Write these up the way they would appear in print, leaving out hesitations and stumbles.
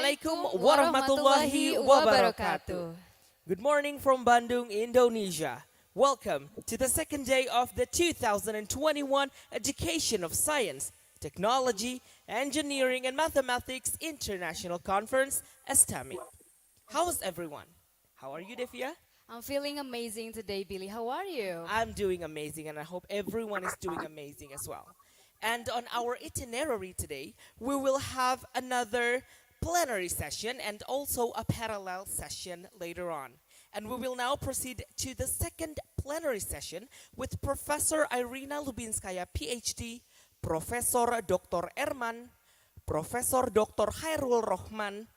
Assalamualaikum warahmatullahi wabarakatuh. Good morning from Bandung, Indonesia. Welcome to the second day of the 2021 Education of Science, Technology, Engineering and Mathematics International Conference, Estemic. How is everyone? How are you, Devia? I'm feeling amazing today, Billy. How are you? I'm doing amazing, and I hope everyone is doing amazing as well. And on our itinerary today, we will have another plenary session and also a parallel session later on. And we will now proceed to the second plenary session with Professor Irina Lubinskaya, PhD, Professor Dr. Rahman, Professor Dr. Khairul Rahman,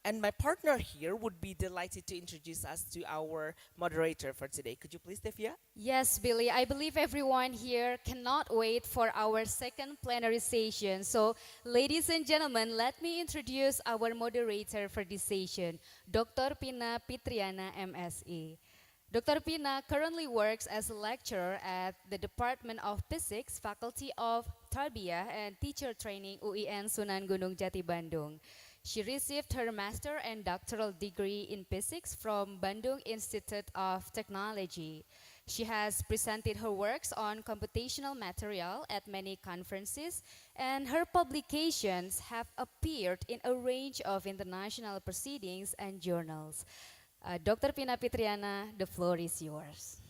and my partner here would be delighted to introduce us to our moderator for today. Could you please, Devia? Yes, Billy. I believe everyone here cannot wait for our second plenary session. So, ladies and gentlemen, let me introduce our moderator for this session, Dr. Pina Pitriana, MSc. Dr. Pina currently works as a lecturer at the Department of Physics, Faculty of Tarbiyah and Teacher Training, UIN Sunan Gunung Jati, Bandung. She received her master and doctoral degree in physics from Bandung Institute of Technology. She has presented her works on computational material at many conferences, and her publications have appeared in a range of international proceedings and journals. Dr. Pina Pitriana, the floor is yours.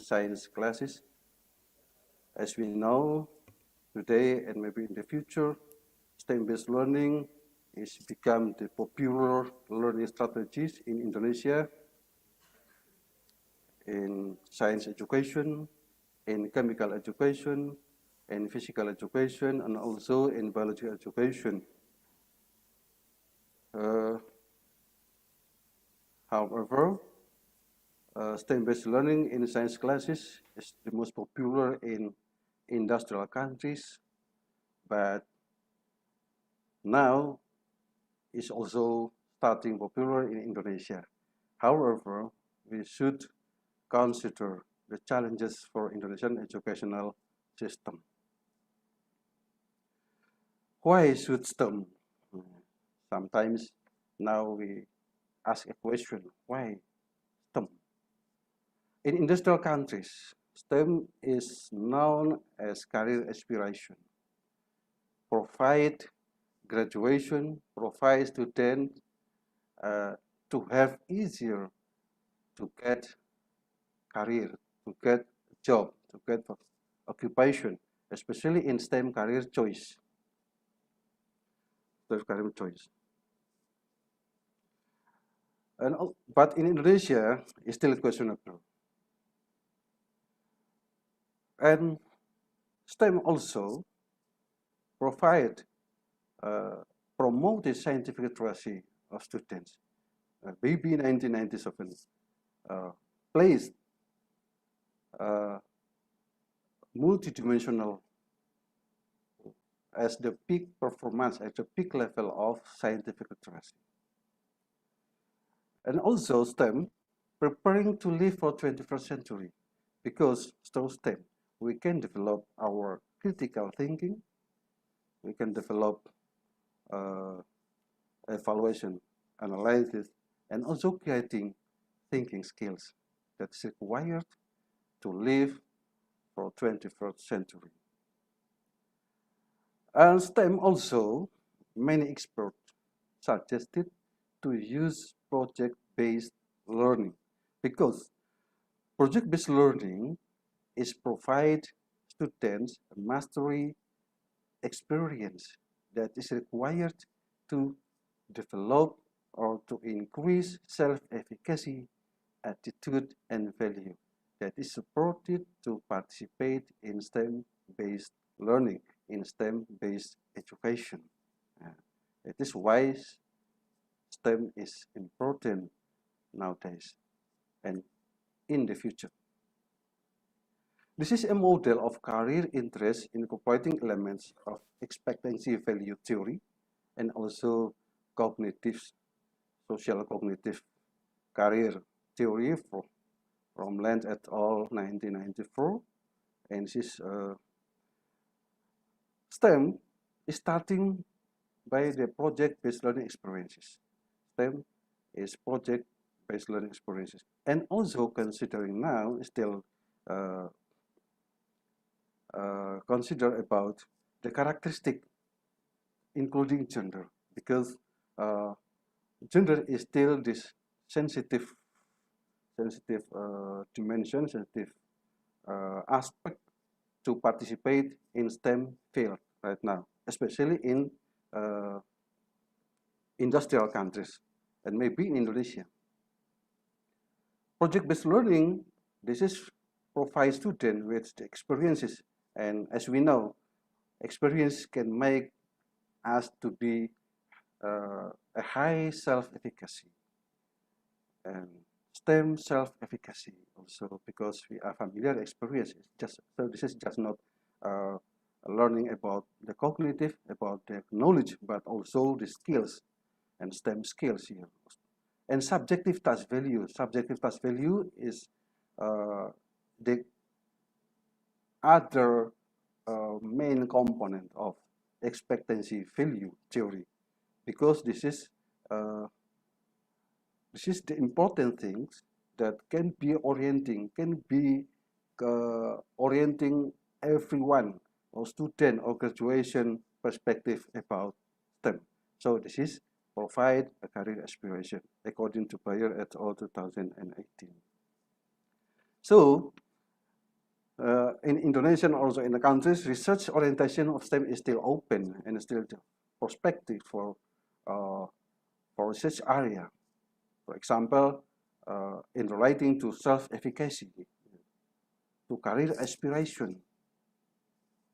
science classes. As we know, today and maybe in the future, STEM-based learning is become the popular learning strategies in Indonesia, in science education, in chemical education, in physical education, and also in biology education. However, STEM-based learning in science classes is the most popular in industrial countries, but now is also starting popular in Indonesia. However, we should consider the challenges for Indonesian educational system. Why should STEM? Sometimes now we ask a question, why STEM? In industrial countries, STEM is known as career aspiration. Provide graduation, provide students to have easier to get career, to get job, to get occupation, especially in STEM career choice. Career choice. But in Indonesia, it's still questionable. And STEM also promoted scientific literacy of students. BB 1997 placed multidimensional as the peak performance, at the peak level of scientific literacy. And also STEM preparing to live for 21st century, because through STEM we can develop our critical thinking, we can develop evaluation, analysis, and also creating thinking skills that is required to live for 21st century. And STEM also, many experts suggested to use project-based learning, because project-based learning is provide students a mastery experience that is required to develop or to increase self-efficacy, attitude, and value that is supported to participate in STEM-based learning, in STEM-based education. That is why STEM is important nowadays and in the future. This is a model of career interest incorporating elements of expectancy value theory and also cognitive, social cognitive career theory from Land et al. 1994. And this STEM is starting by the project-based learning experiences. STEM is project-based learning experiences. And also considering now still consider about the characteristic including gender, because gender is still this sensitive dimension, sensitive aspect to participate in STEM field right now, especially in industrial countries and maybe in Indonesia. Project-based learning, this is provide students with the experiences, and as we know, experience can make us to be a high self-efficacy and STEM self-efficacy also, because we are familiar experiences. So this is just not learning about the cognitive, about the knowledge, but also the skills and STEM skills here. And subjective task value. Subjective task value is the other main component of expectancy value theory, because this is the important things that can be orienting everyone or student or graduation perspective about STEM. So this is provide a career aspiration according to Bayer et al. 2018. So in Indonesia and also in the countries, research orientation of STEM is still open and still prospective for research area. For example, in relating to self-efficacy, to career aspiration,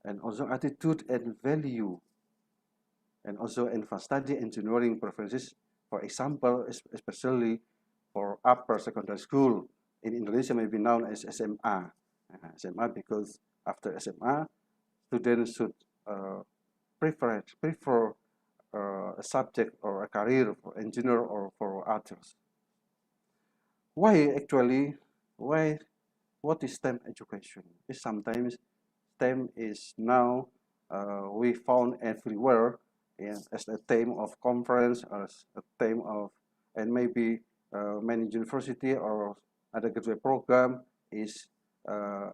and also attitude and value, and also in study engineering preferences. For example, especially for upper secondary school in Indonesia may be known as SMA. SMA because after SMA, students should prefer a subject or a career for engineer or for others. Why actually? Why? What is STEM education? Is sometimes STEM is now we found everywhere as a theme of conference, as a theme of, and maybe many university or other graduate program is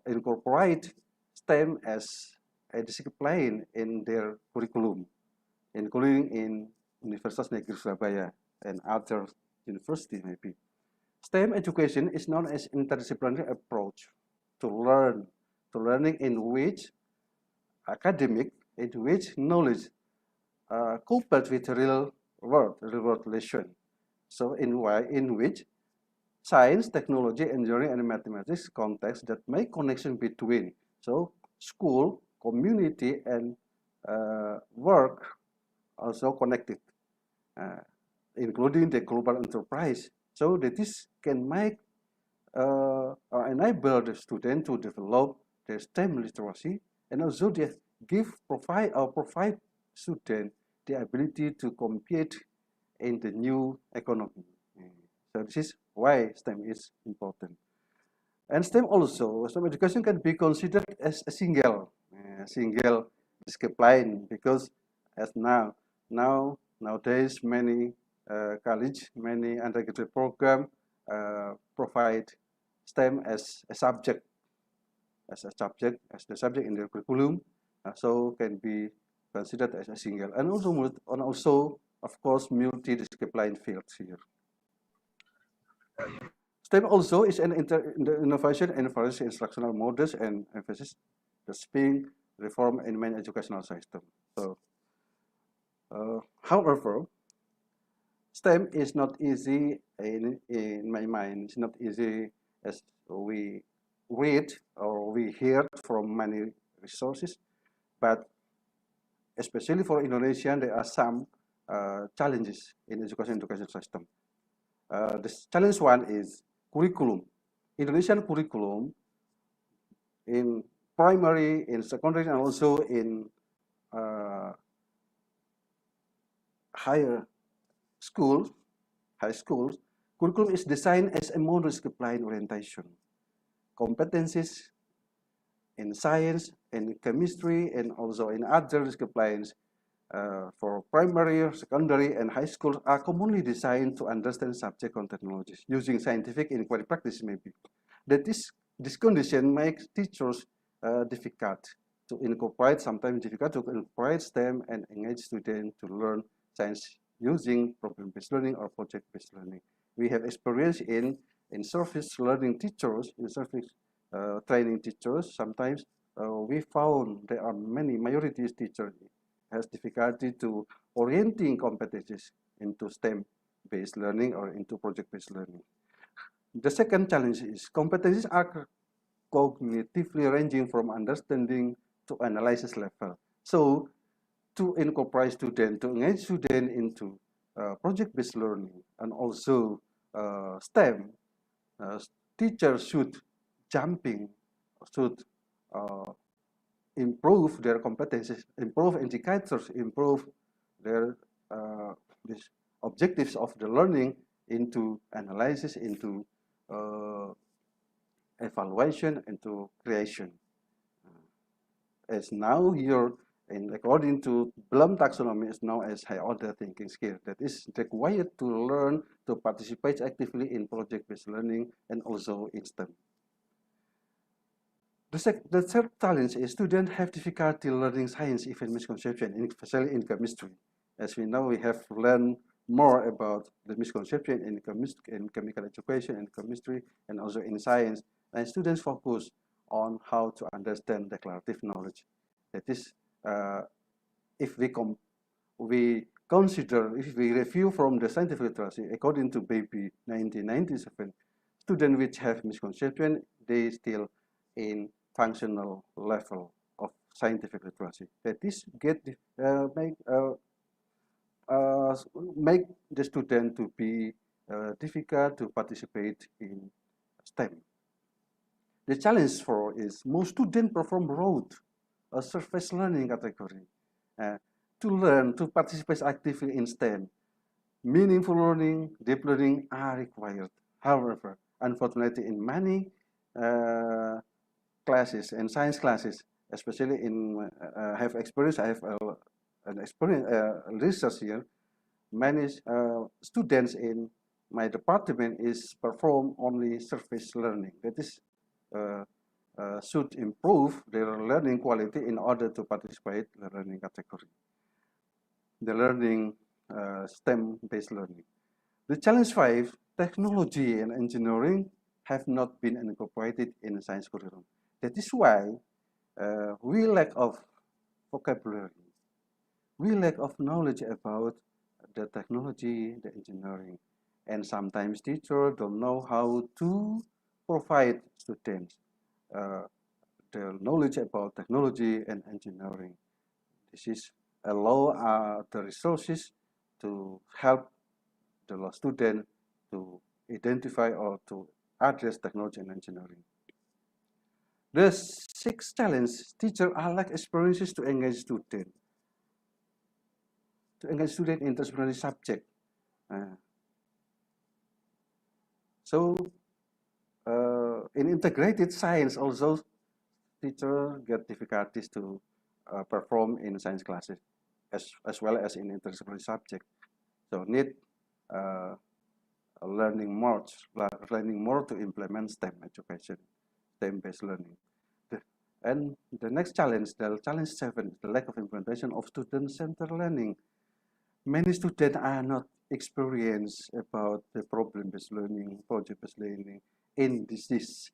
incorporate STEM as a discipline in their curriculum, including in Universitas Negeri Surabaya and other universities maybe. STEM education is known as interdisciplinary approach to learning in which academic, in which knowledge coupled with real world relation. So in which science, technology, engineering, and mathematics context that make connection between so school, community, and work also connected, including the global enterprise. So that this can make or enable the student to develop their STEM literacy, and also they provide student the ability to compete in the new economy. So this is why STEM is important. And STEM education can be considered as a single discipline because as nowadays many college, many undergraduate program provide STEM as the subject in their curriculum, so can be considered as a single, and also of course multidisciplinary fields here. STEM also is an innovation and various instructional models and emphasis that's being reformed in many educational systems. So, however, STEM is not easy in my mind. It's not easy as we read or we hear from many resources, but especially for Indonesian, there are some challenges in education system. The challenge one is curriculum. Indonesian curriculum in primary, in secondary, and also in high schools, curriculum is designed as a multidisciplinary orientation. Competencies in science, in chemistry, and also in other disciplines for primary, secondary, and high school are commonly designed to understand subject and technologies using scientific inquiry practice maybe. That this condition makes teachers sometimes difficult to incorporate STEM and engage students to learn science using problem-based learning or project-based learning. We have experience in service learning teachers, in service training teachers. Sometimes we found there are many majority teachers has difficulty to orienting competencies into STEM-based learning or into project-based learning. The second challenge is competencies are cognitively ranging from understanding to analysis level. So to incorporate students, to engage students into project-based learning and also STEM, teachers should improve their competencies, improve indicators, improve their these objectives of the learning into analysis, into evaluation, into creation. As now here, and according to Bloom taxonomy, is now as high order thinking skill that is required to learn to participate actively in project-based learning and also in STEM. The third challenge is students have difficulty learning science, even misconception, especially in chemistry. As we know, we have learned more about the misconception in chemical education and chemistry, and also in science. And students focus on how to understand declarative knowledge. That is, if we consider, if we review from the scientific literacy, according to Baby 1997, students which have misconception, they still in functional level of scientific literacy. That is, make the student to be difficult to participate in STEM. The challenge for is most students perform rote, a surface learning category. To learn, to participate actively in STEM, meaningful learning, deep learning are required. However, unfortunately, in many classes and science classes, especially in have experience, I have an experience research here. Many students in my department is perform only surface learning. That is should improve their learning quality in order to participate in the learning category. The learning STEM-based learning. The challenge 5, technology and engineering have not been incorporated in the science curriculum. That is why we lack of vocabulary. We lack of knowledge about the technology, the engineering, and sometimes teachers don't know how to provide students the knowledge about technology and engineering. This is allow the resources to help the student to identify or to address technology and engineering. The 6th challenge, teachers are lack experiences to engage students. To engage students in interdisciplinary subject. In integrated science also, teachers get difficulties to perform in science classes as well as in interdisciplinary subject. So need learning more to implement STEM education, STEM-based learning. And the next challenge, the challenge 7, the lack of implementation of student-centered learning. Many students are not experienced about the problem-based learning, project-based learning. In these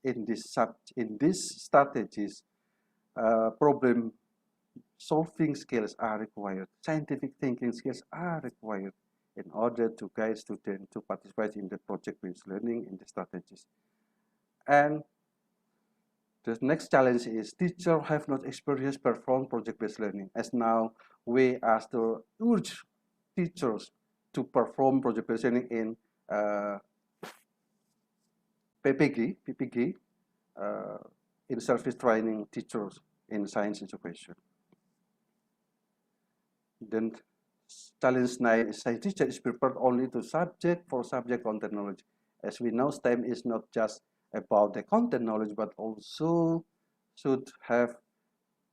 strategies, problem solving skills are required. Scientific thinking skills are required in order to guide students to participate in the project-based learning in the strategies. And the next challenge is teachers have not experienced perform project-based learning. As now we ask to urge teachers to perform project-based learning in PPG, in service training teachers in science education. Then challenge 9 is science teacher is prepared only to subject for subject content knowledge. As we know, STEM is not just about the content knowledge, but also should have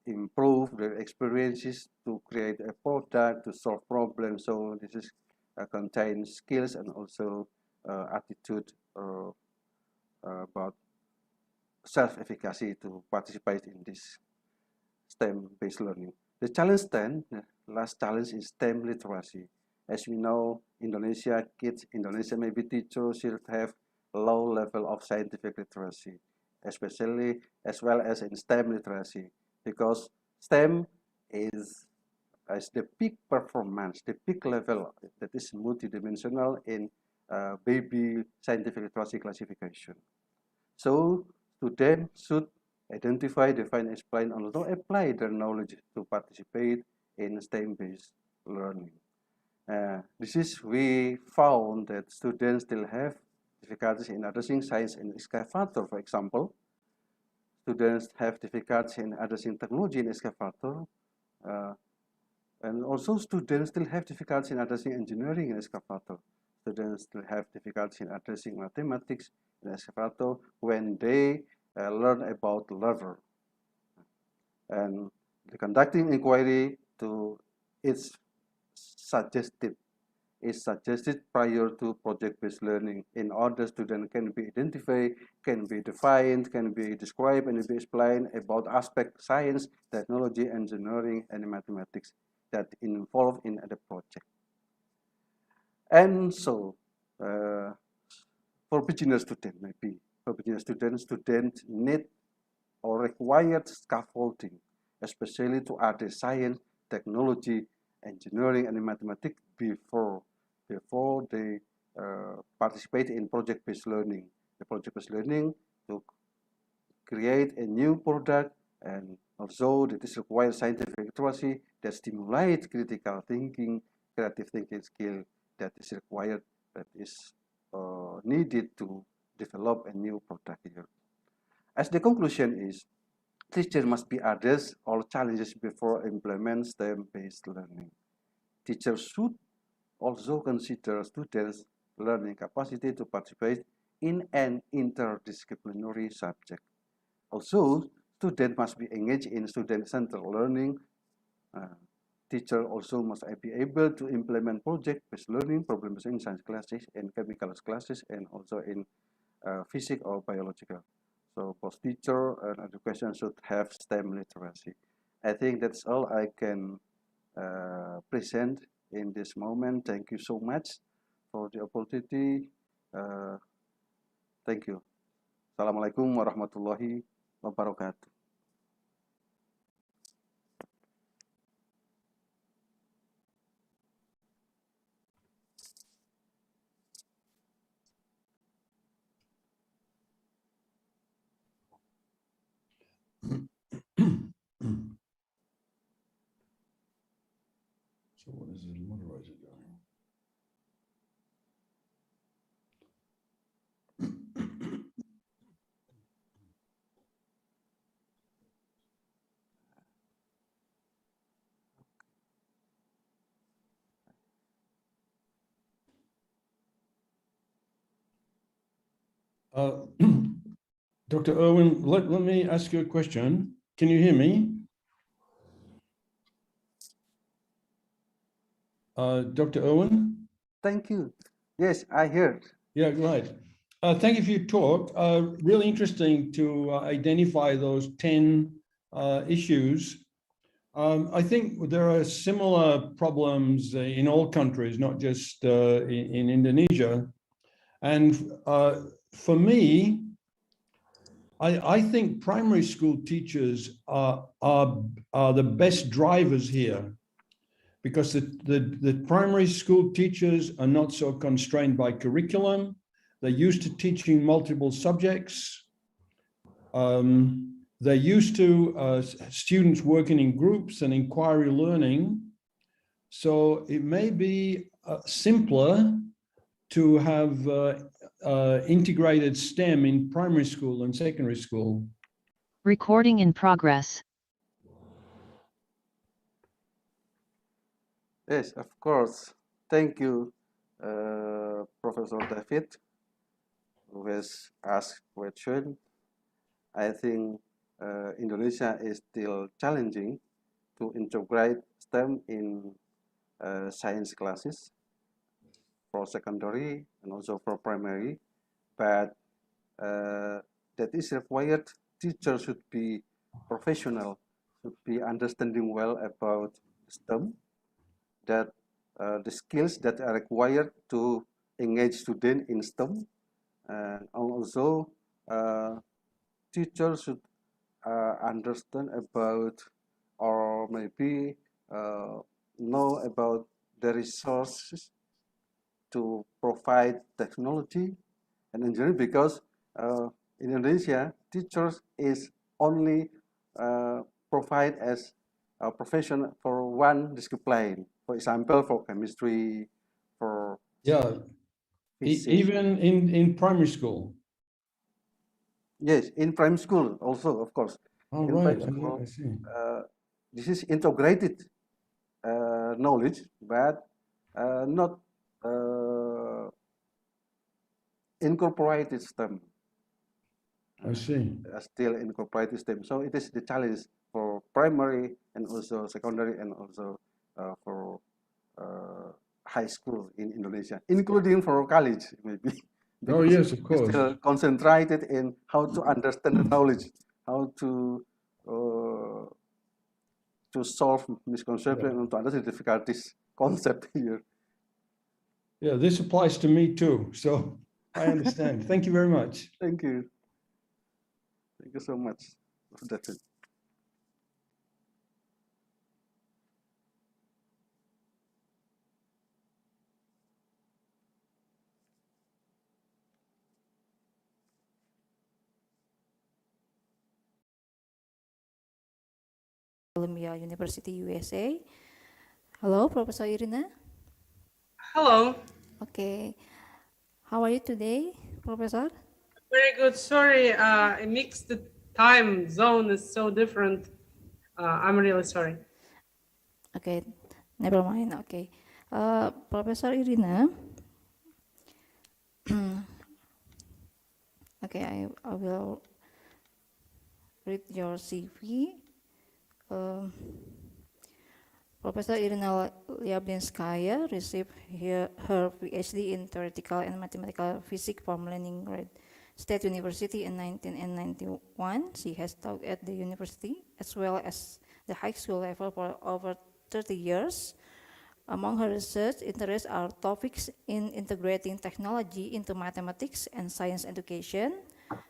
improved their experiences to create a product, to solve problems. So this is contains skills and also attitude about self-efficacy to participate in this STEM-based learning. The challenge 10, the last challenge is STEM literacy. As we know, Indonesia maybe teachers should have low level of scientific literacy, especially as well as in STEM literacy, because STEM is the peak performance, the peak level that is multidimensional in baby scientific literacy classification. So students should identify, define, explain, and also apply their knowledge to participate in STEM-based learning. This is, we found that students still have difficulties in addressing science and excavator, for example. Students have difficulties in addressing technology in excavator. And also students still have difficulties in addressing engineering in excavator. Students still have difficulties in addressing mathematics in excavator when they learn about lever. And the conducting inquiry to its suggested prior to project-based learning in order student can be identified, can be defined, can be described, and be explained about aspect science, technology, engineering, and mathematics that involved in the project. And so, for beginner student, maybe for beginner students need or required scaffolding, especially to add science, technology, engineering, and mathematics before they participate in project-based learning. The project-based learning to create a new product, and also that is required scientific literacy that stimulates critical thinking, creative thinking skill that is required, that is needed to develop a new product here. As the conclusion is, teachers must be address all challenges before implement STEM-based learning. Teachers should also consider students' learning capacity to participate in an interdisciplinary subject. Also, students must be engaged in student-centered learning. Teacher also must be able to implement project-based learning, problems in science classes, in chemical classes, and also in physics or biological. So both teacher and education should have STEM literacy. I think that's all I can present in this moment. Thank you so much for the opportunity. Thank you. Assalamualaikum warahmatullahi wabarakatuh. So what is the moderator doing? Dr. Irwin, let me ask you a question. Can you hear me? Dr. Irwin? Thank you. Yes, I heard. Yeah, right. Thank you for your talk. Really interesting to identify those 10 issues. I think there are similar problems in all countries, not just in Indonesia. And for me, I think primary school teachers are the best drivers here, because the primary school teachers are not so constrained by curriculum. They're used to teaching multiple subjects. They're used to students working in groups and inquiry learning. So it may be simpler to have integrated STEM in primary school and secondary school. Recording in progress. Yes, of course. Thank you, Professor David, who has asked question. I think Indonesia is still challenging to integrate STEM in science classes for secondary and also for primary, but that is required. Teachers should be professional, should be understanding well about STEM, that the skills that are required to engage students in STEM, and also teachers should understand about, or maybe know about the resources to provide technology and engineering, because in Indonesia, teachers is only provide as a profession for one discipline. For example, for chemistry, for physics. Even in primary school. Yes, in primary school also, of course. Oh, in right. School, I see. this is integrated knowledge, but not incorporated STEM. I see. Still incorporated STEM. So it is the challenge for primary and also secondary and also for high school in Indonesia, including for college maybe. Oh, yes, of course. Still concentrated in how to understand the knowledge, how to solve misconception and to understand the difficulties concept here. Yeah, this applies to me too. So I understand. Thank you very much. Thank you. Thank you so much. That's it. Columbia University, USA. Hello, Professor Irina. Hello. Okay. How are you today, Professor? Very good. Sorry, I mixed the time zone is so different. I'm really sorry. Okay, never mind. Okay. Professor Irina. Okay, I will read your CV. Professor Irina Lyabinskaya received her PhD in theoretical and mathematical physics from Leningrad State University in 1991. She has taught at the university as well as the high school level for over 30 years. Among her research interests are topics in integrating technology into mathematics and science education,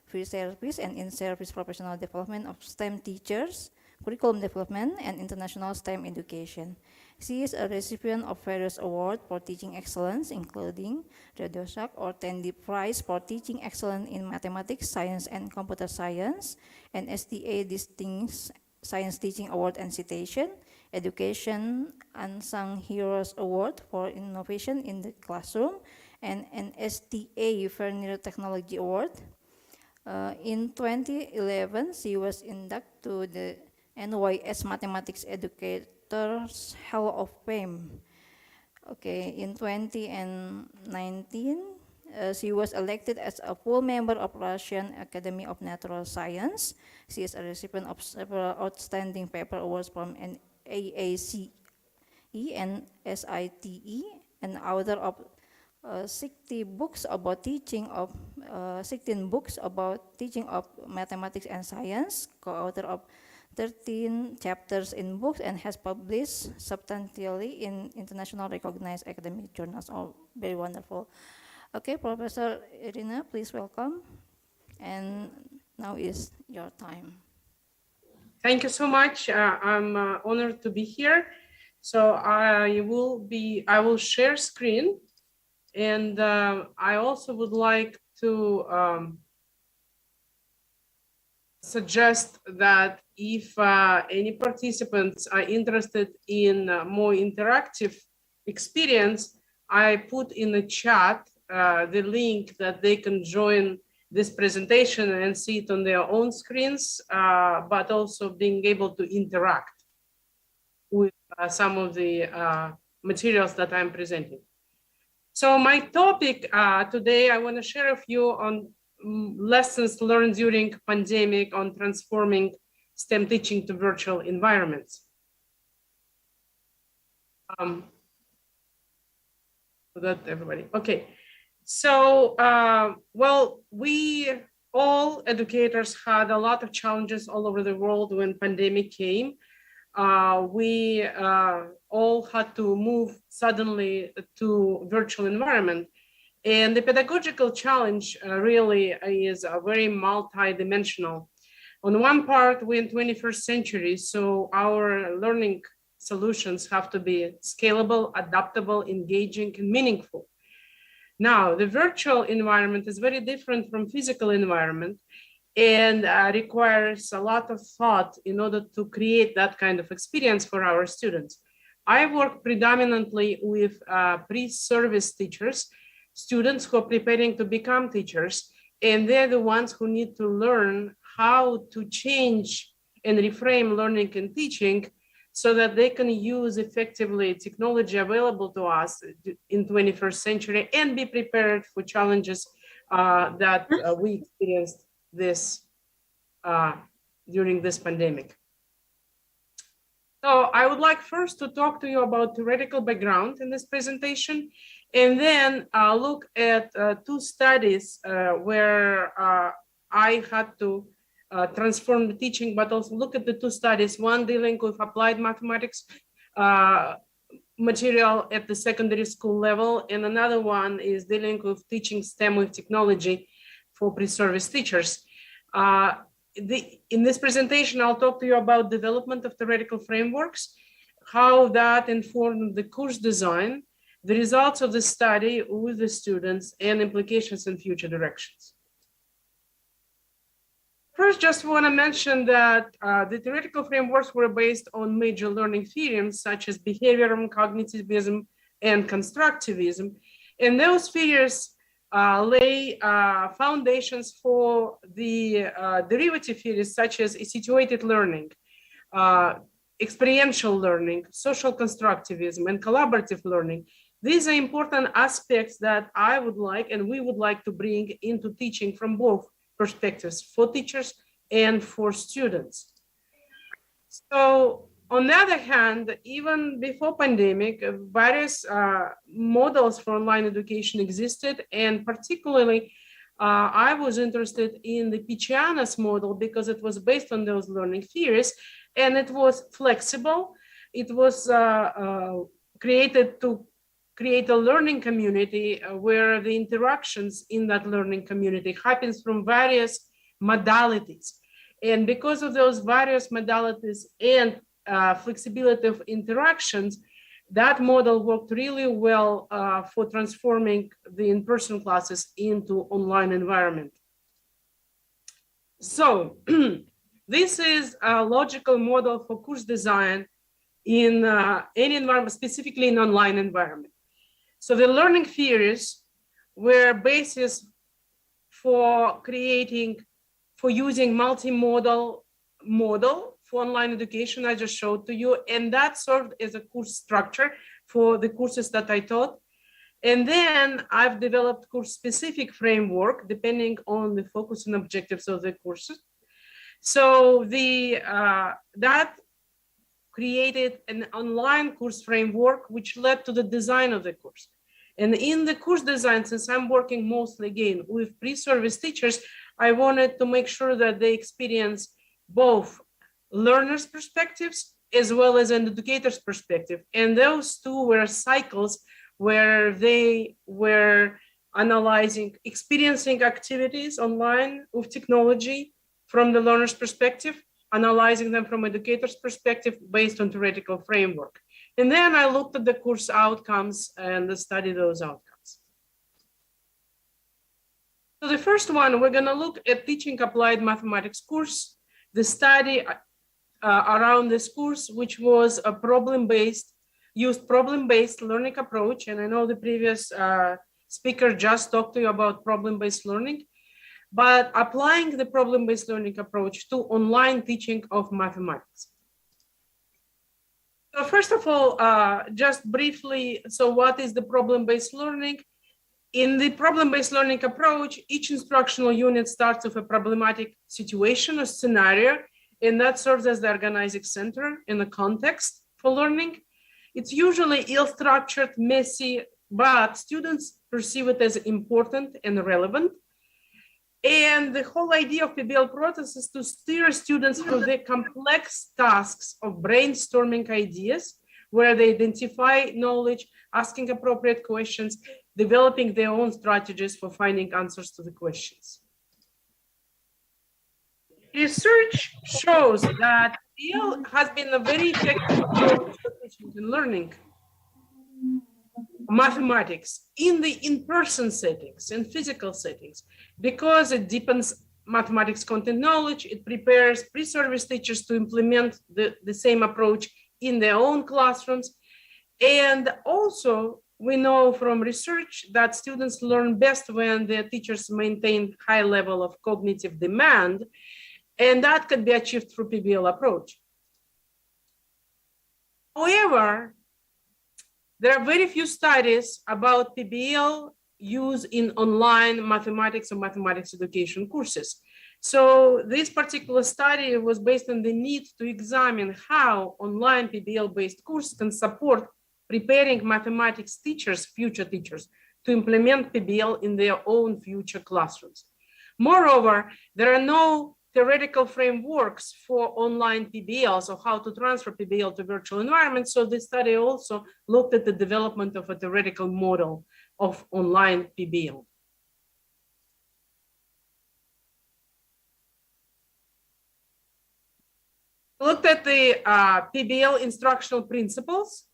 free service and in-service professional development of STEM teachers, curriculum development, and international STEM education. She is a recipient of various awards for teaching excellence, including the Dosak or Tandy Prize for Teaching Excellence in Mathematics, Science, and Computer Science, and STA Distinguished Science Teaching Award and Citation, Education Unsung Heroes Award for Innovation in the Classroom, and an STA Vernier Technology Award. In 2011, she was inducted to the NYS Mathematics Educators Hall of Fame. Okay, in 2019, she was elected as a full member of Russian Academy of Natural Science. She is a recipient of several outstanding paper awards from an AACE and SITE, and author of 60 books about teaching of 16 books about teaching of mathematics and science, co-author of 13 chapters in books, and has published substantially in international recognized academic journals. All very wonderful. Okay, Professor Irina, please welcome. And now is your time. Thank you so much. I'm honored to be here. So I will share screen, and I also would like to suggest that if any participants are interested in more interactive experience, I put in the chat the link that they can join this presentation and see it on their own screens, but also being able to interact with some of the materials that I'm presenting. So my topic today, I want to share a few on lessons learned during pandemic on transforming STEM teaching to virtual environments. That everybody, okay. So, well, we all educators had a lot of challenges all over the world when pandemic came. We all had to move suddenly to virtual environment. And the pedagogical challenge really is very multi-dimensional. On one part, we're in 21st century, so our learning solutions have to be scalable, adaptable, engaging, and meaningful. Now, the virtual environment is very different from physical environment and requires a lot of thought in order to create that kind of experience for our students. I work predominantly with pre-service teachers, students who are preparing to become teachers, and they're the ones who need to learn how to change and reframe learning and teaching so that they can use effectively technology available to us in 21st century and be prepared for challenges that we experienced this during this pandemic. So I would like first to talk to you about theoretical background in this presentation, and then look at two studies where I had to transform the teaching, but also look at the two studies, one dealing with applied mathematics material at the secondary school level, and another one is dealing with teaching STEM with technology for pre-service teachers. in this presentation, I'll talk to you about development of theoretical frameworks, how that informed the course design, the results of the study with the students, and implications in future directions. First, just want to mention that the theoretical frameworks were based on major learning theorems such as behaviorism, cognitivism, and constructivism. And those theories lay foundations for the derivative theories such as situated learning, experiential learning, social constructivism, and collaborative learning. These are important aspects that I would like and we would like to bring into teaching from both perspectives, for teachers and for students. So on the other hand, even before pandemic, various models for online education existed, and particularly I was interested in the Picciana's model because it was based on those learning theories, and it was flexible. It was created to create a learning community where the interactions in that learning community happens from various modalities. And because of those various modalities and flexibility of interactions, that model worked really well for transforming the in-person classes into online environment. So this is a logical model for course design in any environment, specifically in online environment. So the learning theories were basis for using multimodal model for online education I just showed to you, and that served as a course structure for the courses that I taught. And then I've developed course-specific framework depending on the focus and objectives of the courses. So that created an online course framework which led to the design of the course. And in the course design, since I'm working mostly again with pre-service teachers, I wanted to make sure that they experience both learners' perspectives as well as an educator's perspective. And those two were cycles where they were analyzing, experiencing activities online with technology from the learner's perspective, analyzing them from educator's perspective based on theoretical framework. And then I looked at the course outcomes and studied those outcomes. So the first one, we're gonna look at teaching applied mathematics course, the study around this course, which was a used problem-based learning approach. And I know the previous speaker just talked to you about problem-based learning, but applying the problem-based learning approach to online teaching of mathematics. So first of all, just briefly, so what is the problem-based learning? In the problem-based learning approach, each instructional unit starts with a problematic situation or scenario, and that serves as the organizing center in the context for learning. It's usually ill-structured, messy, but students perceive it as important and relevant. And the whole idea of PBL process is to steer students through the complex tasks of brainstorming ideas, where they identify knowledge, asking appropriate questions, developing their own strategies for finding answers to the questions. Research shows that PBL has been a very effective approach for teaching and learning mathematics in the in-person settings and physical settings, because it deepens mathematics content knowledge. It prepares pre-service teachers to implement the same approach in their own classrooms. And also, we know from research that students learn best when their teachers maintain high level of cognitive demand, and that can be achieved through PBL approach. However, there are very few studies about PBL use in online mathematics or mathematics education courses. So this particular study was based on the need to examine how online PBL-based courses can support preparing mathematics teachers, future teachers, to implement PBL in their own future classrooms. Moreover, there are no theoretical frameworks for online PBL, so how to transfer PBL to virtual environments. So this study also looked at the development of a theoretical model of online PBL. Looked at the PBL instructional principles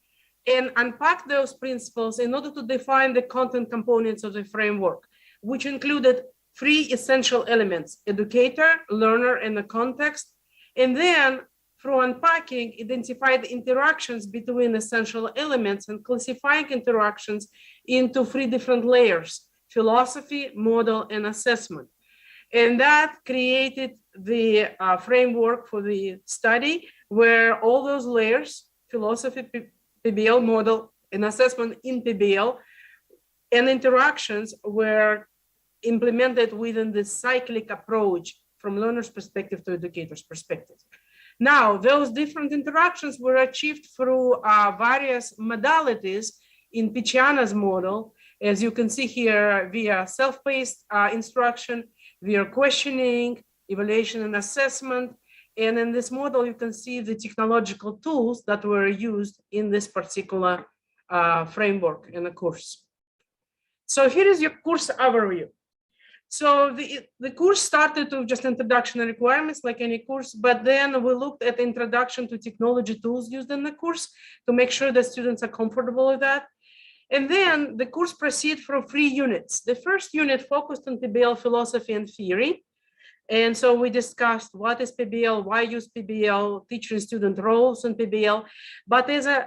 and unpacked those principles in order to define the content components of the framework, which included 3 essential elements: educator, learner, and the context. And then through unpacking, identify the interactions between essential elements and classifying interactions into 3 different layers: philosophy, model, and assessment. And that created the framework for the study, where all those layers, philosophy, PBL, model, and assessment in PBL, and interactions were implemented within the cyclic approach from learner's perspective to educator's perspective. Now, those different interactions were achieved through various modalities in Picciana's model, as you can see here, via self-paced instruction, via questioning, evaluation and assessment. And in this model, you can see the technological tools that were used in this particular framework in the course. So here is your course overview. So the course started with just introduction and requirements like any course, but then we looked at the introduction to technology tools used in the course to make sure that students are comfortable with that. And then the course proceeded from 3 units. The first unit focused on PBL philosophy and theory. And so we discussed what is PBL, why use PBL, teacher and student roles in PBL. But as an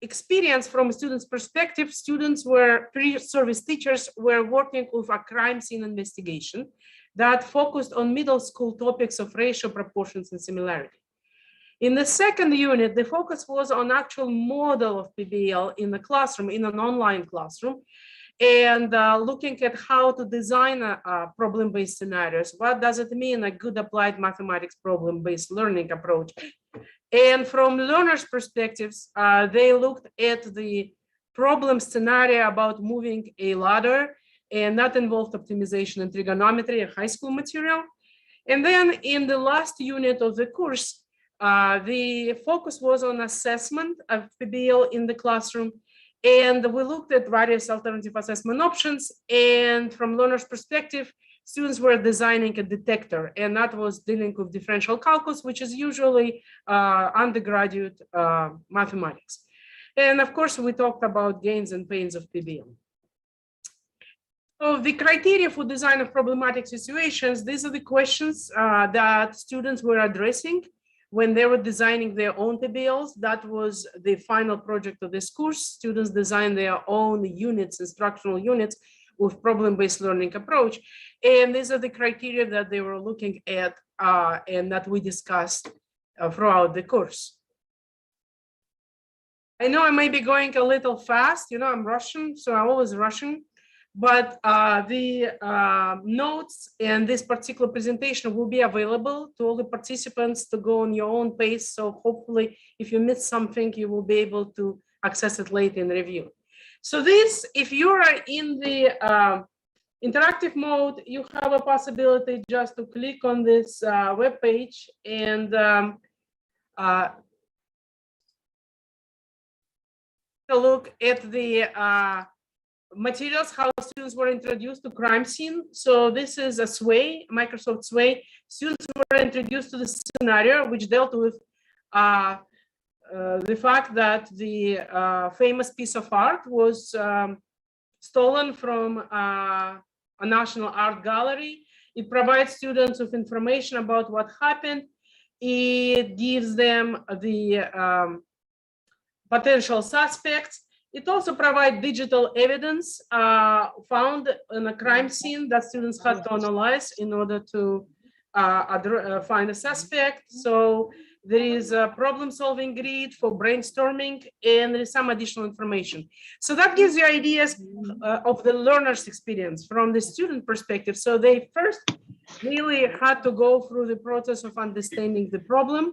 experience from a student's perspective, students were, pre-service teachers were working with a crime scene investigation that focused on middle school topics of ratio, proportions, and similarity. In the second unit, the focus was on actual model of PBL in the classroom, in an online classroom, and looking at how to design problem-based scenarios. What does it mean, a good applied mathematics problem-based learning approach? And from learners' perspectives, they looked at the problem scenario about moving a ladder, and that involved optimization and trigonometry, a high school material. And then in the last unit of the course, the focus was on assessment of PBL in the classroom. And we looked at various alternative assessment options. And from learners' perspective, students were designing a detector, and that was dealing with differential calculus, which is usually undergraduate mathematics. And of course, we talked about gains and pains of PBL. So the criteria for design of problematic situations, these are the questions that students were addressing when they were designing their own PBLs. That was the final project of this course. Students designed their own units, instructional units, with problem-based learning approach. And these are the criteria that they were looking at and that we discussed throughout the course. I know I may be going a little fast, you know, I'm Russian, so I'm always rushing, but the notes and this particular presentation will be available to all the participants to go on your own pace. So hopefully if you miss something, you will be able to access it later in review. So this, if you are in the interactive mode, you have a possibility just to click on this web page and look at the materials, how students were introduced to crime scene. So this is a Sway, Microsoft Sway. Students were introduced to the scenario, which dealt with the fact that the famous piece of art was stolen from a national art gallery. It provides students with information about what happened. It gives them the potential suspects. It also provides digital evidence found in a crime scene that students had to analyze in order to find a suspect. So there is a problem-solving grid for brainstorming, and there is some additional information. So that gives you ideas of the learner's experience from the student perspective. So they first really had to go through the process of understanding the problem.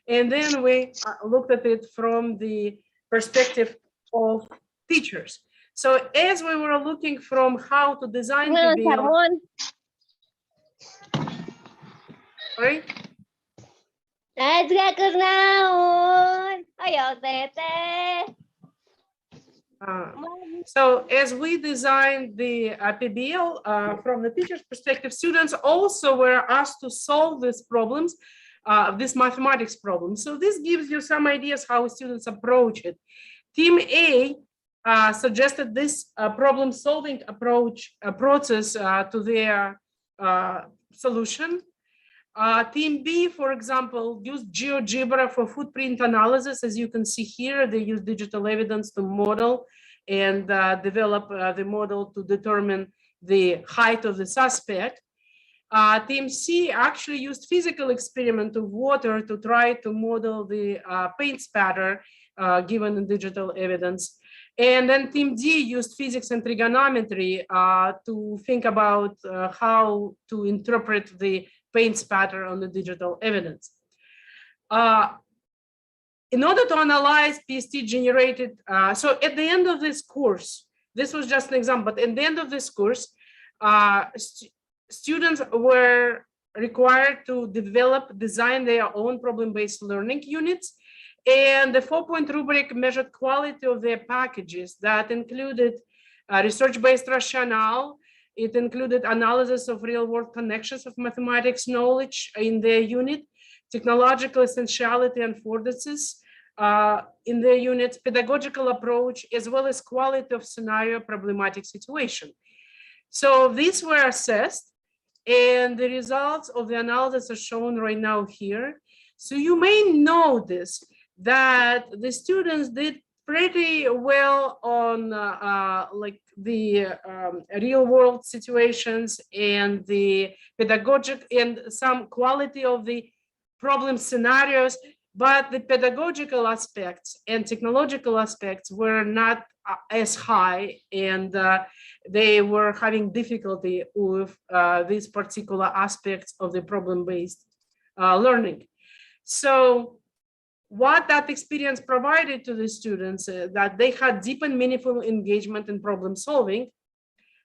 And then we looked at it from the perspective of teachers. So as we were looking from how to design PBL, sorry? So as we designed the PBL from the teacher's perspective, students also were asked to solve these problems this mathematics problem. So this gives you some ideas how students approach it. Team A suggested this problem-solving process to their solution. Team B, for example, used GeoGebra for footprint analysis. As you can see here, they use digital evidence to model and develop the model to determine the height of the suspect. Team C actually used physical experiment of water to try to model the paint spatter given in digital evidence. And then Team D used physics and trigonometry to think about how to interpret the paint spatter on the digital evidence. In order to analyze PST generated, so at the end of this course, this was just an example, but at the end of this course, students were required to design their own problem-based learning units. And the 4-point rubric measured quality of their packages that included research-based rationale. It included analysis of real-world connections of mathematics knowledge in their unit, technological essentiality and affordances in their unit, pedagogical approach, as well as quality of scenario problematic situation. So these were assessed, and the results of the analysis are shown right now here. So you may notice that the students did pretty well on like the real world situations and the pedagogic and some quality of the problem scenarios, but the pedagogical aspects and technological aspects were not as high, and they were having difficulty with these particular aspects of the problem-based learning. So what that experience provided to the students, that they had deep and meaningful engagement in problem solving.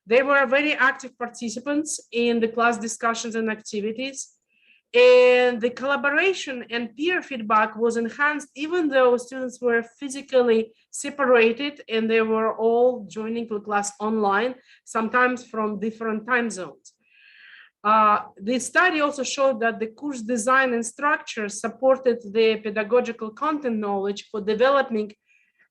They were very active participants in the class discussions and activities. And the collaboration and peer feedback was enhanced even though students were physically separated and they were all joining the class online, sometimes from different time zones. The study also showed that the course design and structure supported the pedagogical content knowledge for developing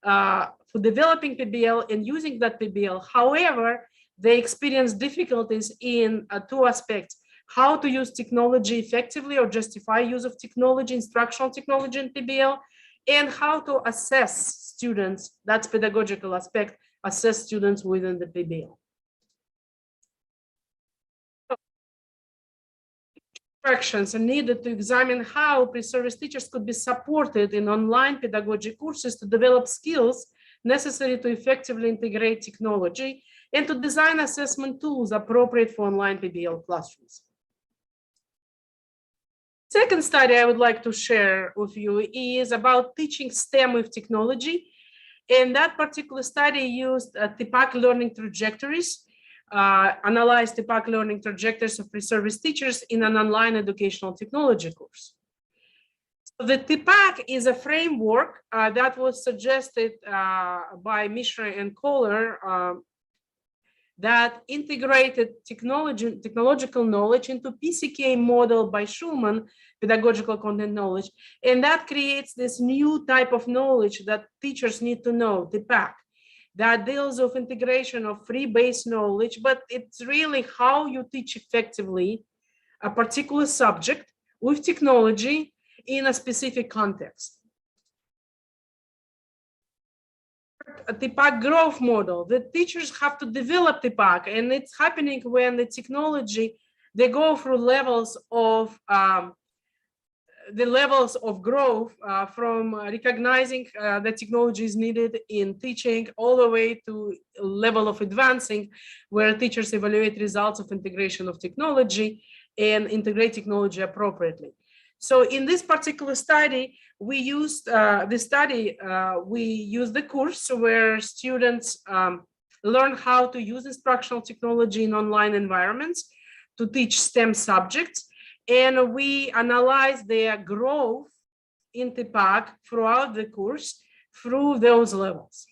PBL and using that PBL. However, they experienced difficulties in two aspects: how to use technology effectively or justify use of technology, instructional technology in PBL, and how to assess students, that's pedagogical aspect, assess students within the PBL. Instructions are needed to examine how pre-service teachers could be supported in online pedagogy courses to develop skills necessary to effectively integrate technology and to design assessment tools appropriate for online PBL classrooms. Second study I would like to share with you is about teaching STEM with technology. And that particular study used TPAC learning trajectories, analyzed TPAC learning trajectories of pre-service teachers in an online educational technology course. So the TPAC is a framework that was suggested by Mishra and Kohler that integrated technological knowledge into PCK model by Schulman, pedagogical content knowledge. And that creates this new type of knowledge that teachers need to know, TPAC, that deals with integration of free base knowledge, but it's really how you teach effectively a particular subject with technology in a specific context. A TPAC growth model. The teachers have to develop TPAC, and it's happening when the technology, they go through levels of growth from recognizing that technology is needed in teaching all the way to level of advancing, where teachers evaluate results of integration of technology and integrate technology appropriately. So in this particular study, we used the course where students learn how to use instructional technology in online environments to teach STEM subjects. And we analyzed their growth in TPAC throughout the course through those levels.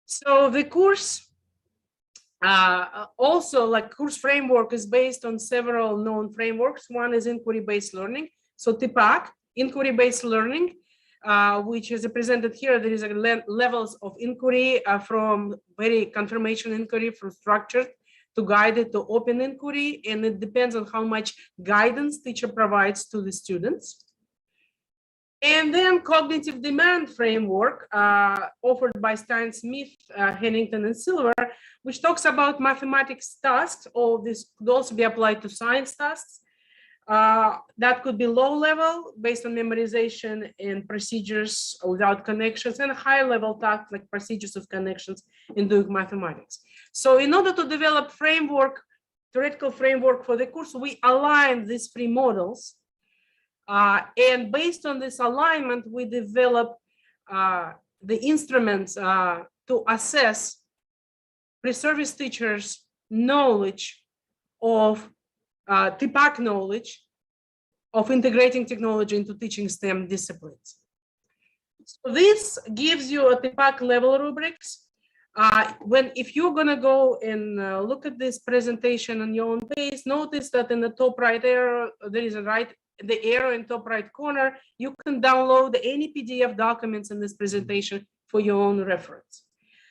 So the course also, like course framework, is based on several known frameworks. One is inquiry-based learning. So TPAC, inquiry-based learning, which is represented here. There is a levels of inquiry from very confirmation inquiry, from structured to guided to open inquiry, and it depends on how much guidance teacher provides to the students. And then cognitive demand framework offered by Stein Smith, Hennington, and Silver, which talks about mathematics tasks, or this could also be applied to science tasks. That could be low level based on memorization and procedures without connections, and high level tasks like procedures of connections in doing mathematics. So in order to develop framework, theoretical framework for the course, we align these three models. And based on this alignment, we develop the instruments to assess pre-service teachers' knowledge of TPAC knowledge of integrating technology into teaching STEM disciplines. So this gives you a TPAC level rubrics. If you're gonna go and look at this presentation on your own pace, notice that in the top right arrow, there is the arrow in top right corner, you can download any PDF documents in this presentation for your own reference.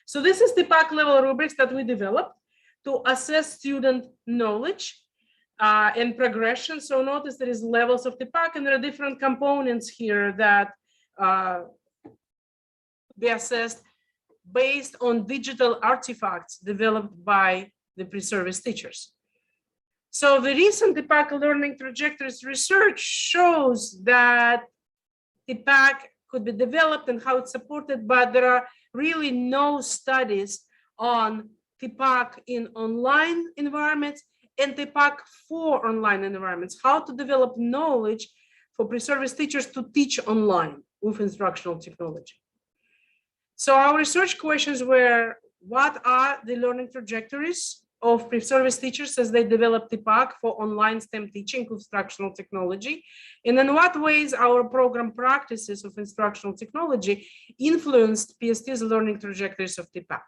So this is the TPAC level rubrics that we developed to assess student knowledge and progression. So notice there is levels of TPAC, and there are different components here that be assessed based on digital artifacts developed by the pre-service teachers. So the recent TPAC learning trajectories research shows that TPAC could be developed and how it's supported, but there are really no studies on TPAC in online environments and TPAC for online environments, how to develop knowledge for pre-service teachers to teach online with instructional technology. So our research questions were, what are the learning trajectories of pre-service teachers as they develop TPAC for online STEM teaching with instructional technology? And in what ways our program practices of instructional technology influenced PST's learning trajectories of TPAC?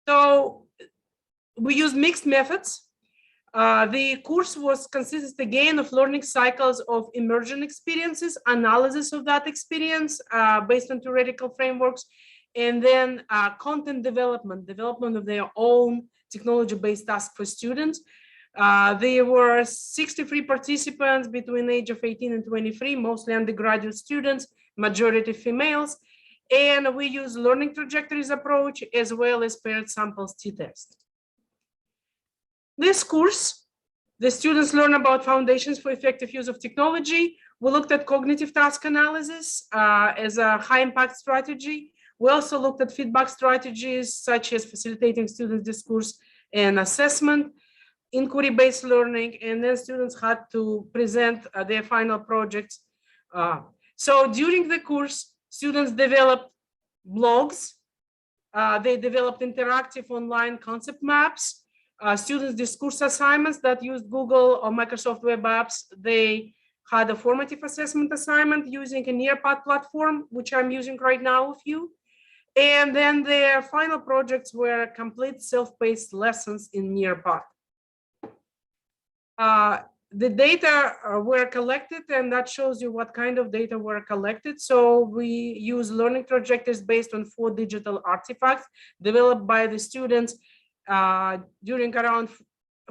So we used mixed methods. The course consisted again of learning cycles of emergent experiences, analysis of that experience based on theoretical frameworks, and then content development of their own technology-based task for students. There were 63 participants between age of 18 and 23, mostly undergraduate students, majority females, and we use learning trajectories approach as well as paired samples t-test. This course, the students learn about foundations for effective use of technology. We looked at cognitive task analysis as a high impact strategy. We also looked at feedback strategies such as facilitating student discourse and assessment, inquiry-based learning, and then students had to present their final projects. So during the course, students developed blogs. They developed interactive online concept maps. Students discourse assignments that used Google or Microsoft Web Apps. They had a formative assessment assignment using a Nearpod platform, which I'm using right now with you. And then their final projects were complete self-paced lessons in Nearpod. The data were collected, and that shows you what kind of data were collected. So we use learning trajectories based on 4 digital artifacts developed by the students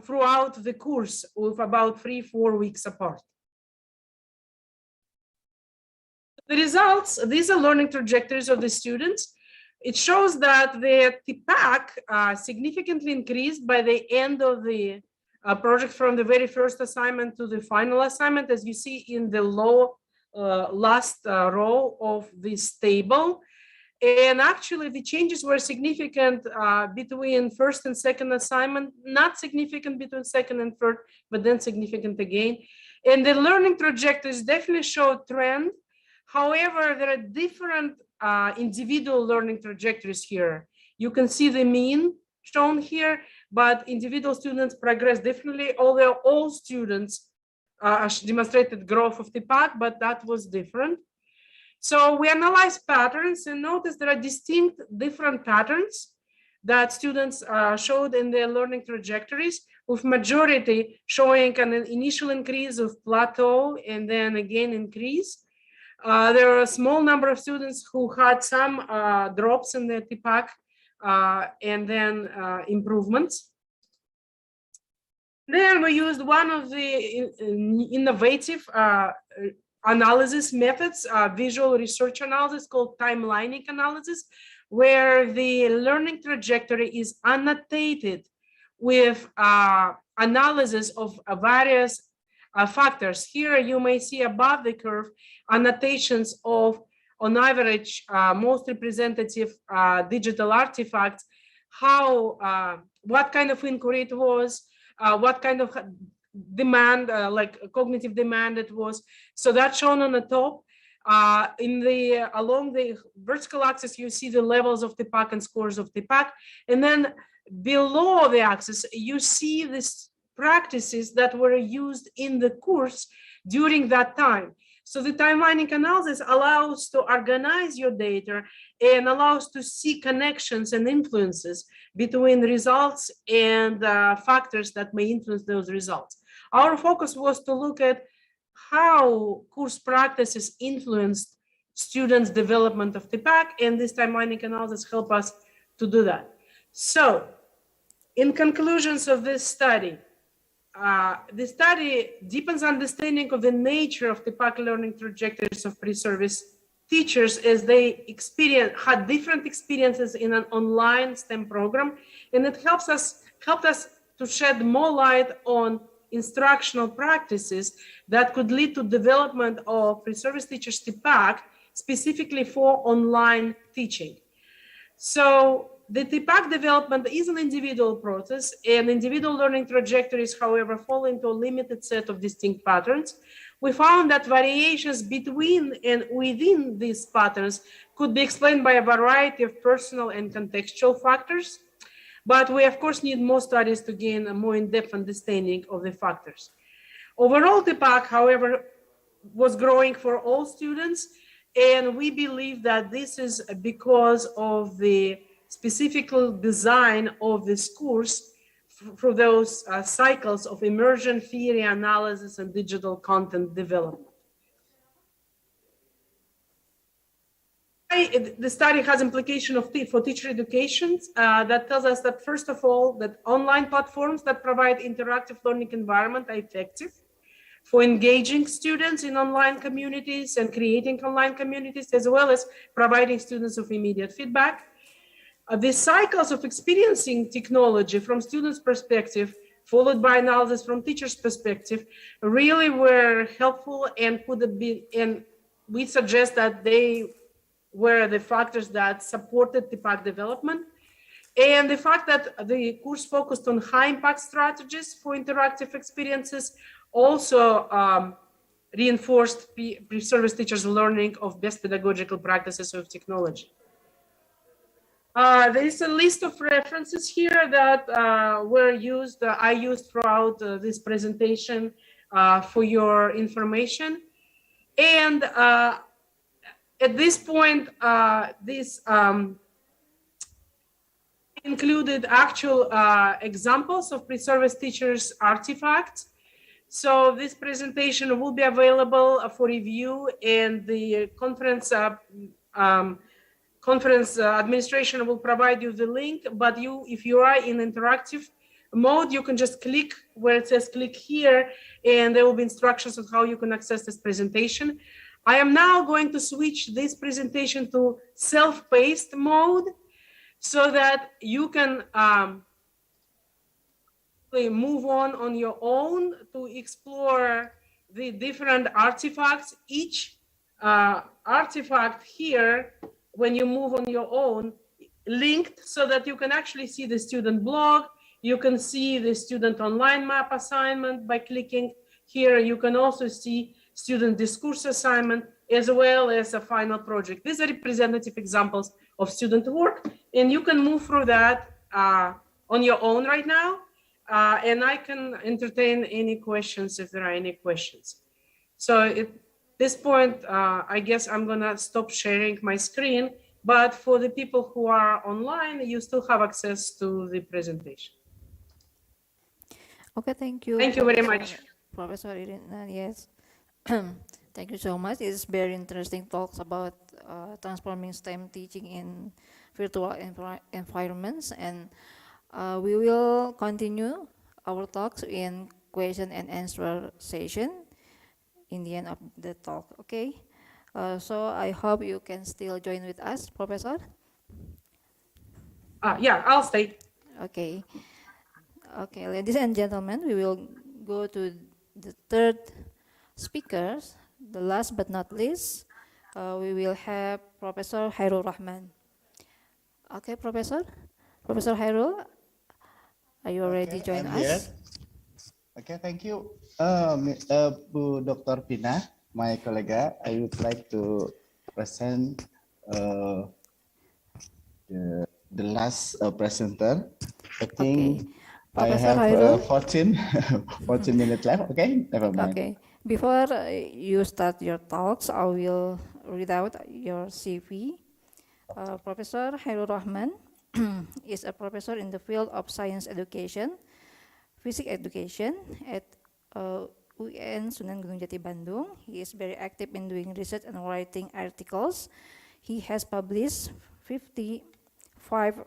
throughout the course with about 3-4 weeks apart. The results, these are learning trajectories of the students. It shows that their TPAC significantly increased by the end of the project, from the very first assignment to the final assignment, as you see in the last row of this table. And actually the changes were significant between first and second assignment, not significant between second and third, but then significant again. And the learning trajectories definitely show trend. However, there are different individual learning trajectories here. You can see the mean shown here, but individual students progress differently, although all students demonstrated growth of TPAC, but that was different. So we analyzed patterns and noticed there are distinct different patterns that students showed in their learning trajectories. with majority showing an initial increase of plateau and then again increase. There are a small number of students who had some drops in their TPAC and then improvements. Then we used one of the innovative analysis methods, visual research analysis called timelining analysis, where the learning trajectory is annotated with analysis of various factors. Here you may see above the curve annotations of, on average, most representative digital artifacts, how, what kind of inquiry it was, what kind of demand, like cognitive demand it was. So that's shown on the top. Along the vertical axis, you see the levels of TPAC and scores of TPAC. And then below the axis, you see these practices that were used in the course during that time. So the timelining analysis allows to organize your data and allows to see connections and influences between results and factors that may influence those results. Our focus was to look at how course practices influenced students' development of TPAC, and this timelining analysis help us to do that. So, in conclusions of this study, the study deepens understanding of the nature of TPAC learning trajectories of pre-service teachers as they had different experiences in an online STEM program, and it helped us to shed more light on instructional practices that could lead to development of pre-service teachers TPAC specifically for online teaching. So the TPAC development is an individual process, and individual learning trajectories, however, fall into a limited set of distinct patterns. We found that variations between and within these patterns could be explained by a variety of personal and contextual factors. But we, of course, need more studies to gain a more in-depth understanding of the factors. Overall, TPAC, however, was growing for all students, and we believe that this is because of the specific design of this course for those cycles of immersion, theory, analysis, and digital content development. The study has implication for teacher education that tells us that, first of all, that online platforms that provide interactive learning environment are effective for engaging students in online communities and creating online communities, as well as providing students with immediate feedback. The cycles of experiencing technology from students' perspective, followed by analysis from teachers' perspective, really were helpful and we suggest that they were the factors that supported TPAC development. And the fact that the course focused on high impact strategies for interactive experiences also reinforced pre-service teachers' learning of best pedagogical practices of technology. There is a list of references here that were used, I used throughout this presentation for your information. And at this point, this included actual examples of pre-service teachers' artifacts. So this presentation will be available for review, and the conference administration will provide you the link, but if you are in interactive mode, you can just click where it says click here, and there will be instructions on how you can access this presentation. I am now going to switch this presentation to self-paced mode so that you can move on your own to explore the different artifacts. Each artifact here, when you move on your own, linked so that you can actually see the student blog. You can see the student online map assignment by clicking here. You can also see student discourse assignment as well as a final project. These are representative examples of student work, and you can move through that on your own right now. And I can entertain any questions if there are any questions. So at this point, I guess I'm gonna stop sharing my screen, but for the people who are online, you still have access to the presentation. Okay, thank you, Thank you very much. Professor Irina. Yes, thank you so much. It's very interesting talks about transforming STEM teaching in virtual environments, and we will continue our talks in question and answer session in the end of the talk. Okay, so I hope you can still join with us, Professor. Yeah, I'll stay. Okay. Okay, ladies and gentlemen, we will go to the third speakers. The last but not least, we will have Professor Hairul Rahman. Okay, Professor. Professor Hairul, are you ready to join I'm here. us? Okay, thank you. Bu Dr. Pina, my colleague, I would like to present the last presenter. I Okay. think I Professor have Hairul, 14, 14 minutes left. Okay, never mind. okay. Before you start your talks, I will read out your CV. Professor Hairul Rahman is a professor in the field of science education, physics education at UN Sunan Gunung Jati Bandung. He is very active in doing research and writing articles. He has published 55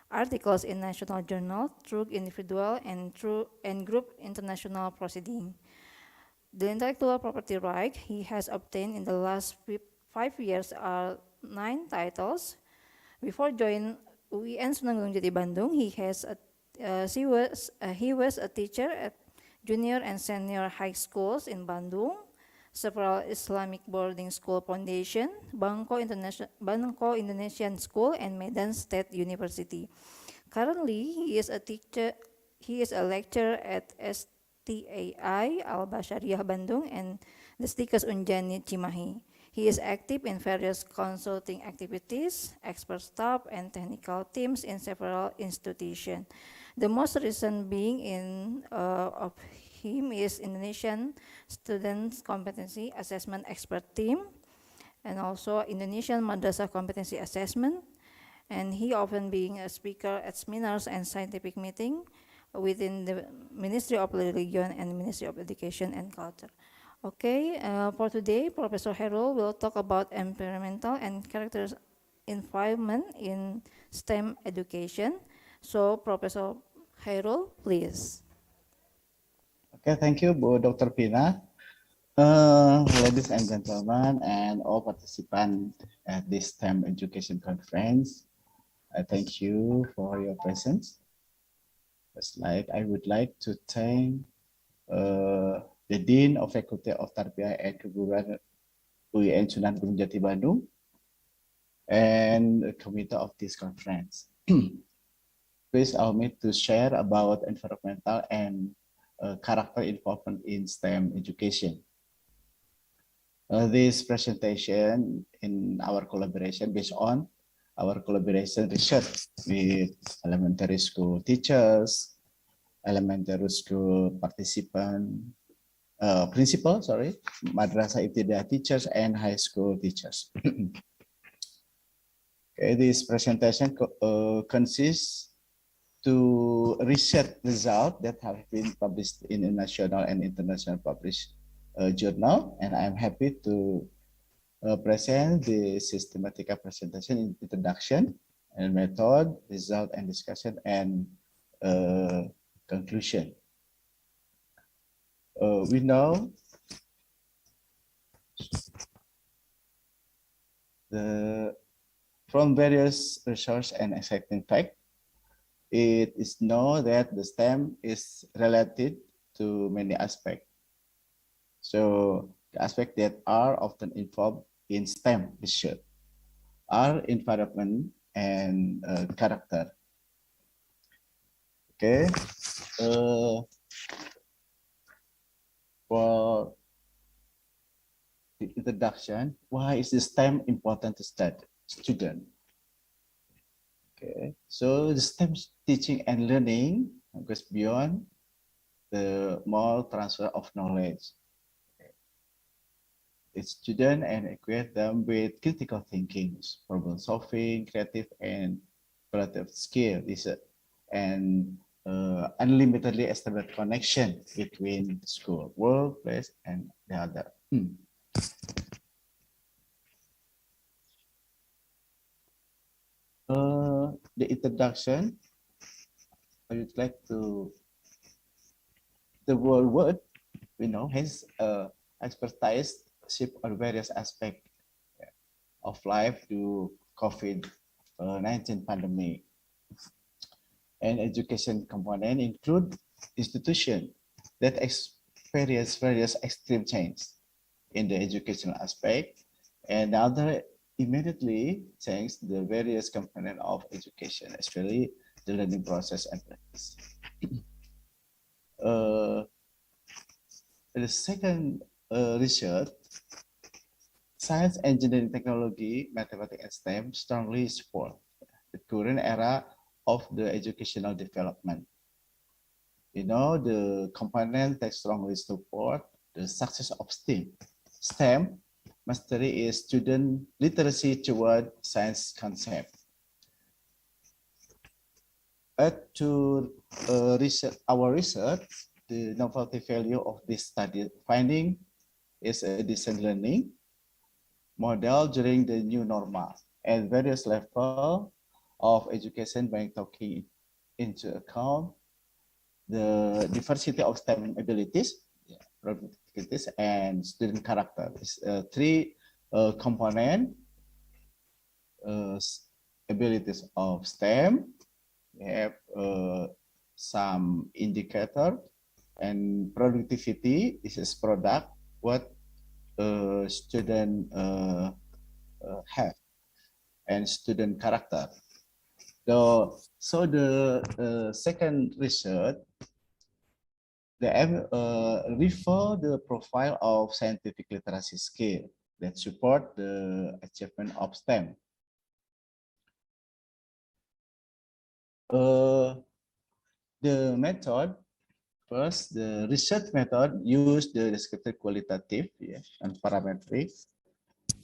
articles in national journal through individual and group international proceeding. The intellectual property right he has obtained in the last 5 years are 9 titles. Before joining UN Sunan Gunung Jati Bandung, he was a teacher at junior and senior high schools in Bandung, several Islamic boarding school foundation, Bangko Indonesian School, and Medan State University. Currently, he is a teacher. He is a lecturer at STAI Al-Bashariyah Bandung and the Stikas Unjani Cimahi. He is active in various consulting activities, expert staff, and technical teams in several institutions. The most recent being of him is Indonesian Students Competency Assessment Expert Team, and also Indonesian Madrasah Competency Assessment. And he often being a speaker at seminars and scientific meetings within the Ministry of Religion and Ministry of Education and Culture. Okay, for today, Professor Hairul will talk about environmental and character environment in STEM education. So, Professor Hairul, please. Okay, thank you, Bu Dr. Pina. Ladies and gentlemen, and all participants at this STEM education conference, I thank you for your presence. I would like to thank the Dean of Faculty of Tarbiyah and Keguruan UN Sunan Gunung Jati Bandung and the committee of this conference. Please allow me to share about environmental and character involvement in STEM education. This presentation in our collaboration based on our collaboration research with elementary school teachers, elementary school principal, madrasah ibtidaiyah teachers, and high school teachers. Okay, this presentation consists to research results that have been published in a national and international published journal, and I'm happy to present the systematic presentation, introduction and method, result and discussion, and conclusion. We know from various research and exciting facts, it is known that the STEM is related to many aspects. So the aspects that are often involved in STEM research are environment and character. Okay. For the introduction, why is the STEM important to student? Okay, so the STEM teaching and learning goes beyond the more transfer of knowledge. It's student and equip them with critical thinking, problem solving, creative and creative skill, and unlimitedly established connection between school, workplace, and the other. The introduction, I would like to, the word, we know, has expertise shift on various aspects of life due COVID-19 pandemic. And education component include institutions that experience various extreme change in the educational aspect, and other immediately change the various component of education, especially the learning process and practice. The second research, science, engineering, technology, mathematics, and STEM strongly support the current era of the educational development. You know, the component that strongly support the success of STEM. STEM mastery is student literacy toward science concept. To our research, the novelty value of this study finding is a distance learning model during the new normal and various level of education by taking into account the diversity of STEM abilities, and student character. Three component abilities of STEM. We have some indicator and productivity. This is product what student have, and student character. So the second research, they refer the profile of scientific literacy skill that support the achievement of STEM. The method, first, the research method use the descriptive qualitative, and parametric,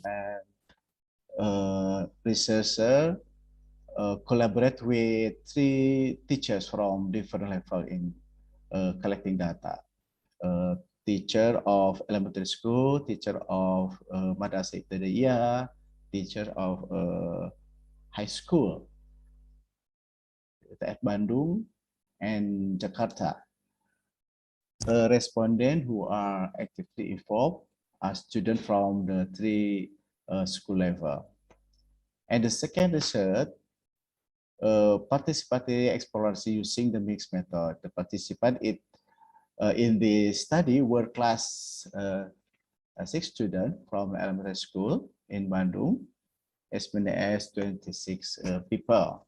and researcher collaborate with 3 teachers from different level in collecting data. Teacher of elementary school, teacher of Madrasah Ibtidaiyah, teacher of high school at Bandung and Jakarta. Respondents who are actively involved are students from the 3 school level. And the second research, participatory exploration using the mixed method. The participant in the study were class 6 students from elementary school in Bandung, as many as 26 people.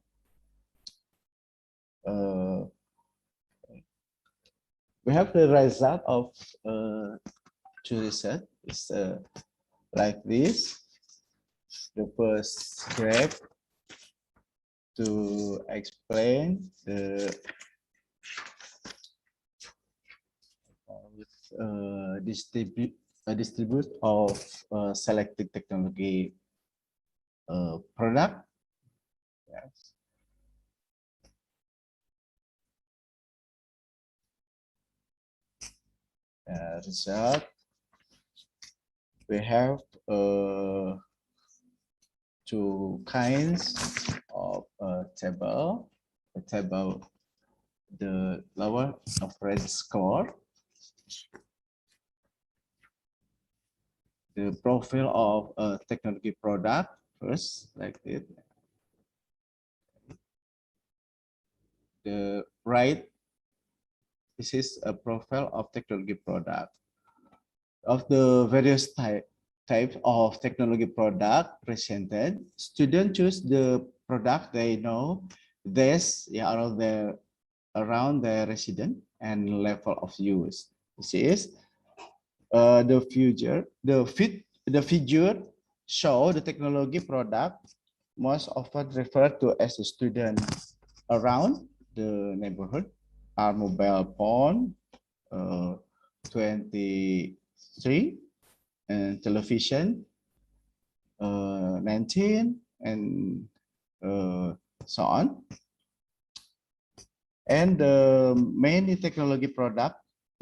We have the result of 2 research. It's like this. The first graph to explain the distribute of selected technology product. Yes. Result. We have 2 kinds of table. The table, the lower average score, the profile of a technology product first, like it. The right, this is a profile of technology product. Of the various types of technology product presented, students choose the product they know this around their resident and level of use. This is the figure show the technology product most often referred to as a student around the neighborhood are mobile phone, 23, and television, 19, and so on. And many technology product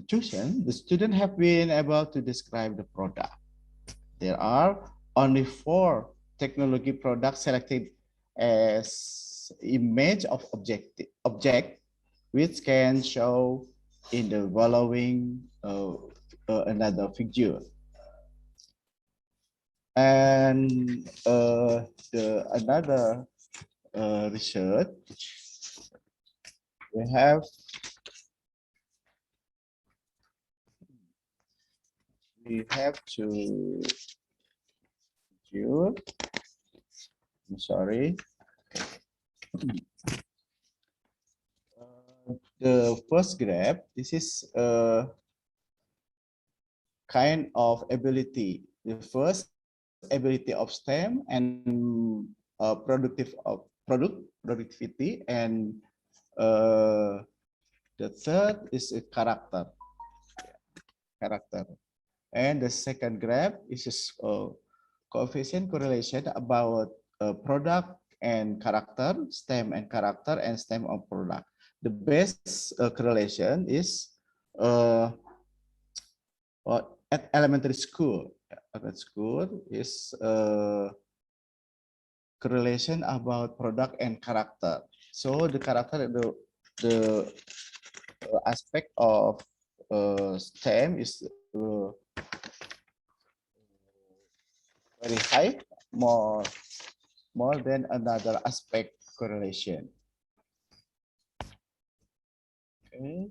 chosen, the student have been able to describe the product. There are only 4 technology products selected as image of object, which can show in the following another figure. And the another research we have to view. I'm sorry. The first graph, this is a kind of ability. The first ability of STEM and productivity, and the third is a character. And the second graph is a coefficient correlation about product and character, STEM and character, and STEM of product. The best correlation is at elementary school. Elementary school is correlation about product and character. So the character, the aspect of STEM is very high, more than another aspect correlation. Okay,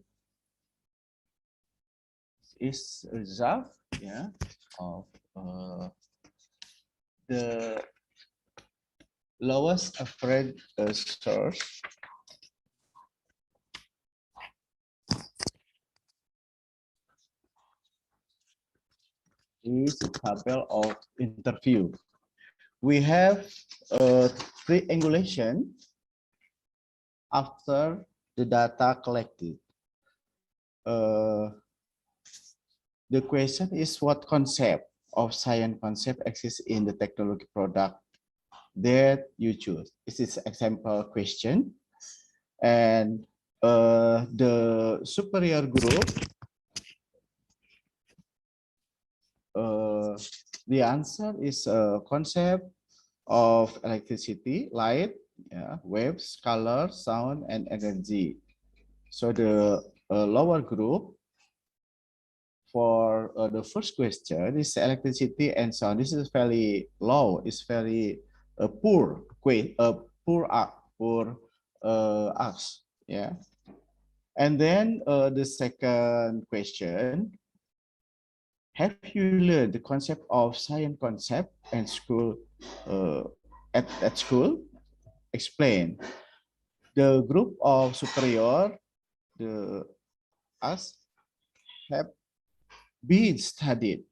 is result, yeah, of the lowest average source is a table of interview. We have triangulation after the data collected. The question is, what concept of science concept exists in the technology product that you choose? This is example question, and the superior group, the answer is a concept of electricity, light, yeah, waves, color, sound, and energy. So the lower group for the first question is electricity and sound. This is very low. It's very poor us. Yeah. And then the second question: have you learned the concept of science concept and school at school? Explain. The group of superior, the us, have been studied,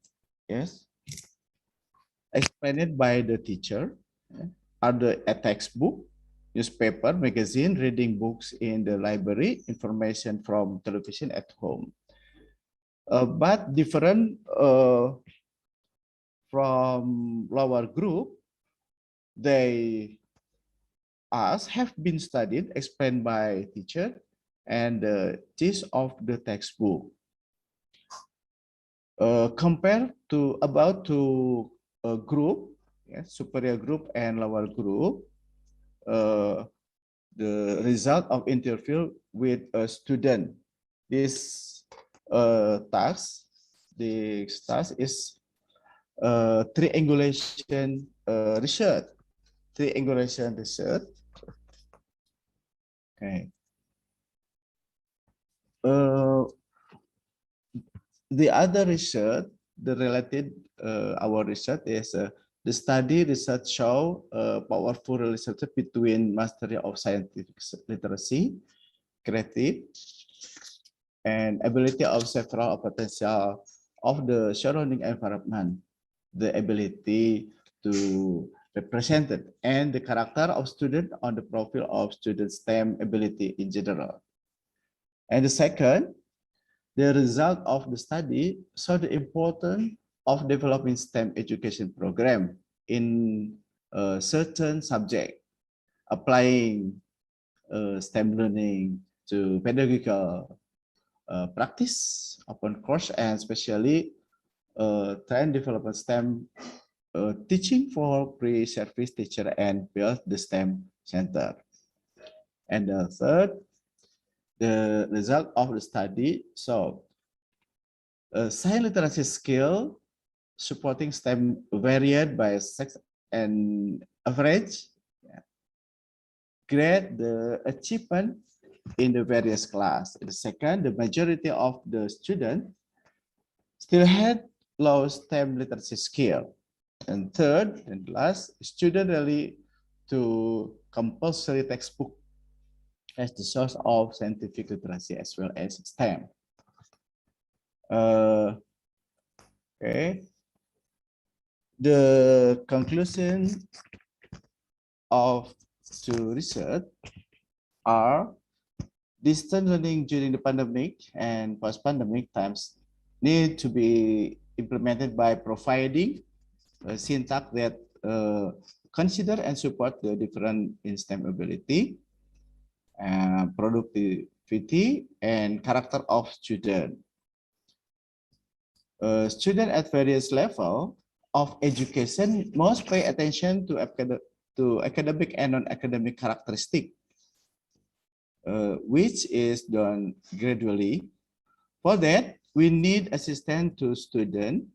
yes, explained by the teacher, are a textbook, newspaper, magazine, reading books in the library, information from television at home. But different from lower group, they have been studied, explained by teacher, and the gist of the textbook. Compared to a group, superior group and lower group, the result of interview with a student. This task is triangulation research. Triangulation research. Okay. The other research, the related our research is the study research show powerful relationship between mastery of scientific literacy, creative, and ability of several potential of the surrounding environment, the ability to represent it, and the character of student on the profile of student STEM ability in general. And the second, the result of the study saw the importance of developing STEM education program in a certain subject, applying STEM learning to pedagogical practice, open course, and especially trend development STEM teaching for pre-service teacher and build the STEM center. And the third, the result of the study. So science literacy skill supporting STEM varied by sex and average. Grade the achievement in the various class. The second, the majority of the students still had low STEM literacy skill. And third and last, student really to compulsory textbook as the source of scientific literacy as well as STEM. Okay. The conclusion of the research are distance learning during the pandemic and post-pandemic times need to be implemented by providing a syntax that consider and support the different in STEM ability, productivity, and character of student. Student at various level of education must pay attention to academic and non-academic characteristic, which is done gradually. For that, we need assistance to students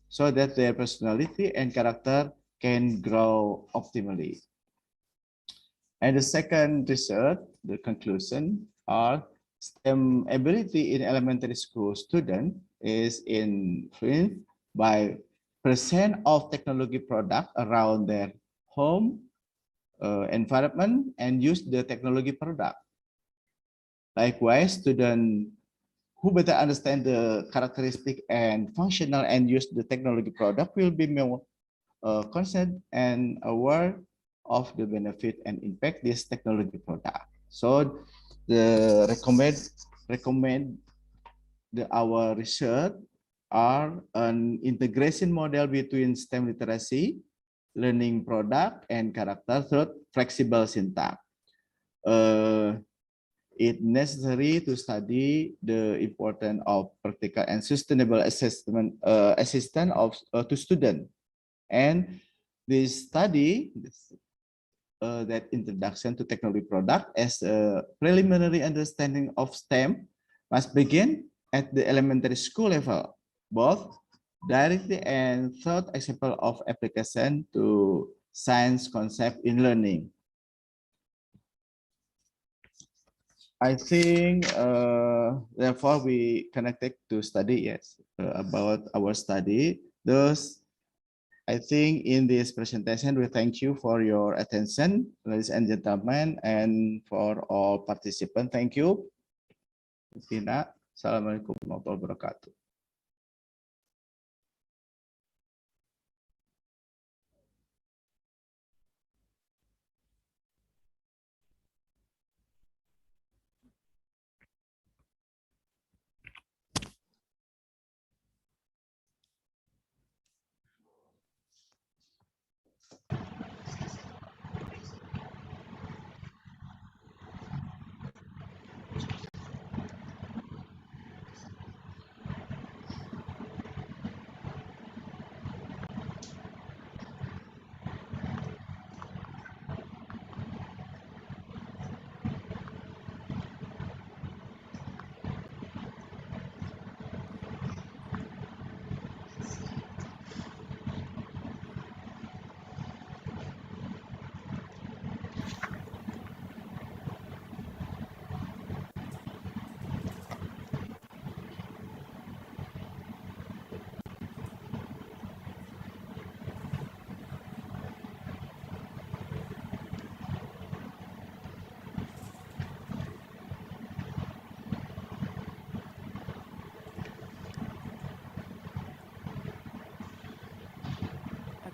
so that their personality and character can grow optimally. And the second research, the conclusion, are STEM ability in elementary school student is influenced by percent of technology product around their home environment and use the technology product. Likewise, students who better understand the characteristic and functional and use the technology product will be more concerned and aware of the benefit and impact this technology product. So the recommend our research are an integration model between STEM literacy, learning product, and character through flexible syntax. It's necessary to study the importance of practical and sustainable assessment assistance to students. And this study, that introduction to technology product as a preliminary understanding of STEM must begin at the elementary school level, both directly and third example of application to science concept in learning. I think, therefore, we connected to study, yes, about our study. Thus, I think in this presentation, we thank you for your attention, ladies and gentlemen, and for all participants. Thank you. Tina, Assalamualaikum warahmatullahi wabarakatuh.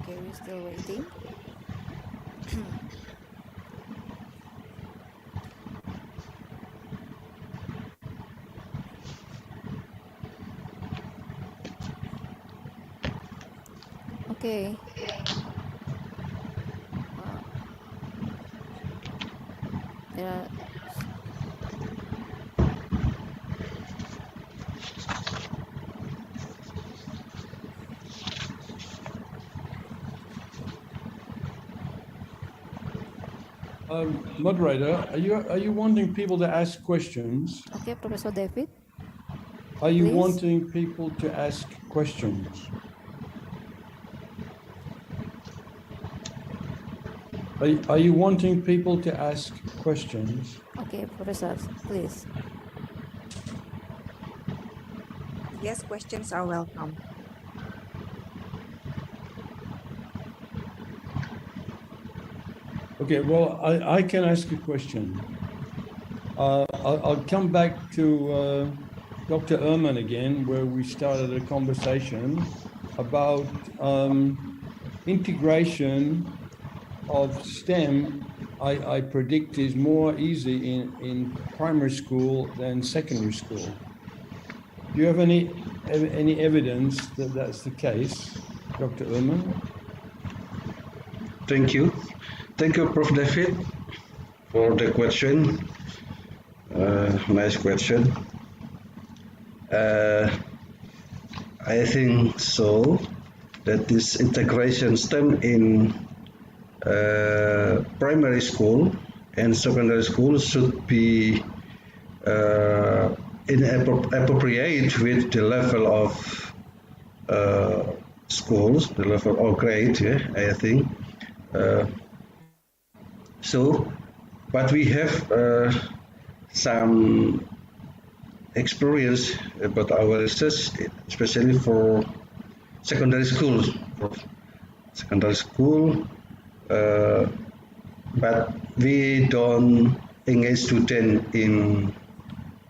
Okay, we're still waiting. Okay. There are Moderator, are you wanting people to ask questions? Okay, Professor David. Are you Please. wanting people to ask questions? Are you wanting people to ask questions? Okay, Professor, please. Yes, questions are welcome. Okay, well, I can ask a question. I'll come back to Dr. Ehrman again, where we started a conversation about integration of STEM. I predict is more easy in primary school than secondary school. Do you have any evidence that that's the case, Dr. Ehrman? Thank you. Thank you, Prof. David, for the question. Nice question. I think so, that this integration STEM in primary school and secondary school should be appropriate with the level of schools, the level of grade, yeah, I think. So, but we have some experience about our research, especially for secondary schools. But we don't engage students in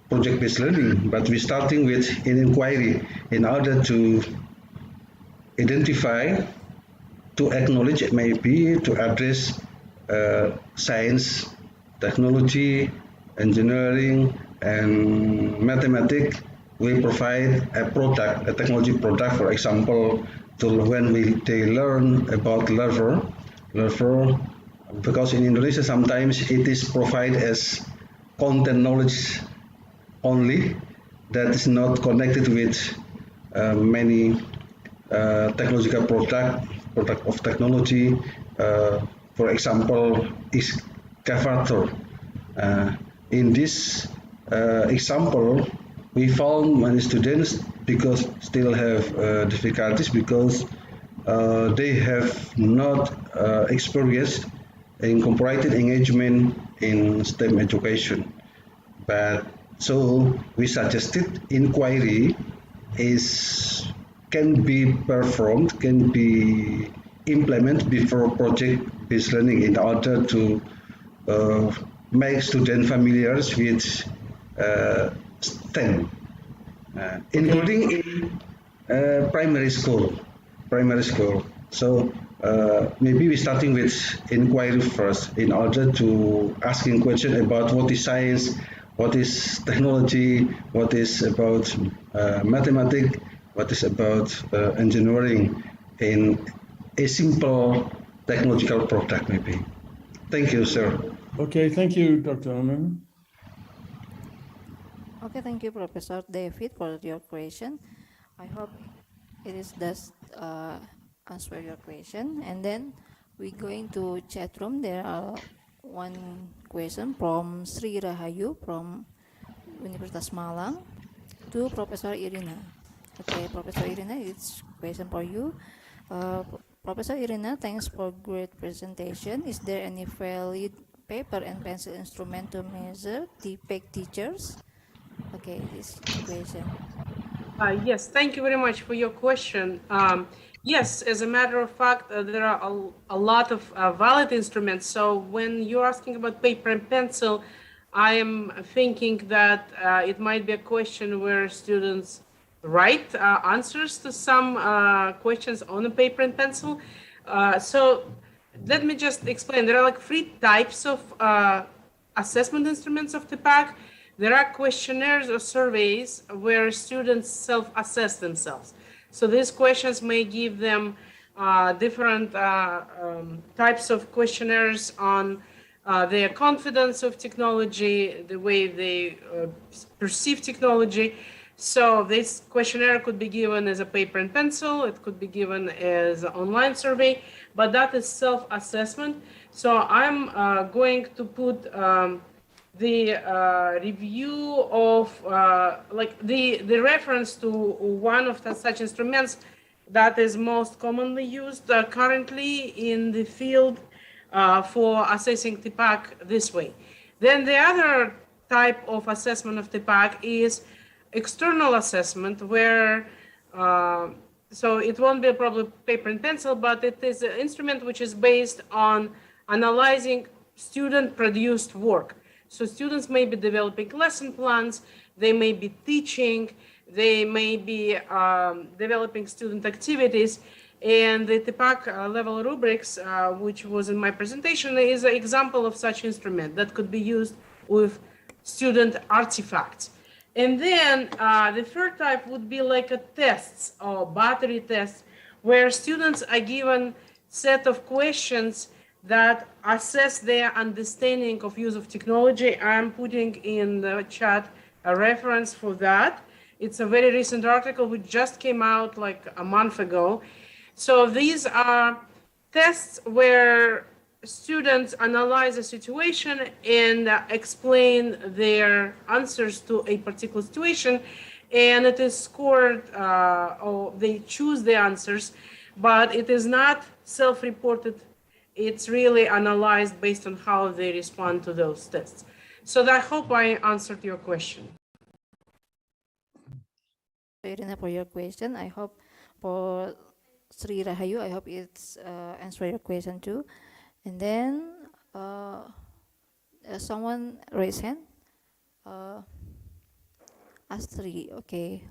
project-based learning, but we're starting with an inquiry in order to identify, to acknowledge, maybe to address science, technology, engineering, and mathematics. We provide a product, a technology product, for example, to when they learn about lever, because in Indonesia sometimes it is provided as content knowledge only, that is not connected with many technological product of technology. For example, excavator. In this example, we found many students because still have difficulties because they have not experienced incorporated engagement in STEM education. But so we suggested inquiry can be performed, can be implemented before project-based learning in order to make students familiar with STEM, including in primary school. So maybe we're starting with inquiry first in order to asking questions about what is science, what is technology, what is about mathematics, what is about engineering in a simple technological product maybe. Thank you, sir. Okay, thank you, Dr. Ehrman. Okay, thank you, Professor David, for your question. I hope it is does answer your question. And then we're going to chat room. There are one question from Sri Rahayu from Universitas Malang to Professor Irina. Okay, Professor Irina, it's question for you. Professor Irina, thanks for great presentation. Is there any valid paper and pencil instrument to measure defect teachers? Okay, this question. Yes, thank you very much for your question. Yes, as a matter of fact, there are a lot of valid instruments. So when you're asking about paper and pencil, I am thinking that it might be a question where students write answers to some questions on a paper and pencil. So let me just explain. There are like 3 types of assessment instruments of TPAC. There are questionnaires or surveys where students self-assess themselves. So these questions may give them different types of questionnaires on their confidence of technology, the way they perceive technology. So this questionnaire could be given as a paper and pencil, it could be given as an online survey, but that is self-assessment. So I'm going to put the review of like the reference to one of such instruments that is most commonly used currently in the field for assessing TPAC this way. Then the other type of assessment of TPAC is external assessment, where so it won't be probably paper and pencil, but it is an instrument which is based on analyzing student produced work. So students may be developing lesson plans, they may be teaching, they may be developing student activities, and the TPAC level rubrics, which was in my presentation, is an example of such instrument that could be used with student artifacts. And then the third type would be like a tests or battery tests, where students are given set of questions that assess their understanding of use of technology. I'm putting in the chat a reference for that. It's a very recent article which just came out like a month ago. So these are tests where students analyze a situation and explain their answers to a particular situation, and it is scored, or they choose the answers, but it is not self-reported. It's really analyzed based on how they respond to those tests. So I hope I answered your question. Irina, for your question. I hope for Sri Rahayu, I hope it's answer your question too. And then someone raise hand. Astri, okay.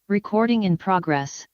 Recording in progress.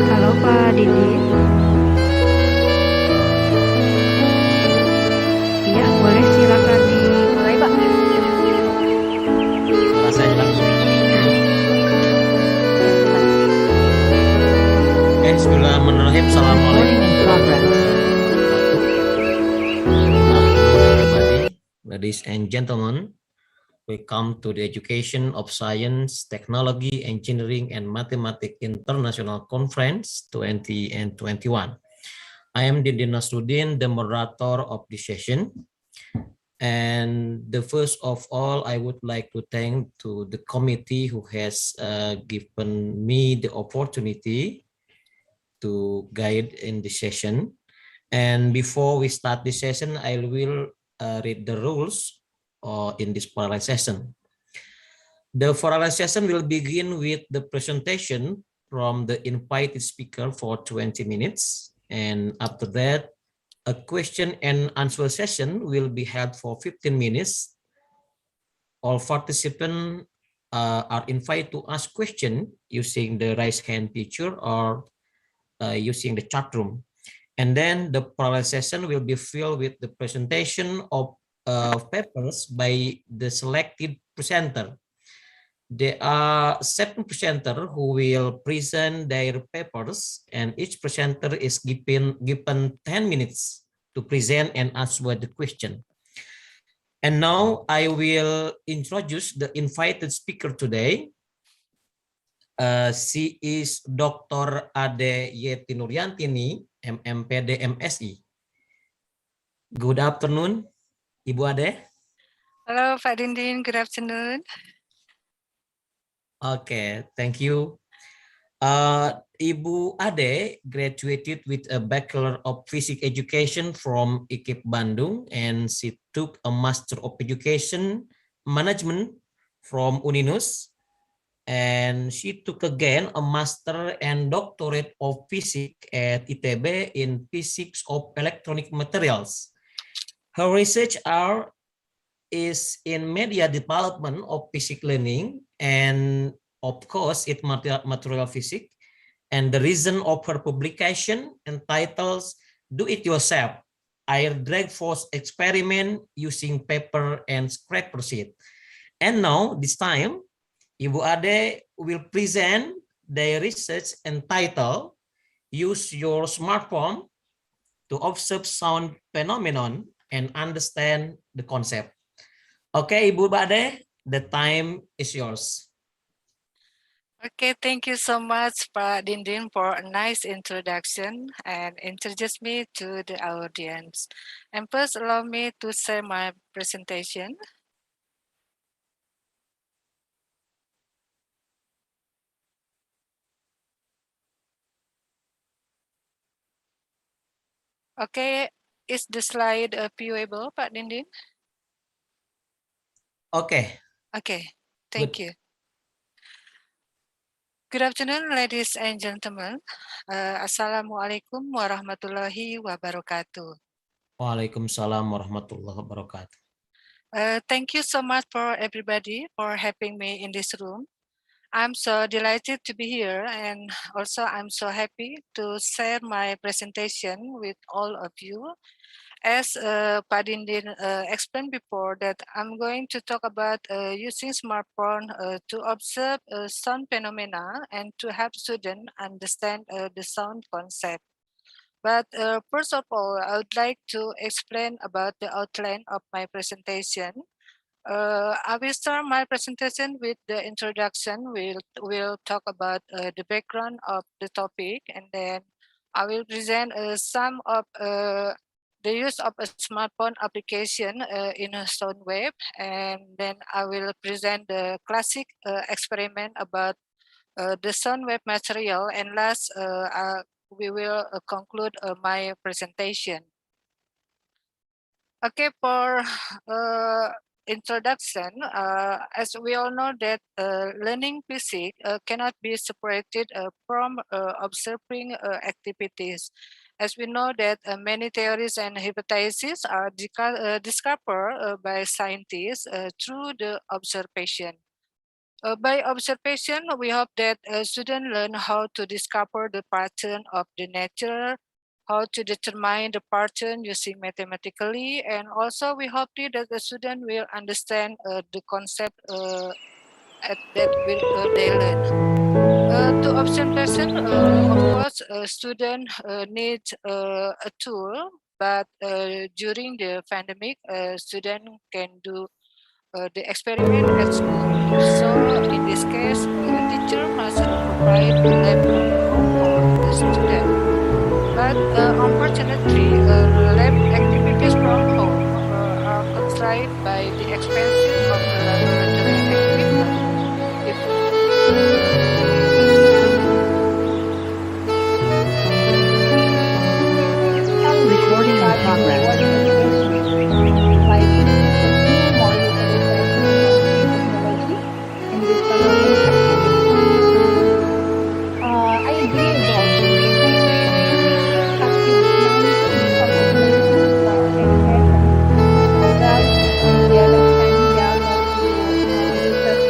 Halo Pak Didi. Iya, boleh silakan dimulai, Pak. Suara saya jelas. Oke, bismillahirrahmanirrahim. Assalamualaikum. Recording in progress. Everybody, ladies and gentlemen, welcome to the Education of Science, Technology, Engineering, and Mathematics International Conference 2021. I am Ade Nuriantini, the moderator of this session. And the first of all, I would like to thank to the committee who has given me the opportunity to guide in the session. And before we start the session, I will read the rules in this parallel session. The parallel session will begin with the presentation from the invited speaker for 20 minutes. And after that, a question and answer session will be held for 15 minutes. All participants are invited to ask questions using the raise hand feature or using the chat room. And then the parallel session will be filled with the presentation of papers by the selected presenter. There are 7 presenters who will present their papers, and each presenter is given 10 minutes to present and answer the question. And now I will introduce the invited speaker today. She is Dr. Ade Nuriantini, MMPD MSI. Good afternoon, Ibu Ade. Hello, Pak Dindin. Good afternoon. Okay, thank you. Ibu Ade graduated with a Bachelor of Physics Education from IKIP Bandung, and she took a Master of Education Management from Uninus, and she took again a Master and Doctorate of Physics at ITB in Physics of Electronic Materials. Her research is in media development of physics learning, and of course it material physics. And the reason of her publication entitled Do It Yourself, Air Drag Force Experiment Using Paper and Scraper Sheet. And now this time Ibu Ade will present their research entitled Use Your Smartphone to Observe Sound Phenomenon and Understand the Concept. Okay, Ibu Ade, the time is yours. Okay, thank you so much, Pak Dindin, for a nice introduction and introduce me to the audience. And first, allow me to share my presentation. Okay, is the slide viewable, Pak Dindin? Okay. Okay, Good. thank you. Good afternoon, ladies and gentlemen. Assalamualaikum warahmatullahi wabarakatuh. Waalaikumsalam warahmatullahi wabarakatuh. Thank you so much for everybody for having me in this room. I'm so delighted to be here, and also I'm so happy to share my presentation with all of you. As Pak Dindin explained before, that I'm going to talk about using smartphone to observe sound phenomena and to help students understand the sound concept. But first of all, I would like to explain about the outline of my presentation. I will start my presentation with the introduction. We'll talk about the background of the topic, and then I will present some of the use of a smartphone application in a sound wave, and then I will present the classic experiment about the sound wave material, and last we will conclude my presentation. Okay, for introduction, as we all know that learning physics cannot be separated from observing activities. As we know that many theories and hypotheses are discovered by scientists through the observation. By observation, we hope that students learn how to discover the pattern of the nature, how to determine the pattern using mathematically, and also we hope that the student will understand the concept that they learn. To observation, of course, a student needs a tool, but during the pandemic, student can do the experiment at school. So in this case, a teacher must provide a lab protocol for the student. But unfortunately, lab activities from home are constrained by the expenses of the laboratory equipment. If Recording in progress. Like using more utilization of technology in this learning activity. I agree about active opportunities for education. Although on the other hand, there are no disabilities.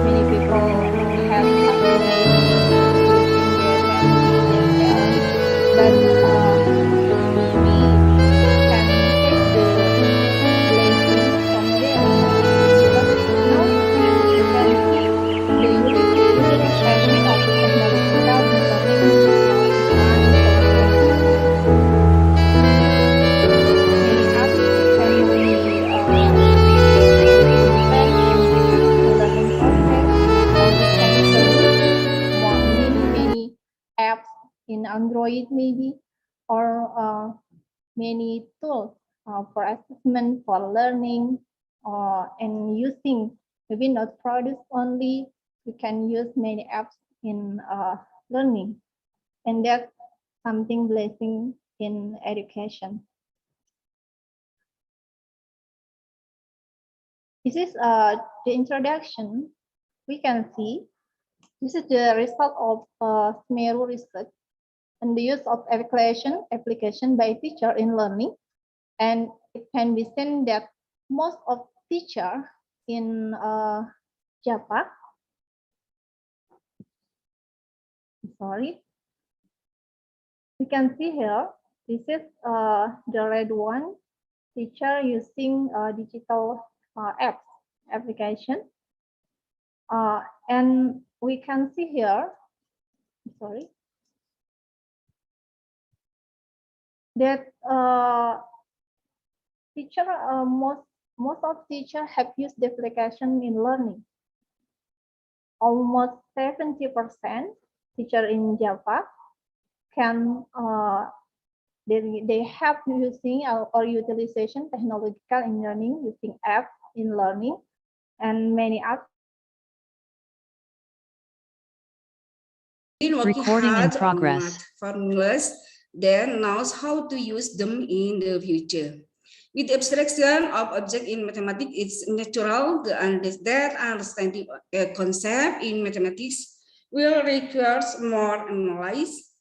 Many people have challenges using their talent, but we can take the blessing from there because now you can see the utilization of technological learning is running over there. Many apps can be implemented in the learning process, or we can use many apps in Android maybe, or many tools for assessment, for learning, and using maybe not products only. We can use many apps in learning, and that's something blessing in education. This is the introduction. We can see this is the result of SMERU research and the use of application by teacher in learning. And it can be seen that most of teacher in Java, we can see here, this is the red one, teacher using digital application. And we can see here, that teacher most of teacher have used the application in learning. Almost 70% teacher in Java can they have using or utilization technological in learning using apps in learning, and many apps. Recording in progress. Formulas then knows how to use them in the future. With the abstraction of object in mathematics, it's natural that understanding a concept in mathematics will require more analysis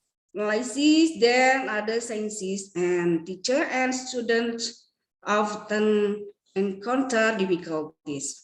than other sciences, and teacher and students often encounter difficulties.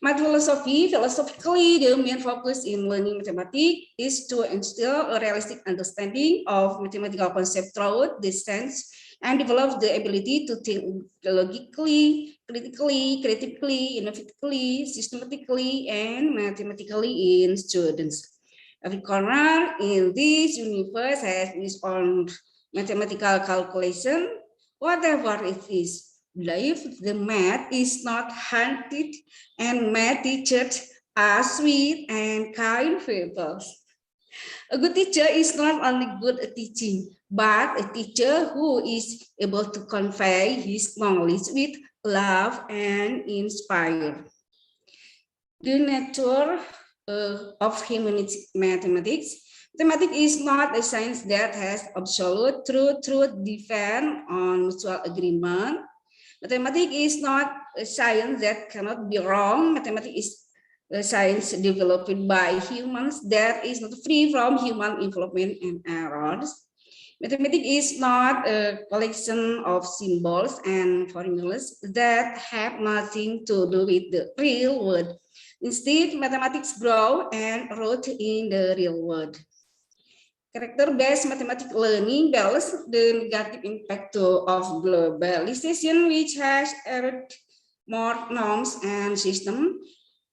Philosophically, the main focus in learning mathematics is to instill a realistic understanding of mathematical concepts throughout the sense and develop the ability to think logically, critically, creatively, innovatively, systematically, and mathematically in students. Every corner in this universe has its own mathematical calculation, whatever it is. If the math is not hunted and math teachers are sweet and kind people. A good teacher is not only good at teaching, but a teacher who is able to convey his knowledge with love and inspire. The nature of humanity mathematics. Mathematics is not a science that has absolute truth depend on mutual agreement. Mathematics is not a science that cannot be wrong. Mathematics is a science developed by humans that is not free from human involvement and errors. Mathematics is not a collection of symbols and formulas that have nothing to do with the real world. Instead, mathematics grow and root in the real world. Character-based mathematics learning balances the negative impact of globalization, which has added more norms and systems.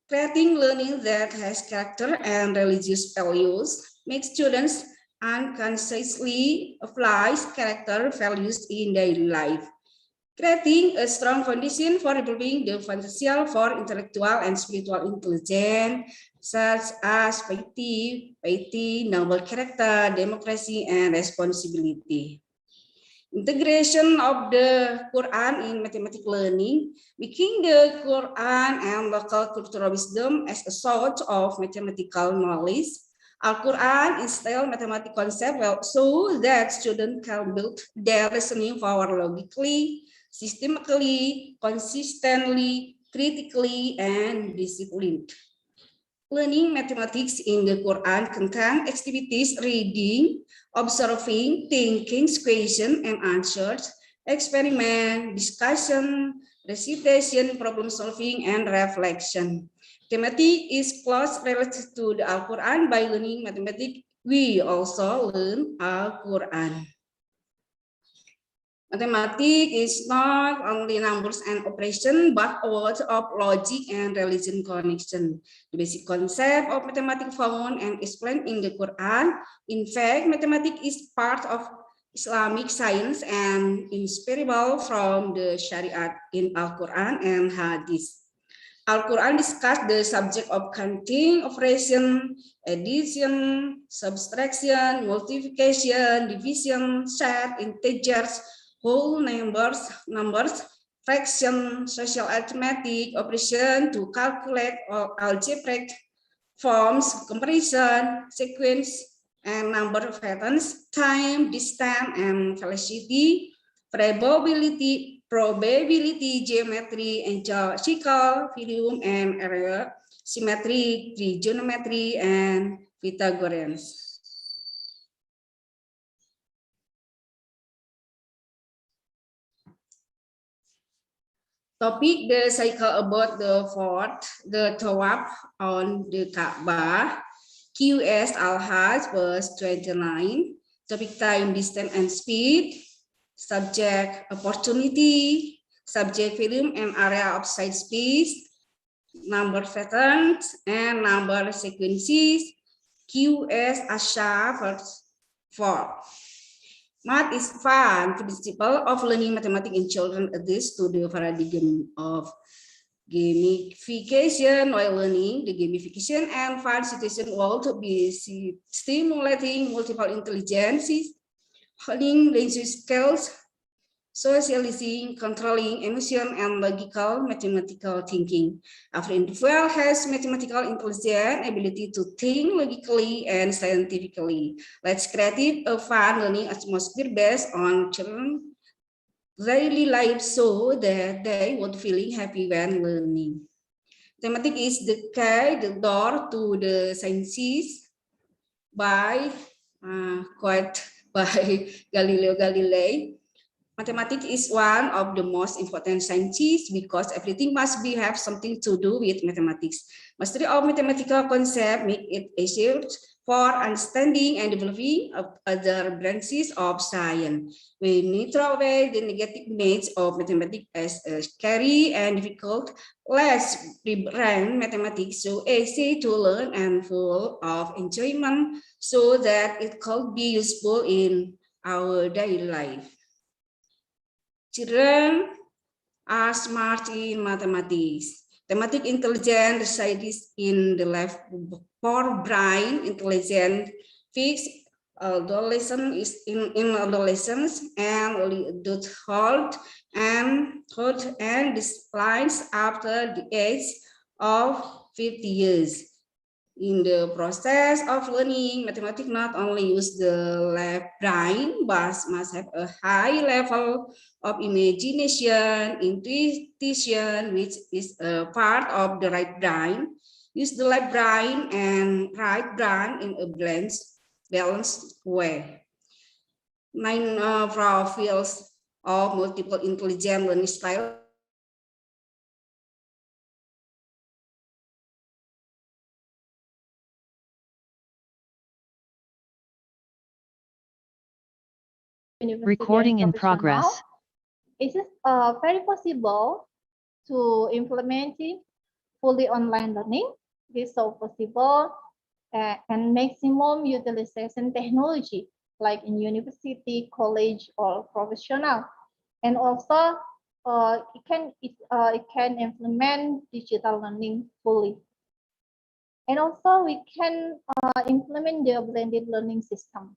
Creating learning that has character and religious values makes students unconsciously apply character values in daily life, creating a strong foundation for developing the potential for intellectual and spiritual intelligence, such as piety, noble character, democracy, and responsibility. Integration of the Quran in mathematics learning, making the Quran and local cultural wisdom as a source of mathematical knowledge. Al-Quran instills mathematical concepts so that students can build their reasoning power logically, systematically, consistently, critically, and disciplined. Learning mathematics in the Quran contains activities reading, observing, thinking, question and answers, experiment, discussion, recitation, problem solving, and reflection. Mathematics is close related to the Al-Quran. By learning mathematics, we also learn Al-Quran. Mathematics is not only numbers and operation, but a word of logic and religion connection. The basic concept of mathematics found and explained in the Quran. In fact, mathematics is part of Islamic science and inseparable from the Sharia in Al-Quran and Hadith. Al-Quran discusses the subject of counting, operation, addition, subtraction, multiplication, division, set, integers, whole numbers, fraction, social arithmetic, operation to calculate or algebraic forms, comparison, sequence, and number patterns, time, distance, and velocity, probability, geometry, angle, volume, and area, symmetry, trigonometry, and Pythagoreans. Topic, the cycle about the fort, the Tawaf on the Kaabah, QS Al-Hajj, verse 29, topic time, distance, and speed, subject opportunity, subject volume and area of side space, number patterns, and number sequences, QS Asha, verse 4. Math is fun. Principle of learning mathematics in children adheres to the paradigm of gamification while learning. The gamification and fun situation will to be stimulating multiple intelligences, holding language skills, socializing, controlling emotion, and logical mathematical thinking. Every individual has mathematical intelligence, ability to think logically and scientifically. Let's create a fun learning atmosphere based on children's daily life so that they would feeling happy when learning. Mathematics is the key, the door to the sciences by quote by Galileo Galilei. Mathematics is one of the most important sciences because everything must have something to do with mathematics. Mastery of mathematical concept make it easier for understanding and developing of other branches of science. We need to throw away the negative image of mathematics as scary and difficult. Let's rebrand mathematics so easy to learn and full of enjoyment so that it could be useful in our daily life. Children are smart in mathematics. Mathematical intelligence resides in the left forebrain. Intelligence fixed adolescent is in adolescence and adulthood and declines after the age of 50 years. In the process of learning, mathematics not only use the left brain, but must have a high level of imagination, intuition, which is a part of the right brain. Use the left brain and right brain in a balanced way. 9 profiles of multiple intelligent learning style. Recording in progress. It is very possible to implement fully online learning. It is so possible and maximum utilization technology like in university, college, or professional. And also it can implement digital learning fully. And also we can implement the blended learning system.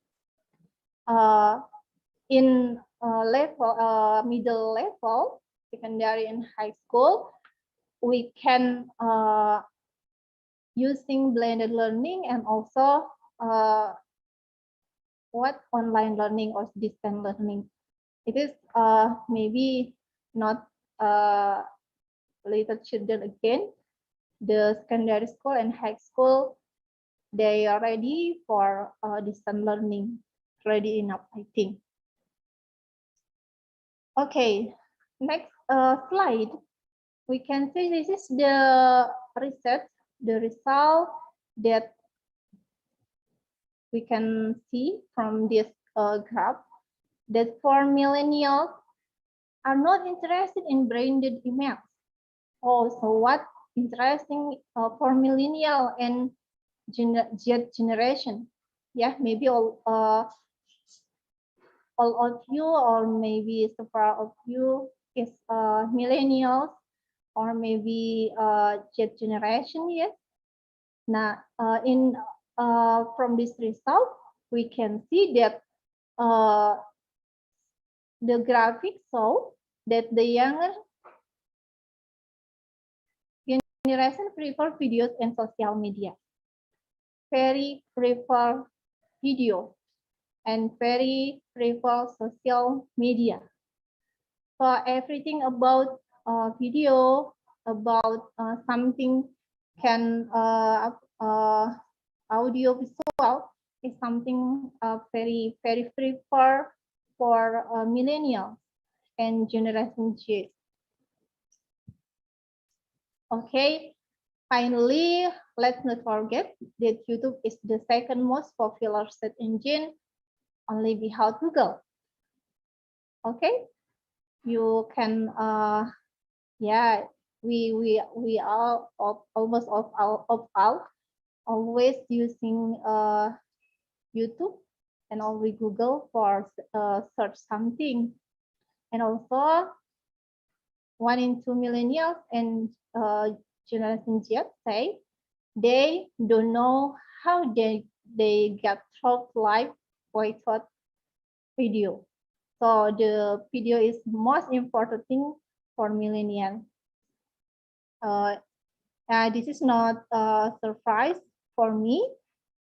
In middle level, secondary and high school, we can using blended learning and also online learning or distance learning. It is maybe not little children again. The secondary school and high school, they are ready for distance learning, ready enough, I think. Okay, next slide. We can see this is the research, the result that we can see from this graph that for millennials are not interested in branded emails. Oh, so what interesting for millennial and Z generation? Yeah, maybe all of you or maybe several of you is millennials or maybe Z generation. Yes. Now, from this result, we can see that the graphics show that the younger generation prefer videos and social media. Very prefer video and very prefer social media. So everything about video, about something can audio visual is something very prefer for millennials and generation Z. Okay, finally, let's not forget that YouTube is the second most popular search engine, only behind Google. Okay, you can yeah, we are almost all always using YouTube and always Google for search something. And also 1 in 2 millennials and Generation Z say they don't know how they get through live without video. So the video is most important thing for millennials. This is not a surprise for me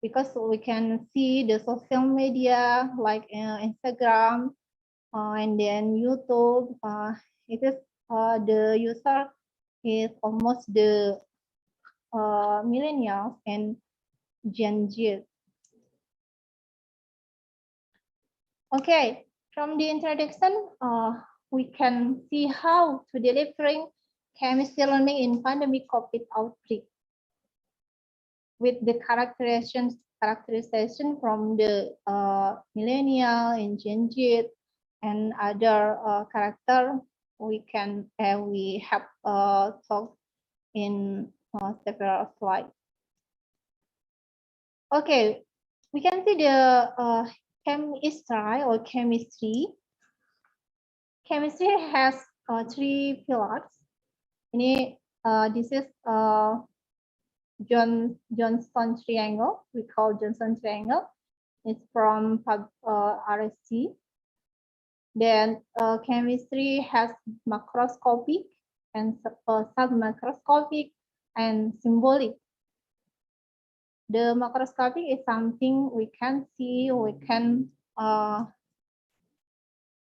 because we can see the social media like Instagram and then YouTube. It is the user is almost the millennials and Gen Z. Okay, from the introduction, we can see how to delivering chemistry learning in pandemic COVID outbreak with the characterization from the millennial and Gen Z and other character we have talked in several slides. Okay, we can see the chemistry or chemistry. Chemistry has three pillars. This is Johnson triangle. We call Johnson triangle. It's from RSC. Then chemistry has macroscopic and submacroscopic and symbolic. The macroscopic is something we can see, we can,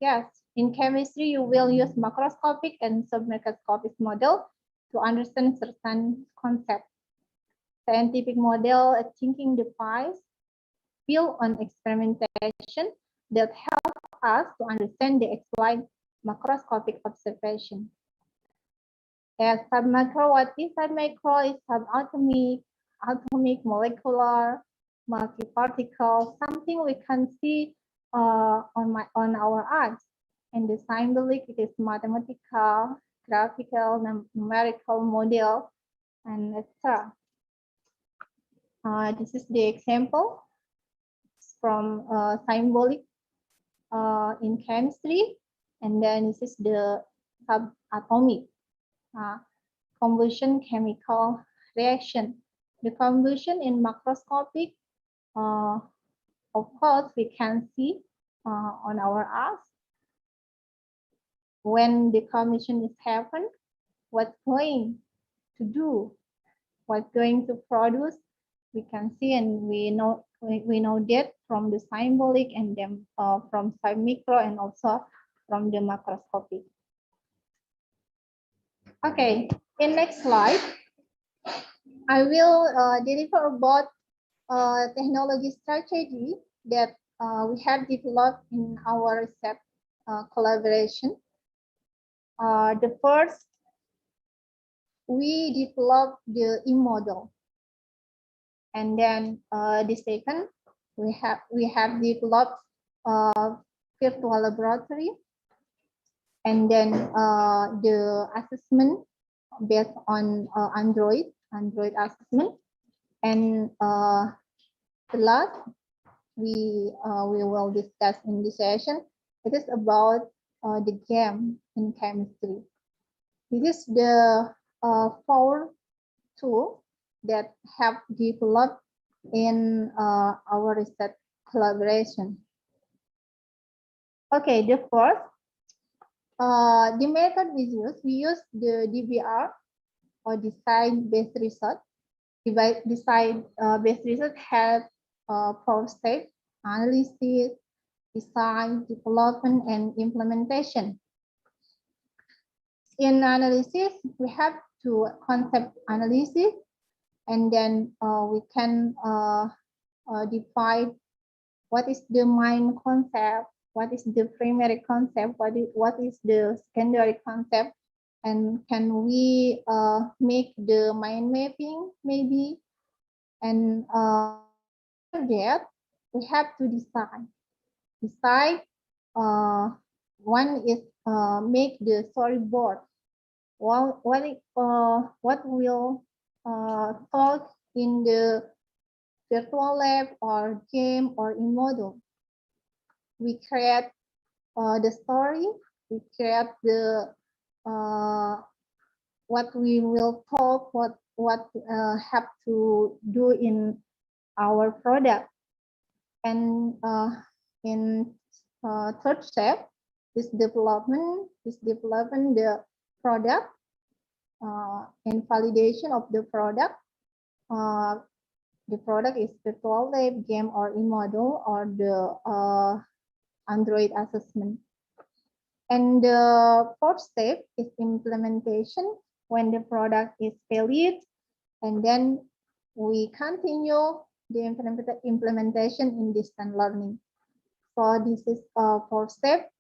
yes, in chemistry, you will use macroscopic and submicroscopic model to understand certain concepts. Scientific model, a thinking device built on experimentation that help us to understand the explain macroscopic observation. As submicro, what is submicro? Is subatomic, atomic, molecular, multi-particle, something we can see on our eyes. And the symbolic, it is mathematical, graphical, numerical model, and etc. This is the example from symbolic in chemistry, and then this is the subatomic combustion chemical reaction. The combustion in macroscopic, of course, we can see on our eyes. When the combustion is happen, what's going to do, what's going to produce, we can see, and we know that from the symbolic and then from submicro and also from the macroscopic. Okay, in next slide, I will deliver about technology strategy that we have developed in our research collaboration. The first, we developed the e-model, and then the second, we have developed virtual laboratory, and then the assessment based on Android assessment, and the last we will discuss in this session. It is about the game in chemistry. This is the 4 tools that have developed in our research collaboration. Okay, the first, the method we use the DBR or design-based research. Design-based research has 4 steps: analysis, design, development, and implementation. In analysis, we have to concept analysis, and then we can define what is the main concept, what is the primary concept, what is the secondary concept, and can we make the mind mapping maybe, and that we have to decide. One is make the storyboard. What will talk in the virtual lab or game or in model. We create the story. We create the what we will talk, what have to do in our product. And in third step, this development the product and validation of the product. The product is virtual lab, game, or e-model, or the Android assessment. And the fourth step is implementation, when the product is valid, and then we continue the implementation in distance learning. So this is fourth step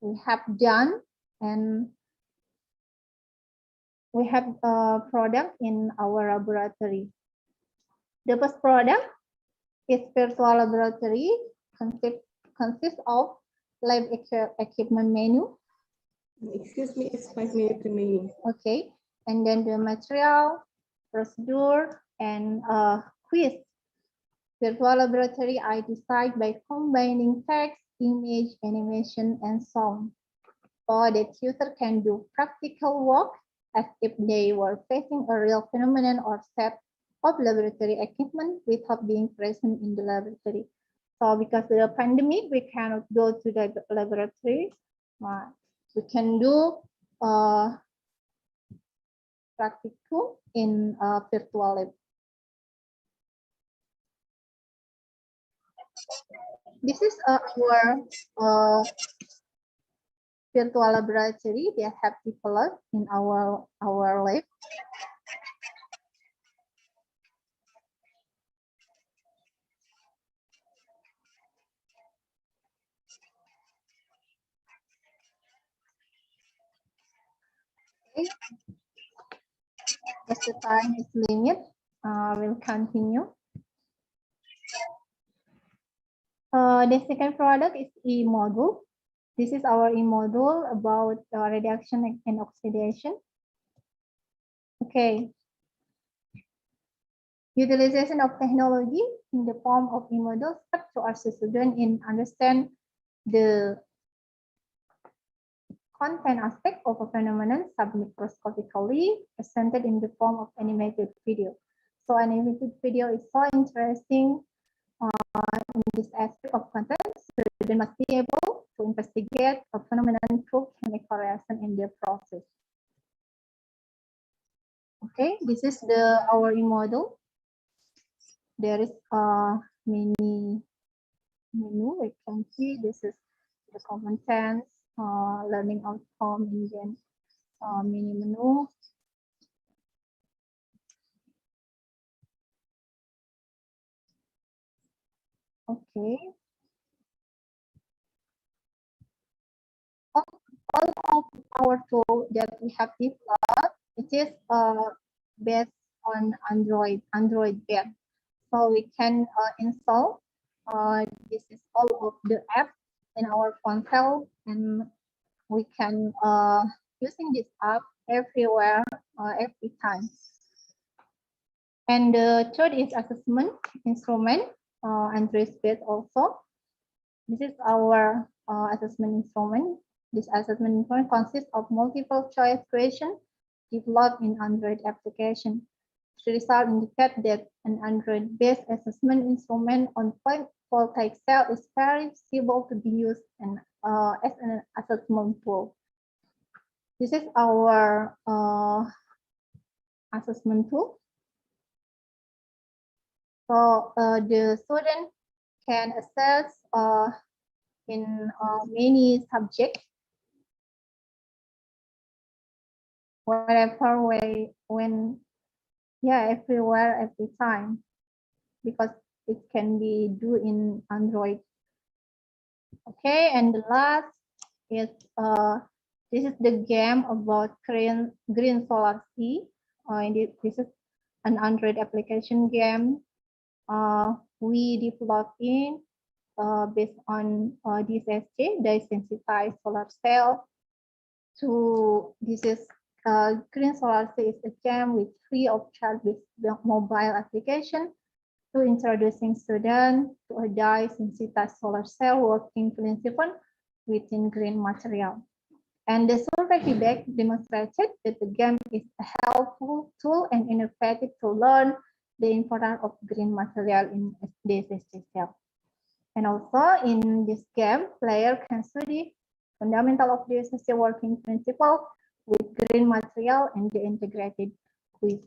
we have done, and we have a product in our laboratory. The first product is virtual laboratory, consists of lab equipment menu. Excuse me, it's 5 minutes remaining. Okay, and then the material, procedure, and quiz. Virtual laboratory I decide by combining text, image, animation, and sound, so that user can do practical work as if they were facing a real phenomenon or set of laboratory equipment without being present in the laboratory. So because of the pandemic, we cannot go to the laboratory. We can do practical in virtual lab. This is our virtual laboratory that have developed in our lab. Okay. As the time is limit, we'll continue. The second product is e-module. This is our e-module about reduction and oxidation. Okay. Utilization of technology in the form of e-module helps to assist students in understand the content aspect of a phenomenon submicroscopically presented in the form of animated video. So animated video is so interesting in this aspect of content. Students must be able to investigate a phenomenon through chemical reaction in their process. Okay, this is our e-module. There is many menu. We can see this is the contents, learning outcome, and then mini menu. Okay. All of our tool that we have developed, it is based on Android based. So we can install. This is all of the apps in our phone cell, and we can using this app everywhere, every time. And the third is assessment instrument, Android based also. This is our assessment instrument. This assessment instrument consists of multiple choice questions developed in Android application. The result indicate that an Android-based assessment instrument on voltaic cell is very suitable to be used as an assessment tool. This is our assessment tool. So the student can assess in many subjects, whatever way, when, yeah, everywhere, every time, because it can be do in Android. Okay, and the last is this is the game about green solar sea. This is an Android application game. We developed in based on DSSC, dye-sensitized solar cell. To this is green solar sea is a game with free of charge with mobile application to introducing students to a dye-sensitized solar cell working principle within green material. And the survey feedback demonstrated that the game is a helpful tool and innovative to learn the importance of green material in DSSC cell. And also in this game, player can study fundamental of the social working principle with green material and the integrated quiz.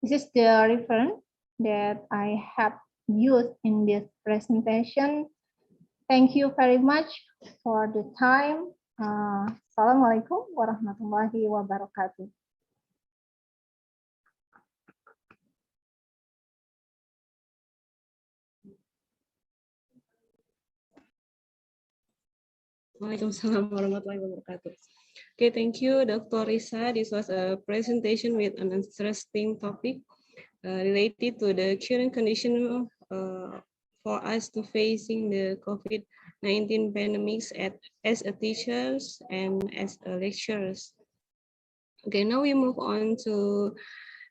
This is the reference that I have used in this presentation. Thank you very much for the time. Assalamualaikum warahmatullahi wabarakatuh. Waalaikumsalam warahmatullahi wabarakatuh. Okay, thank you, Dr. Risa. This was a presentation with an interesting topic related to the current condition for us to facing the COVID-19 pandemics as a teachers and as a lecturers. Okay, now we move on to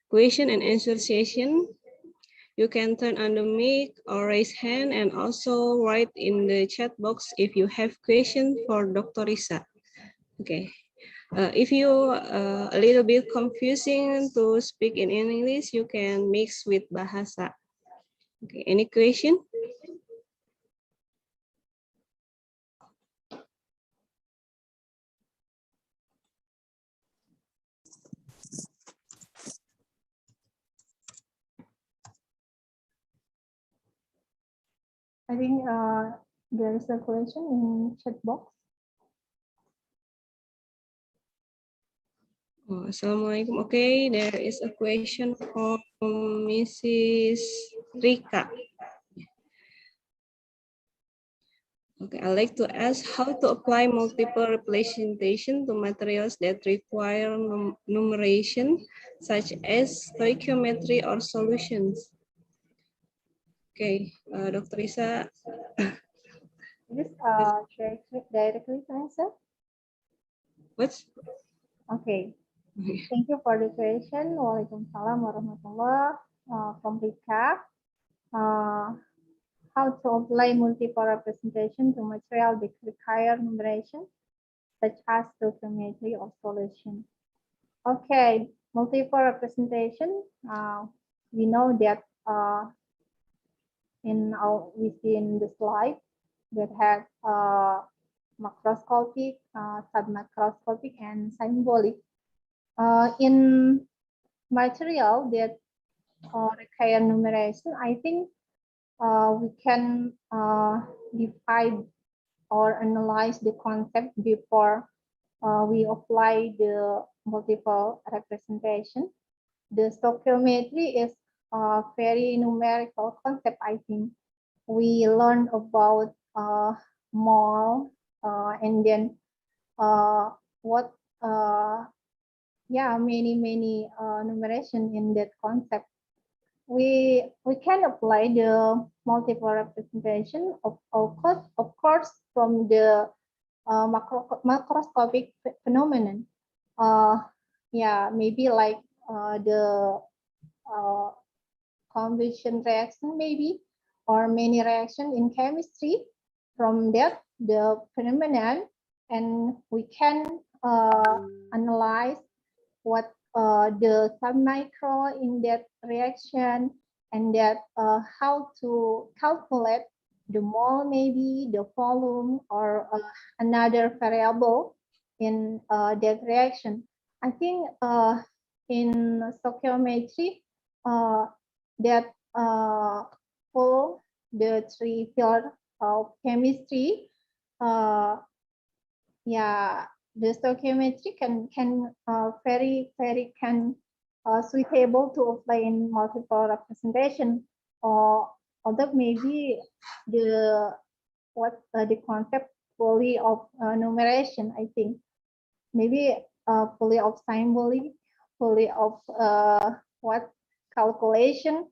question and answer session. You can turn on the mic or raise hand and also write in the chat box if you have questions for Dr. Risa. Okay. If you a little bit confusing to speak in English, you can mix with bahasa. Okay. Any question? I think there is a question in chat box. Oh, Assalamualaikum. Okay, there is a question from Mrs. Rika. Okay, I'd like to ask how to apply multiple representation to materials that require numeration, such as stoichiometry or solutions. Okay, Dr. Risa. This directly to answer? What? Okay. Thank you for the question. Waalaikumsalam warahmatullah. From Rika. How to apply multiple representation to material that require numeration, such as stoichiometry or solution. Okay, multiple representation. We know that within the slide that have macroscopic, submacroscopic, and symbolic. In material that require numeration, I think we can define or analyze the concept before we apply the multiple representation. The stoichiometry is a very numerical concept, I think. We learn about mole and then many numeration in that concept. We can apply the multiple representation of course from the macroscopic phenomenon. Maybe like the combustion reaction, maybe, or many reaction in chemistry. From that, the phenomenon, and we can analyze what the submicro in that reaction, and that how to calculate the mole, maybe the volume, or another variable in that reaction. I think in stoichiometry that for the three fields of chemistry, the stoichiometry can very suitable to apply in multiple representation, or although maybe the concept fully of numeration, I think maybe fully of symbolic, fully of calculation,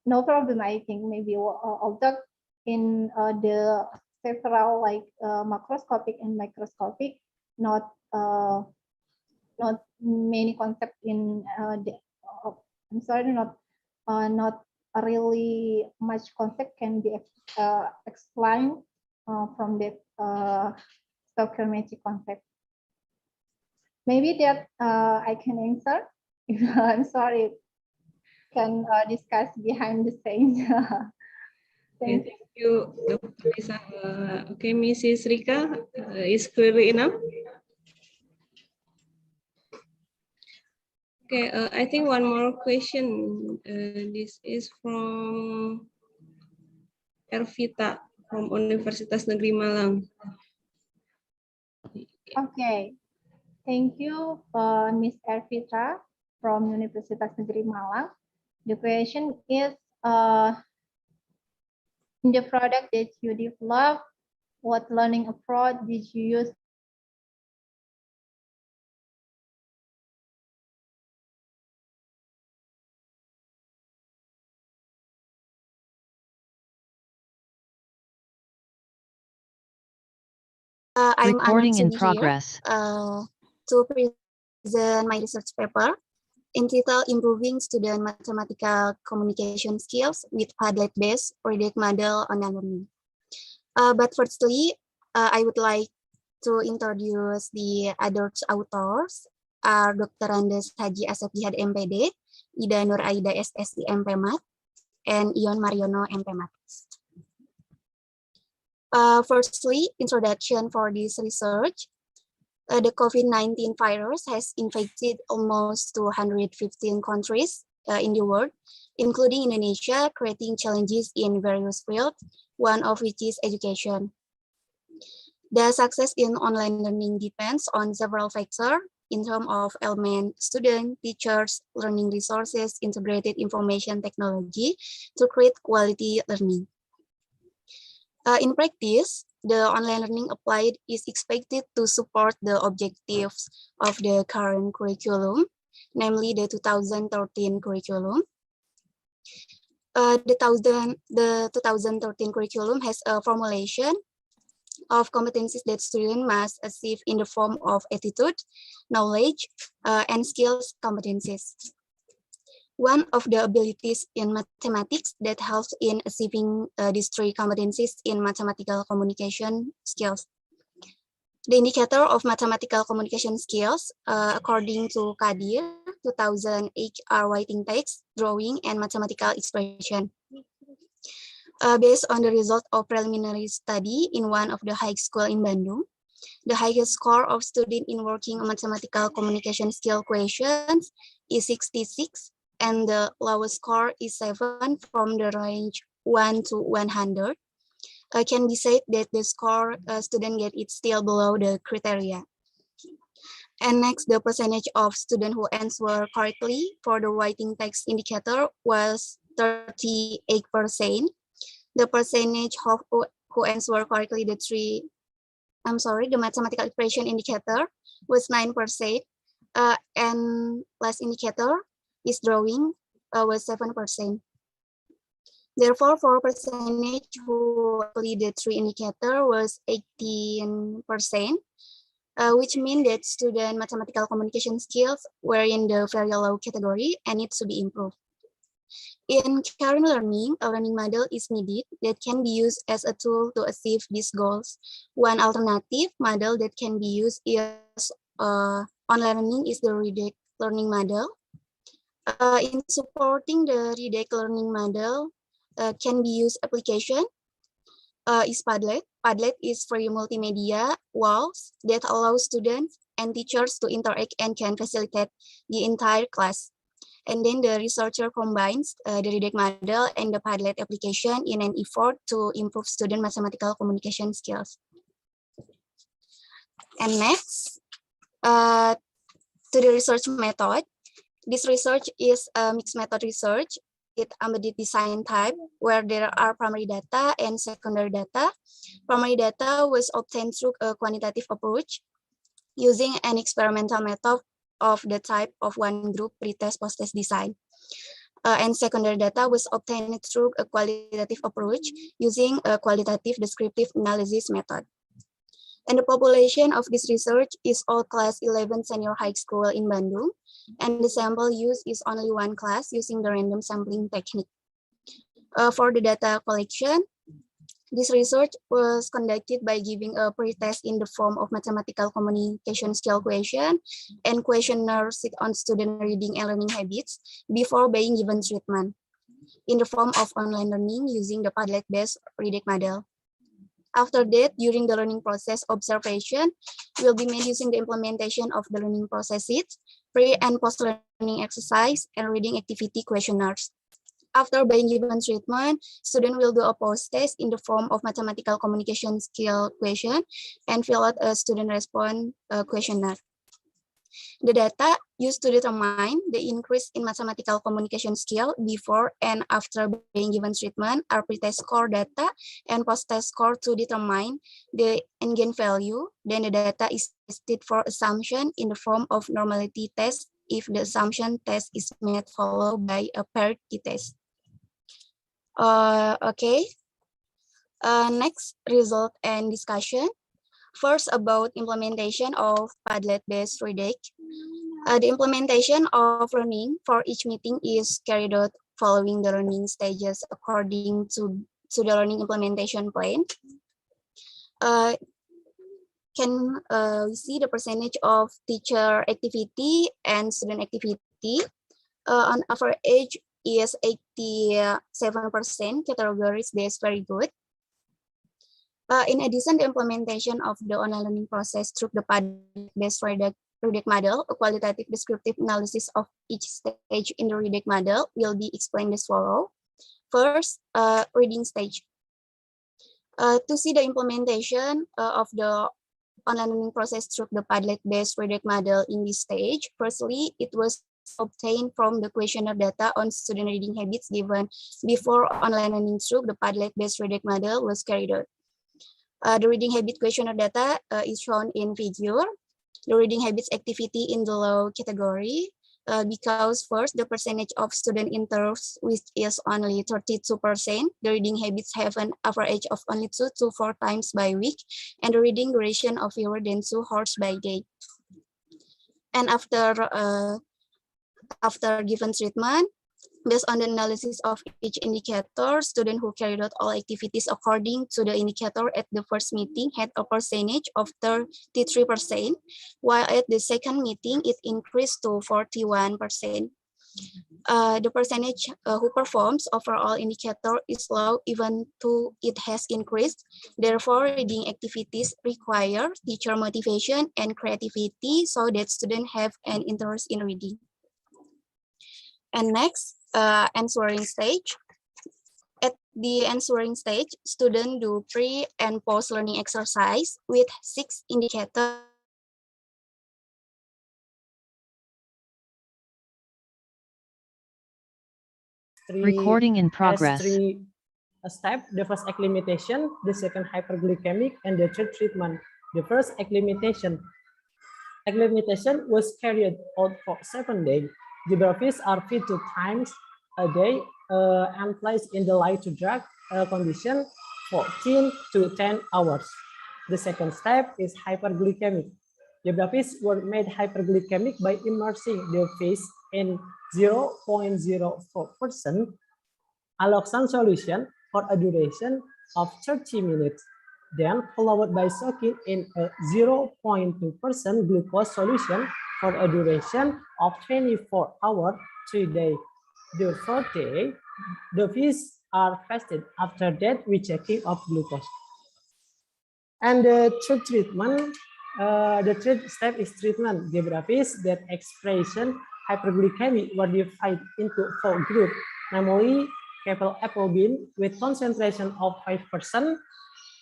no problem. I think maybe although in the several like macroscopic and microscopic, not many concept in I'm sorry, not really much concept can be explained from that stoichiometry concept. Maybe that I can answer. I'm sorry, can discuss behind the scenes. Thank you. you, Dr. Lisa. Okay, Mrs. Rika, is clearly enough? Okay, I think one more question. This is from Ervita from Universitas Negeri Malang. Okay, thank you, Miss Ervita from Universitas Negeri Malang. The question is, in the product that you developed, what learning approach did you use? I'm Recording in Nuriantini progress. here to present my research paper entitled Improving Student Mathematical Communication Skills with Padlet-Based Predict Model on Learning. But firstly, I would like to introduce the other authors are Dr. Andes Haji Asep Jihad MPD, Ida Nur Aida SSC MPMAT, and Ion Mariono MPMAT. Firstly, introduction for this research. The COVID-19 virus has infected almost 215 countries in the world, including Indonesia, creating challenges in various fields, one of which is education. The success in online learning depends on several factors in terms of element, student, teachers, learning resources, integrated information technology to create quality learning. In practice, the online learning applied is expected to support the objectives of the current curriculum, namely the 2013 curriculum. The 2013 curriculum has a formulation of competencies that students must achieve in the form of attitude, knowledge, and skills competencies. One of the abilities in mathematics that helps in achieving these three competencies in mathematical communication skills. The indicator of mathematical communication skills, according to Kadir, 2008, are writing text, drawing, and mathematical expression. Based on the result of preliminary study in one of the high school in Bandung, the highest score of student in working mathematical communication skill questions is 66, and the lowest score is 7 from the range 1 to 100. Can be said that the score student get is still below the criteria. And next, the percentage of students who answer correctly for the writing text indicator was 38%. The percentage of who answer correctly the mathematical expression indicator was 9%, and last indicator is drawing was 7%. Therefore, for percentage who correctly the three indicator was 18%, which means that student mathematical communication skills were in the very low category and needs to be improved. In current learning, a learning model is needed that can be used as a tool to achieve these goals. One alternative model that can be used is online learning is the Reduction learning model. In supporting the Reduction learning model, can be used application is Padlet. Padlet is free multimedia walls that allow students and teachers to interact and can facilitate the entire class. And then the researcher combines the Reduction model and the Padlet application in an effort to improve student mathematical communication skills. And next, to the research method. This research is a mixed method research. It embedded design type where there are primary data and secondary data. Primary data was obtained through a quantitative approach using an experimental method of the type of one group pretest post-test design. And secondary data was obtained through a qualitative approach using a qualitative descriptive analysis method. And the population of this research is all class 11 senior high school in Bandung, and the sample used is only one class using the random sampling technique. For the data collection, this research was conducted by giving a pretest in the form of mathematical communication skill question and questionnaires on student reading and learning habits before being given treatment. in the form of online learning using the Padlet-based Reduction model. After that, during the learning process, observation will be made using the implementation of the learning processes, pre- and post-learning exercise, and reading activity questionnaires. After being given treatment, student will do a post-test in the form of mathematical communication skill question and fill out a student response questionnaire. The data used to determine the increase in mathematical communication skill before and after being given treatment are pre-test score data and post-test score to determine the end-gain value. Then the data is tested for assumption in the form of normality test if the assumption test is made followed by a paired t-test. Okay. Next, result and discussion. First, about implementation of Padlet-based Reduction. The implementation of learning for each meeting is carried out following the learning stages according to the learning implementation plan. Can we see the percentage of teacher activity and student activity? On average is 87% categories based very good. In addition, the implementation of the online learning process through the Padlet-based Reduction model, a qualitative descriptive analysis of each stage in the Reduction model will be explained as follows. First, reading stage. To see the implementation of the online learning process through the Padlet-based Reduction model in this stage, firstly, it was obtained from the questionnaire data on student reading habits given before online learning through the Padlet-based Reduction model was carried out. The reading habit questionnaire data is shown in figure. The reading habits activity in the low category because first, the percentage of student interest which is only 32%. The reading habits have an average of only 2 to 4 times by week, and the reading duration of fewer than 2 hours by day. And after given treatment, based on the analysis of each indicator, students who carried out all activities according to the indicator at the first meeting had a percentage of 33%, while at the second meeting it increased to 41%. The percentage who performs overall indicator is low even though it has increased. Therefore, reading activities require teacher motivation and creativity so that students have an interest in reading. And next, answering stage. At the answering stage, students do pre- and post-learning exercise with 6 indicators. Recording in progress. Three steps: the first acclimatization, the second hyperglycemic, and the third treatment. The first acclimatization was carried out for 7 days. Geographies are fed 2 times a day and placed in the light to dark condition for 10 to 10 hours. The second step is hyperglycemic. Geographies were made hyperglycemic by immersing the face in 0.04% alloxan solution for a duration of 30 minutes, then followed by soaking in a 0.2% glucose solution for a duration of 24 hours, 3 days. The fourth day, the fish are fasted. After that, we checking of glucose. And the third treatment, the third step is treatment. Geographies that expression hyperglycemia were divided into 4 groups, namely Keppel apple bean with concentration of 5%,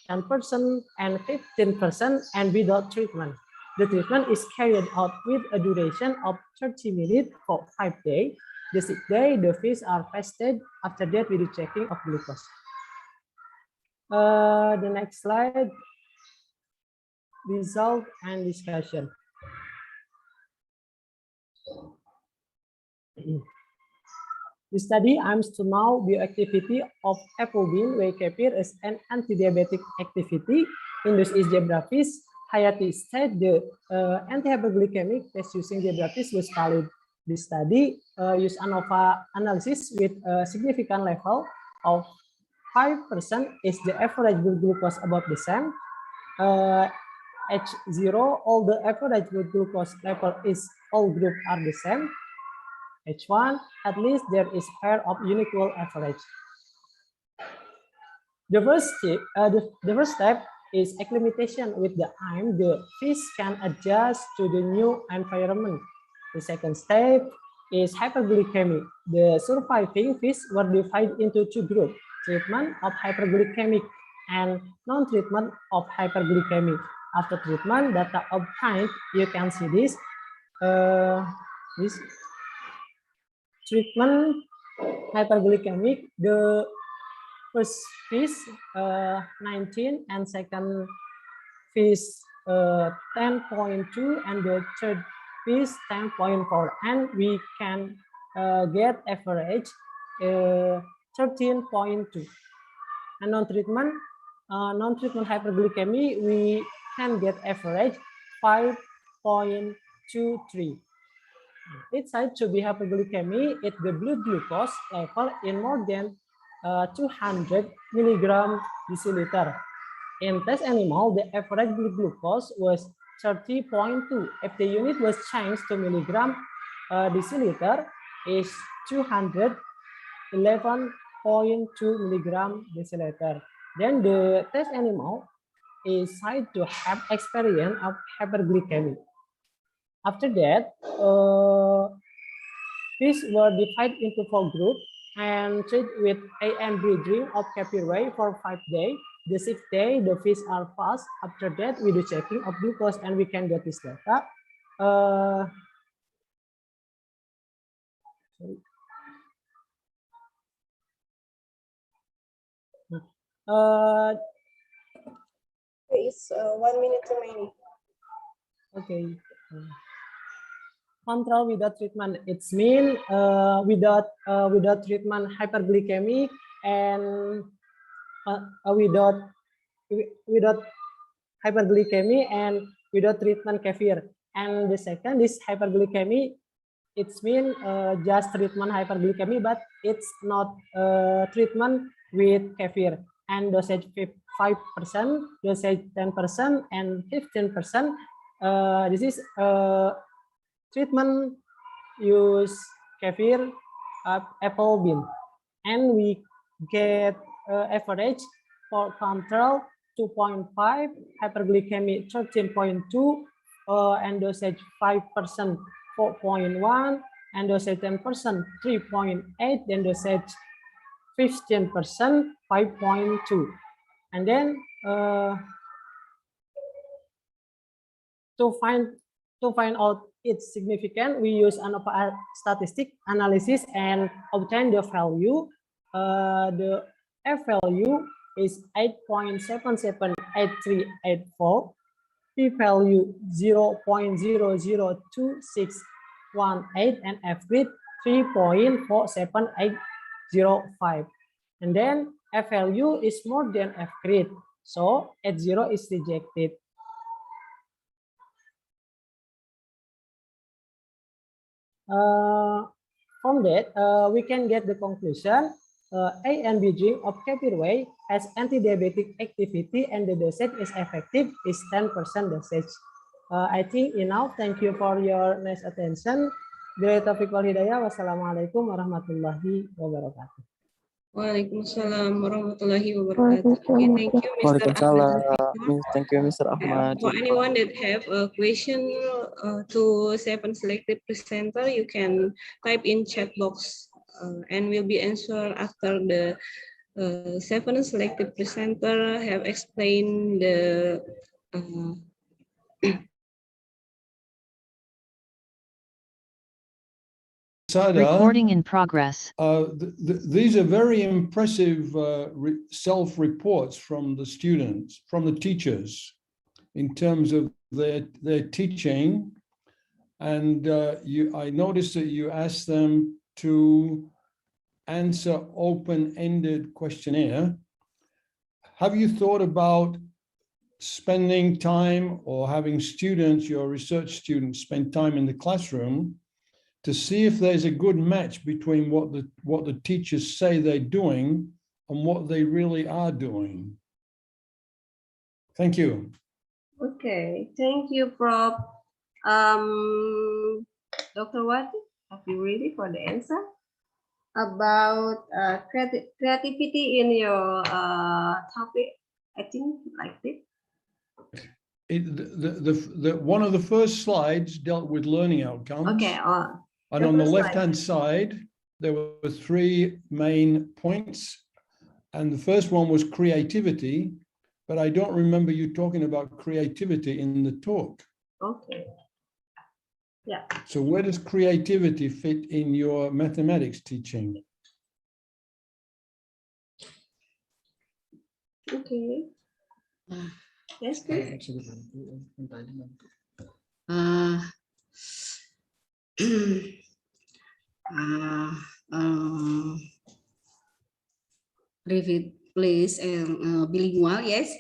10%, and 15%, and without treatment. The treatment is carried out with a duration of 30 minutes for 5 days. The 6th day, the fish are fasted. After that, we do checking of glucose. The next slide, result and discussion. The study aims to know bioactivity of apple bean whey kefir as an anti-diabetic activity in those geographies. Hayati said the anti-hyperglycemic test using geographies was valid. The study used ANOVA analysis with a significant level of 5% is the average blood glucose about the same. H0, all the average blood glucose level is all groups are the same. H1, at least there is pair of unequal average. The first step is acclimatization with the time. The fish can adjust to the new environment. The second step is hyperglycemia. The surviving fish were divided into two groups: treatment of hyperglycemic and non-treatment of hyperglycemic. After treatment, data obtained, you can see this. This treatment hyperglycemic, the first fish 19 and second fish 10.2 and the third fish 10.4, and we can get average 13.2. And non-treatment hyperglycemia, we can get average 5.23. It said to be hyperglycemia if the blood glucose level in more than 200 milligram deciliter. In test animal, the average blood glucose was 30.2. If the unit was changed to milligram deciliter, is 211.2 milligram deciliter. Then the test animal is said to have experience of hyperglycemia. After that, fish were divided into 4 groups and treated with AM breeding of capillary for 5 days. The 6th day, the fish are fast. After that, we do checking of glucose and we can get this data. It's 1 minute remaining. Okay. Control without treatment. It's mean without treatment hyperglycemic and without hyperglycemia and without treatment kefir. And the second is hyperglycemia. It's mean just treatment hyperglycemia, but it's not treatment with kefir. And dosage 5%, dosage 10%, and 15%. This is treatment use kefir apple bean, and we get average for control 2.5, hyperglycemia 13.2, and dosage 5% 4.1, and dosage 10% 3.8, then dosage 15% 5.2, and then to find out its significant, we use an statistic analysis and obtain the value. The F value is 8.778384, P value 0.002618, and F grid 3.47805. And then F value is more than F grid, so H0 is rejected. From that, we can get the conclusion A and B drink of capillary has anti-diabetic activity and the dosage is effective is 10% dosage. I think enough. Thank you for your nice attention. Bila taufiq wal hidayah. Wassalamualaikum warahmatullahi wabarakatuh. Waalaikumsalam warahmatullahi wabarakatuh. Okay, thank you, Mr. Ahmad. Thank you, Mr. Ahmad. For anyone that have a question to 7 selected presenter, you can type in chat box and will be answered after the 7 selected presenter have explained the Recording in progress. These are very impressive self-reports from the students, from the teachers, in terms of their teaching. And I noticed that you asked them to answer open-ended questionnaire. Have you thought about spending time or having students, your research students, spend time in the classroom to see if there's a good match between what the teachers say they're doing and what they really are doing? Thank you. Okay, thank you, Prof. Dr. Wati, Have you ready for the answer? About creativity in your topic, I think like this. One of the first slides dealt with learning outcomes. Okay. And on the left-hand side, there were 3 main points. And the first one was creativity, but I don't remember you talking about creativity in the talk. Okay. Yeah. So where does creativity fit in your mathematics teaching? Okay. Yes, please. Repeat, please. Bilingual, yes.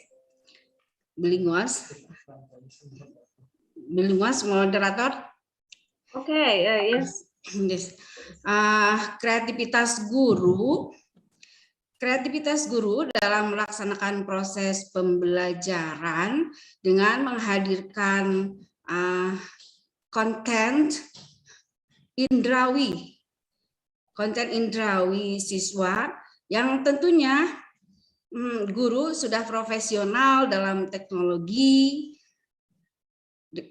Bilinguals. Bilinguals, moderator. Okay, yes. Yes. Kreativitas guru dalam melaksanakan proses pembelajaran dengan menghadirkan konten indrawi siswa yang tentunya guru sudah profesional dalam teknologi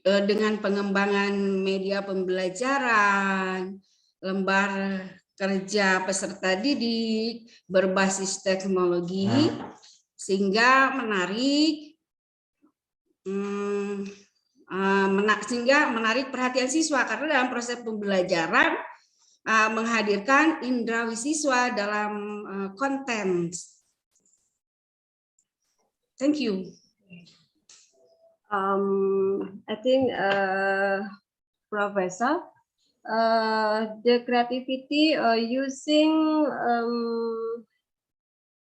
dengan pengembangan media pembelajaran, lembar kerja peserta didik berbasis teknologi sehingga menarik perhatian siswa karena dalam proses pembelajaran menghadirkan indrawi siswa dalam konten. Thank you. I think Professor, the creativity using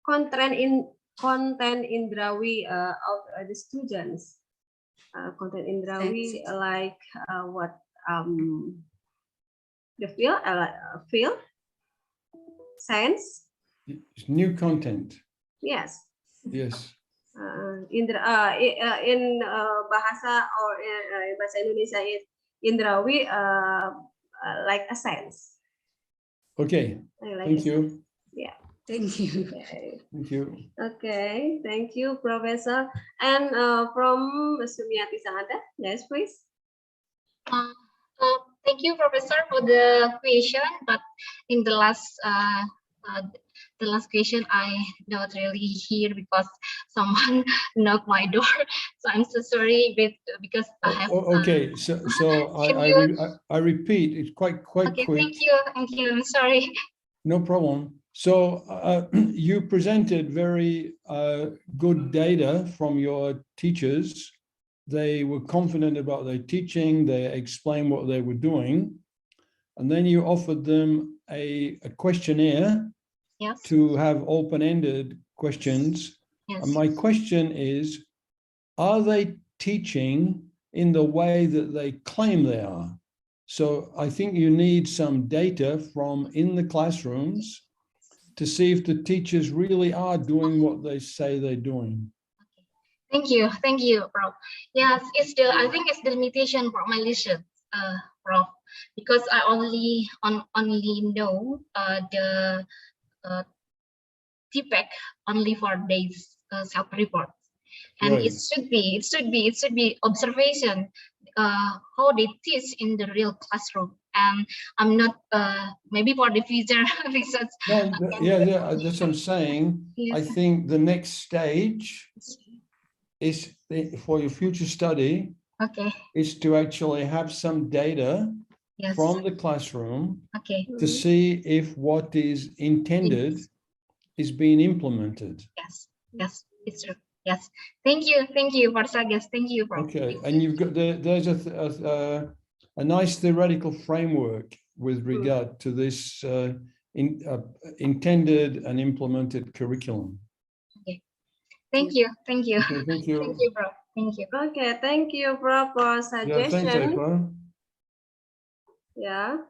content indrawi of the students. Content indrawi like what the field, science. It's new content. Yes. Yes. In bahasa or bahasa Indonesia is indrawi like a sense. Okay. Thank you. Yeah. Thank you. Okay. Thank you. Okay. Thank you, Professor. And from Sumiati Sahada, yes, please. Thank you, Professor, for the question. But in the last question, I not really hear because someone knocked my door. So I'm so sorry, because I have. Okay, so I repeat, it's quite okay, quick. Thank you. I'm sorry. No problem. So you presented very good data from your teachers. They were confident about their teaching. They explained what they were doing. And then you offered them a questionnaire. Yes. To have open-ended questions. Yes. And my question is, are they teaching in the way that they claim they are? So I think you need some data from in the classrooms to see if the teachers really are doing what they say they're doing. Thank you, Prof. Yes, I think it's the limitation for my research, Prof, because I only know the feedback only for these self-report, and right. it should be observation how they teach in the real classroom. And I'm not maybe for the future research. No, yeah, that's what I'm saying. Yes. I think the next stage is for your future study. Okay. Is to actually have some data. Yes. From the classroom. Okay. To see if what is intended is being implemented. Yes, it's true. Yes, thank you for Sagas. Thank you, Prof. Okay, and you've got there's a nice theoretical framework with regard to this intended and implemented curriculum. Okay, thank you. Okay, thank you. Thank you, Prof. Thank you. Okay, thank you, Prof, for suggestion. Yeah, thanks, April. Yeah.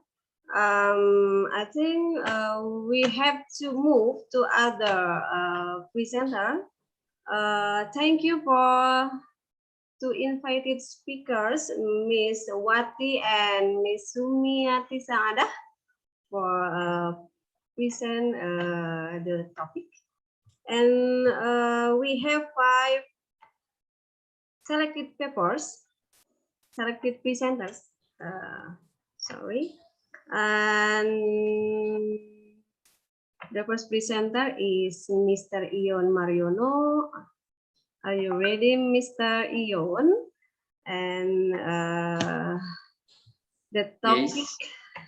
I think we have to move to other presenter. Thank you for to invited speakers, Ms. Wati and Ms. Sumiati Sangada, for present the topic. And we have 5 selected papers, selected presenters. Sorry. And the first presenter is Mr. Ion Mariono. Are you ready, Mr. Ion? And the topic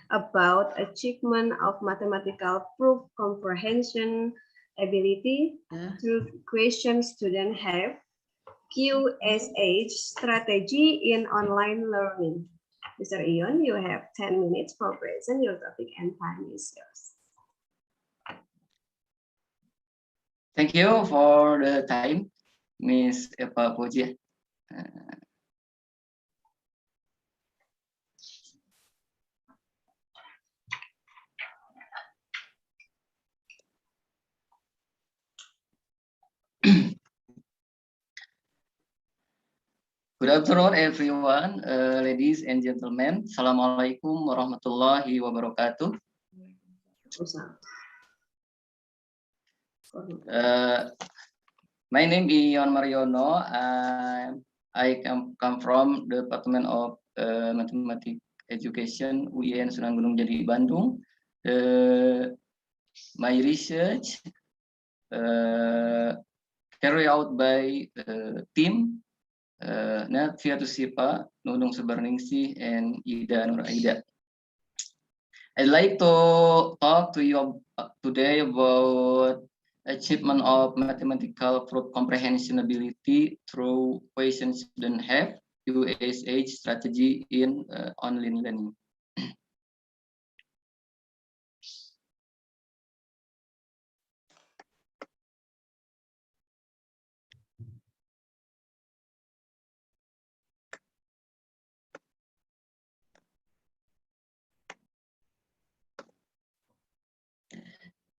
about achievement of mathematical proof comprehension ability through questions students have, QSH strategy in online learning. Mr. Ion, you have 10 minutes for present your topic and time is yours. Thank you for the time, Miss Eva Pujia. Good afternoon, everyone, ladies and gentlemen. Assalamualaikum warahmatullahi wabarakatuh. My name is Ion Mariono. I come from the Department of Mathematics Education, UIN Sunan Gunung Jati, Bandung. My research carried out by team Natvia Tusipa, Nunung Subarningsih, and Ida Nuraida. I'd like to talk to you today about achievement of mathematical proof comprehension ability through questions students have, QSH strategy in online learning.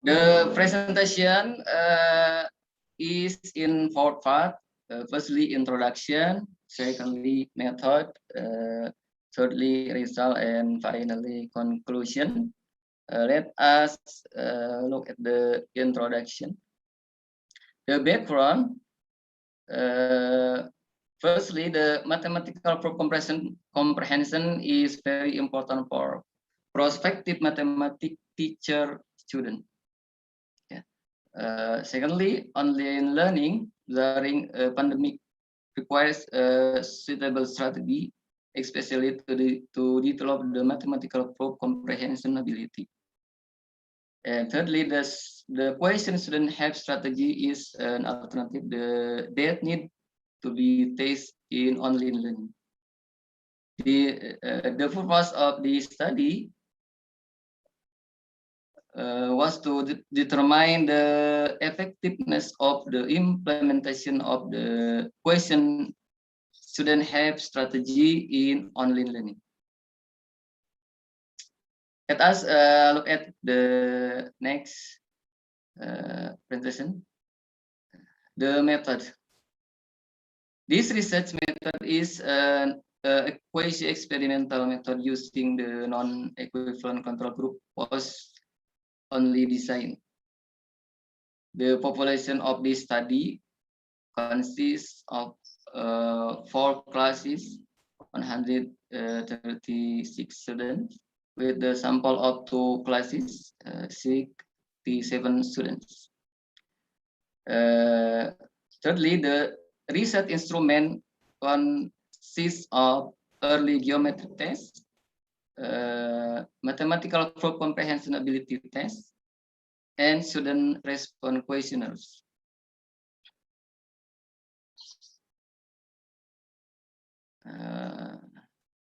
The presentation is in 4 parts. Firstly, introduction. Secondly, method. Thirdly, result, and finally, conclusion. Let us look at the introduction. The background. Firstly, the mathematical proof comprehension is very important for prospective mathematics teacher student. Secondly, online learning during a pandemic requires a suitable strategy, especially to develop the mathematical proof comprehension ability. And thirdly, the question student have strategy is an alternative that need to be tested in online learning. The purpose of the study was to determine the effectiveness of the implementation of the question student have strategy in online learning. Let us look at the next presentation. The method. This research method is a quasi-experimental method using the non-equivalent control group was only design. The population of this study consists of 4 classes, 136 students, with the sample of 2 classes, 67 students. Thirdly, the research instrument consists of early geometry tests, mathematical proof comprehension ability test, and student response questionnaires.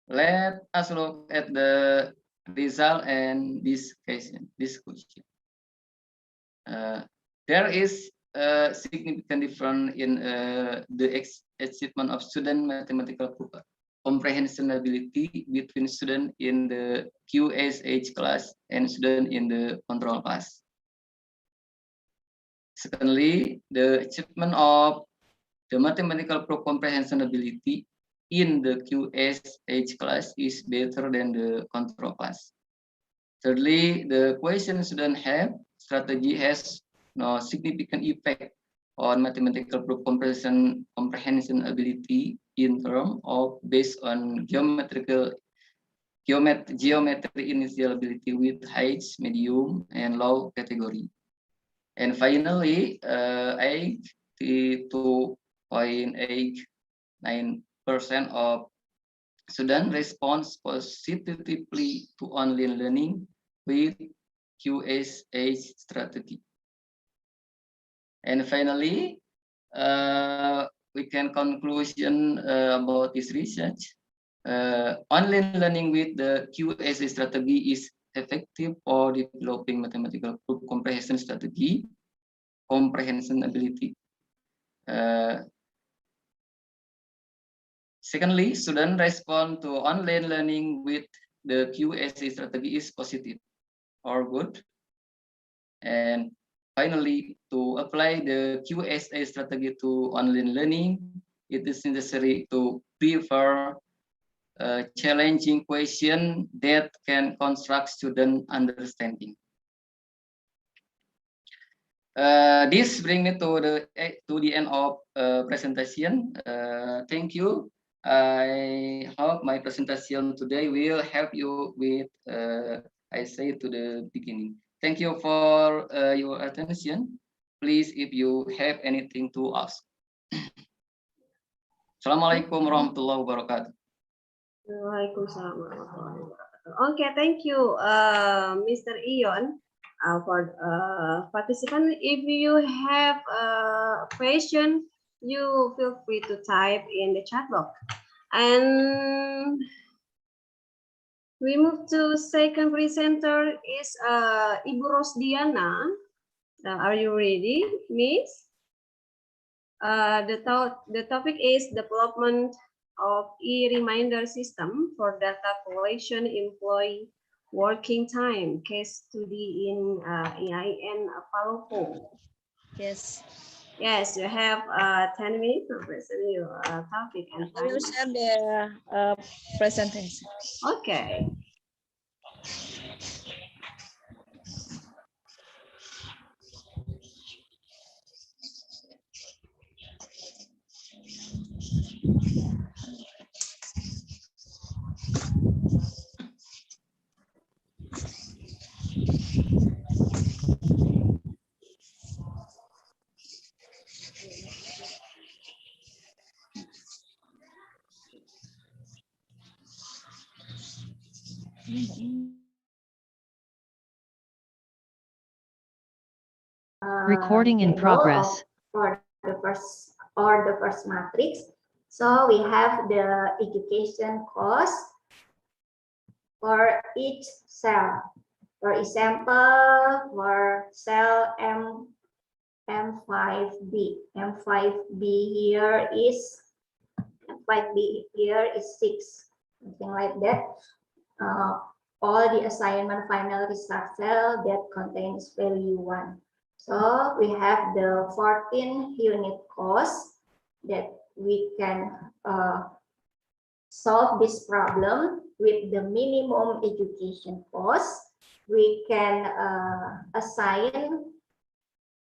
Let us look at the result and this question. There is a significant difference in the achievement of student mathematical proof comprehension ability between students in the QSH class and students in the control class. Secondly, the achievement of the mathematical proof comprehension ability in the QSH class is better than the control class. Thirdly, the question student have strategy has no significant effect on mathematical proof comprehension ability in terms of based on geometry initial ability with height, medium, and low category. And finally, 82.89% of students respond positively to online learning with QSH strategy. And finally, we can conclusion about this research. Online learning with the QSH strategy is effective for developing mathematical proof comprehension strategy, comprehension ability. Secondly, student respond to online learning with the QSH strategy is positive or good. And finally, to apply the QSH strategy to online learning, it is necessary to prefer a challenging question that can construct student understanding. This brings me to the end of presentation. Thank you. I hope my presentation today will help you with, I say to the beginning. Thank you for your attention. Please, if you have anything to ask. Assalamualaikum warahmatullahi wabarakatuh. Waalaikumsalam warahmatullahi wabarakatuh. Okay, thank you, Mr. Ion, for participant. If you have a question, you feel free to type in the chat box. And we move to second presenter is Ibu Rosdiana. Are you ready, Miss? The topic is development of e-reminder system for data collection, employee working time, case study in EIN Palopo. Yes. Yes, you have 10 minutes to present your topic and I will share the presentation. Okay. Recording in progress. For the first matrix. So we have the education cost for each cell. For example, for cell M5B. M5B here is 6, something like that. All the assignment final result cell that contains value 1. So we have the 14 unit cost that we can solve this problem with the minimum education cost. We can assign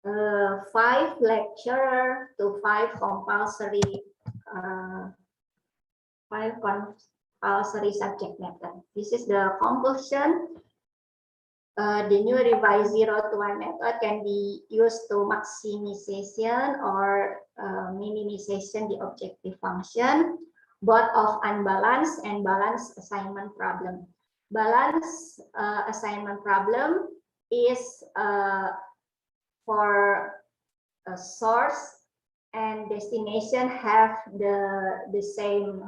5 lecturer to 5 compulsory subject matter. This is the conclusion. The new revised 0 to 1 method can be used to maximization or minimization the objective function, both of unbalanced and balanced assignment problem. Balanced assignment problem is for a source and destination have the same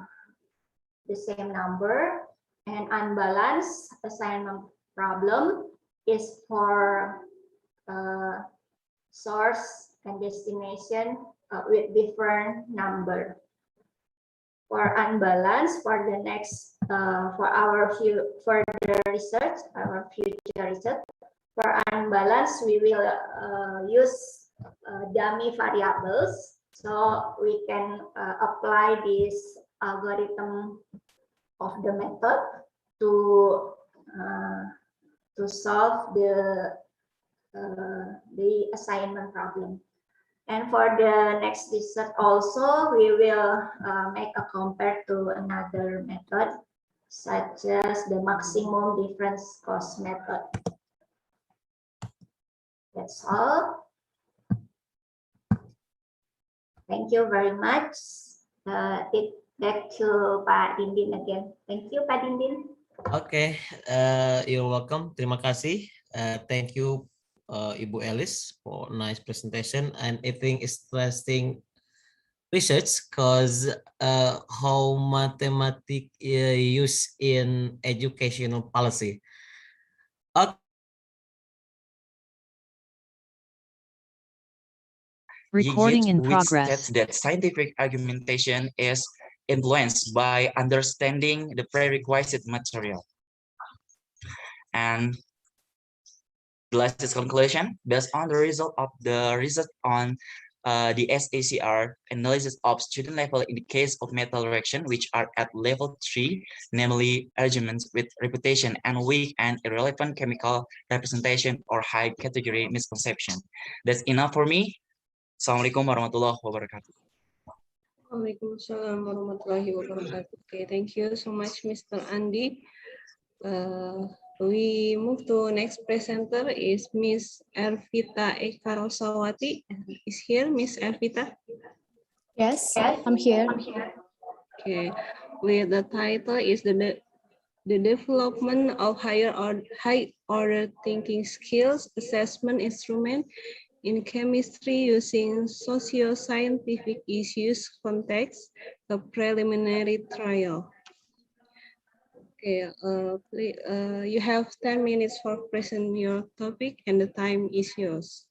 number, and unbalanced assignment problem is for source and destination with different number. For unbalanced, for the next for our further research, our future research, for unbalanced we will use dummy variables. So we can apply this algorithm of the method to solve the assignment problem. And for the next research also, we will make a compare to another method, such as the maximum difference cost method. That's all. Thank you very much. It back to Pak Dindin again. Thank you, Pak Dindin. Okay, you're welcome. Terima kasih. Thank you, Ibu Alice, for nice presentation. And I think it's interesting research because how mathematics used in educational policy. Recording in which progress. states that scientific argumentation is influenced by understanding the prerequisite material. And the last conclusion, based on the result of the research on the SACR analysis of student level in the case of metal reaction, which are at level 3, namely arguments with reputation and weak and irrelevant chemical representation or high category misconception. That's enough for me. Assalamualaikum warahmatullahi wabarakatuh. Waalaikumsalam warahmatullahi wabarakatuh. Okay, thank you so much, Mr. Andi. We move to next presenter is Miss Ervita Ekarosawati. Is here, Miss Ervita? Yes, I'm here. Okay, with the title is the development of high order thinking skills assessment instrument in chemistry using socio-scientific issues context, a preliminary trial. Okay, please, you have 10 minutes for presenting your topic and the time is yours.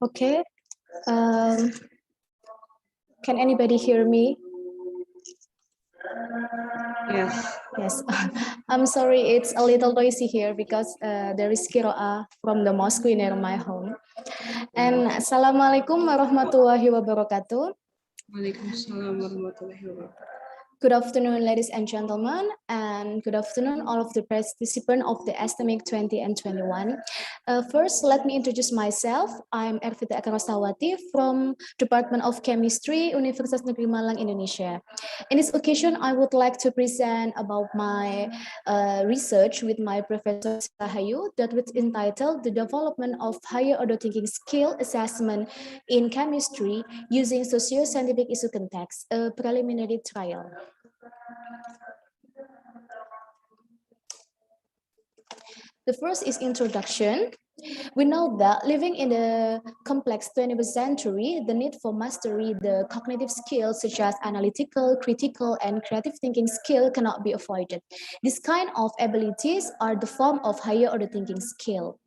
Okay. Can anybody hear me? Yes. Yes. I'm sorry, it's a little noisy here because there is Kiro'ah from the mosque near my home. And Assalamualaikum warahmatullahi wabarakatuh. Waalaikumsalam warahmatullahi wabarakatuh. Good afternoon, ladies and gentlemen, and good afternoon, all of the participants of the Estemic 20 and 21. First, let me introduce myself. I'm Ervita Ekarosawati from Department of Chemistry, Universitas Negeri Malang, Indonesia. In this occasion, I would like to present about my research with my Professor Rahayu that was entitled The Development of Higher Order Thinking Skill Assessment in Chemistry Using Socio-Scientific Issue Context, a Preliminary Trial. The first is introduction. We know that living in the complex 21st century, the need for mastery the cognitive skills such as analytical, critical, and creative thinking skill cannot be avoided. These kind of abilities are the form of higher order thinking skill.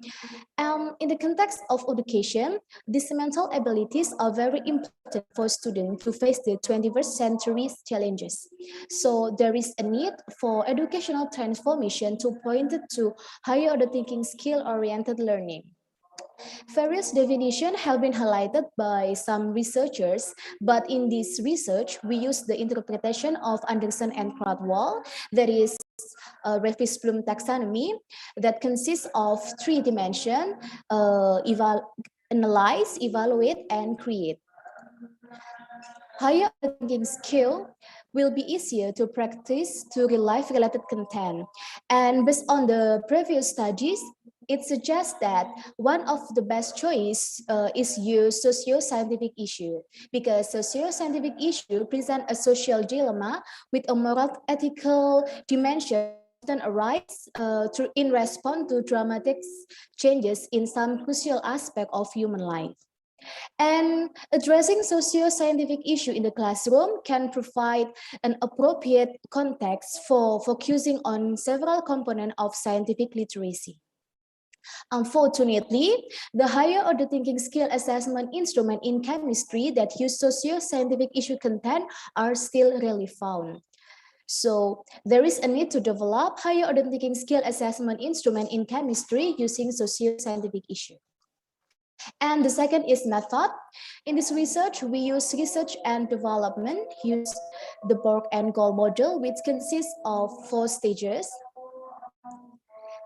In the context of education, these mental abilities are very important for students to face the 21st century's challenges. So there is a need for educational transformation to point to higher order thinking skill-oriented learning. Various definitions have been highlighted by some researchers, but in this research, we use the interpretation of Anderson and Crodwell, that is Revise-Bloom taxonomy, that consists of 3 dimensions, analyze, evaluate, and create. Higher thinking skill will be easier to practice to real-life related content. And based on the previous studies, it suggests that one of the best choice is use socio-scientific issue, because socio-scientific issue present a social dilemma with a moral ethical dimension often arise in response to dramatic changes in some crucial aspect of human life. And addressing socio-scientific issue in the classroom can provide an appropriate context for focusing on several components of scientific literacy. Unfortunately, the higher order thinking skill assessment instrument in chemistry that use socio-scientific issue content are still rarely found. So there is a need to develop higher order thinking skill assessment instrument in chemistry using socio-scientific issue. And the second is method. In this research, we use research and development, use the Borg and Goal model, which consists of 4 stages.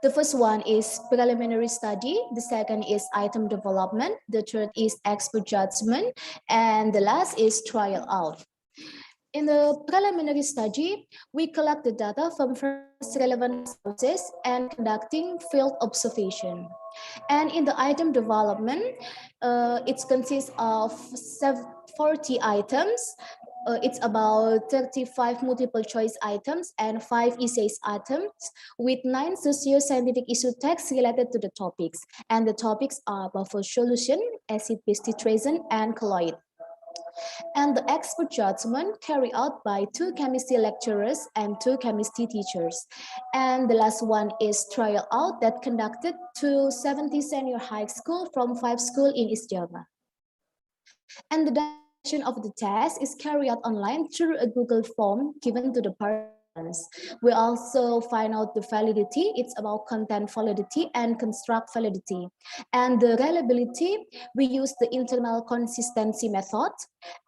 The first one is preliminary study, the second is item development, the third is expert judgment, and the last is trial out. In the preliminary study, we collect the data from first relevant sources and conducting field observation. And in the item development, it consists of 40 items. It's about 35 multiple choice items and 5 essays items with 9 socio-scientific issue texts related to the topics. And the topics are buffer solution, acid-base titration, and colloid. And the expert judgment carried out by 2 chemistry lecturers and 2 chemistry teachers. And the last one is trial out that conducted to 70 senior high school from 5 schools in East Java. And the definition of the test is carried out online through a Google form given to the participants. We also find out the validity. It's about content validity and construct validity. And the reliability, we use the internal consistency method,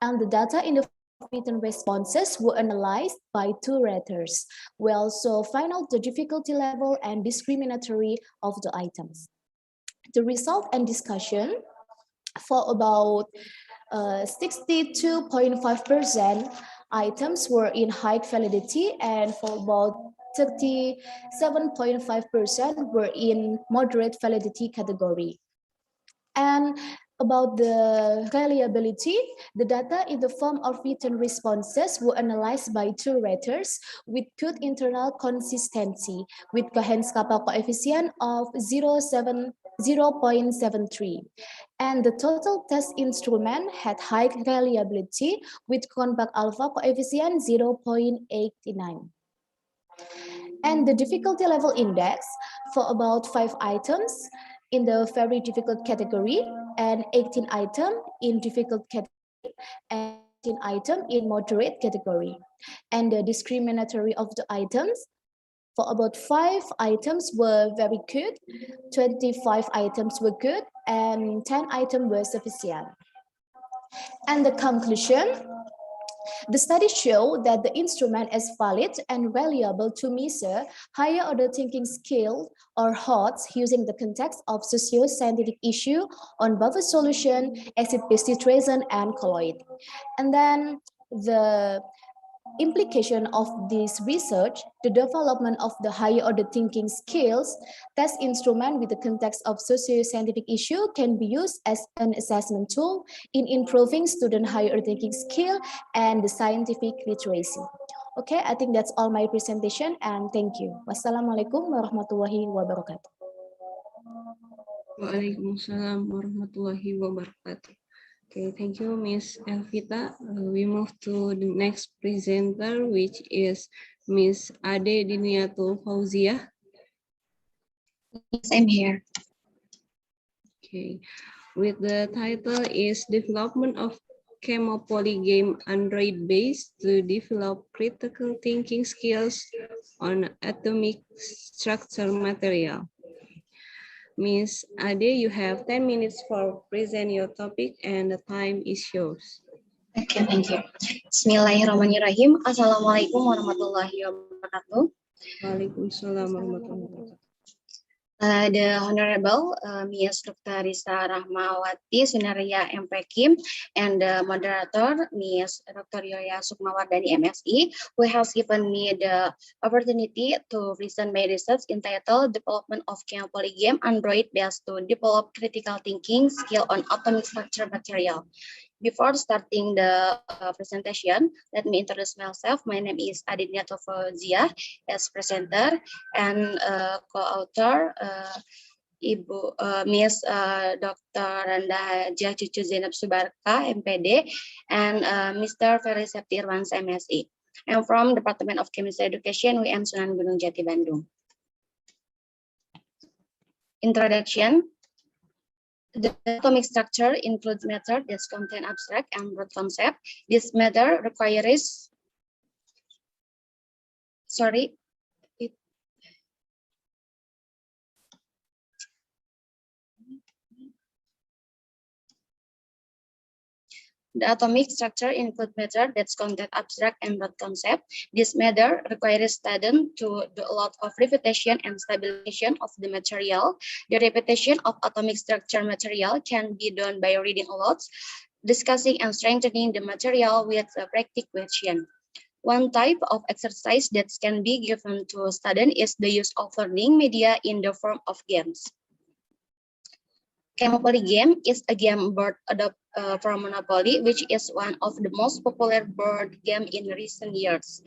and the data in the written responses were analyzed by 2 raters. We also find out the difficulty level and discriminatory of the items. The result and discussion for about 62.5% items were in high validity, and for about 37.5% were in moderate validity category. And about the reliability, the data in the form of written responses were analyzed by 2 raters with good internal consistency, with Cohen's kappa coefficient of 0.73. And the total test instrument had high reliability with compact alpha coefficient 0.89. And the difficulty level index for about 5 items in the very difficult category, and 18 items in difficult category, and 18 items in moderate category. And the discriminatory of the items for about 5 items were very good, 25 items were good, and 10 items were sufficient. And the conclusion, the study showed that the instrument is valid and reliable to measure higher order thinking skill or HOTS using the context of socio-scientific issue on buffer solution, acid-base titration, and colloid. And then the implication of this research, the development of the higher order thinking skills, test instrument with the context of socio-scientific issue can be used as an assessment tool in improving student higher order thinking skill and the scientific literacy. Okay, I think that's all my presentation, and thank you. Wassalamualaikum warahmatullahi wabarakatuh. Waalaikumsalam warahmatullahi wabarakatuh. Okay, thank you, Miss Elvita. We move to the next presenter, which is Miss Ade Nuriantini. Yes, I'm here. Okay, with the title is Development of Chemopoly Game Android based to develop critical thinking skills on atomic structure material. Miss Ade, you have 10 minutes for present your topic and the time is yours. Okay, thank you. Bismillahirrahmanirrahim. Assalamualaikum warahmatullahi wabarakatuh. Waalaikumsalam warahmatullahi wabarakatuh. The Honorable Ms. Dr. Risa Rahmawati Sunaria MPK and the Moderator Ms. Dr. Yoya Sukmawardani MSI, who has given me the opportunity to present my research entitled Development of Chemopoly Game Android based to develop critical thinking skill on atomic structure material. Before starting the presentation, let me introduce myself. My name is Ade Nuriantini as presenter and co-author Ibu Miss Dr. Randa Cucu Zainab Subarka MPD and Mr. Ferry Septi Irwansyah MSI. I'm from Department of Chemistry Education UIN Sunan Gunung Jati Bandung. Introduction. The atomic structure includes matter that contain abstract and broad concept. This matter requires, the atomic structure includes matter that contain abstract and broad concept. This matter requires students to do a lot of repetition and stabilization of the material. The repetition of atomic structure material can be done by reading a lot, discussing and strengthening the material with a practice question. One type of exercise that can be given to students is the use of learning media in the form of games. Chemopoly game is a game board adopted from Monopoly, which is one of the most popular board game in recent years.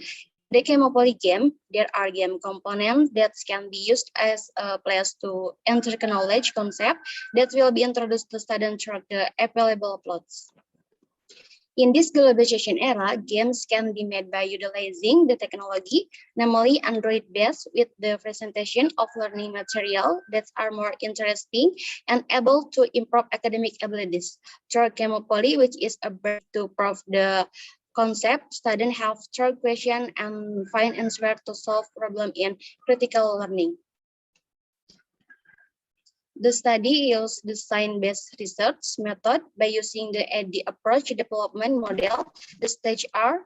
The Chemopoly game, there are game components that can be used as a place to enter knowledge concept that will be introduced to students through the available plots. In this globalization era, games can be made by utilizing the technology, namely Android-based, with the presentation of learning material that are more interesting and able to improve academic abilities. Through Chemopoly, which is a way to prove the concept, students have third question and find answer to solve problem in critical learning. The study used the science-based research method by using the Ade approach development model. The stage are: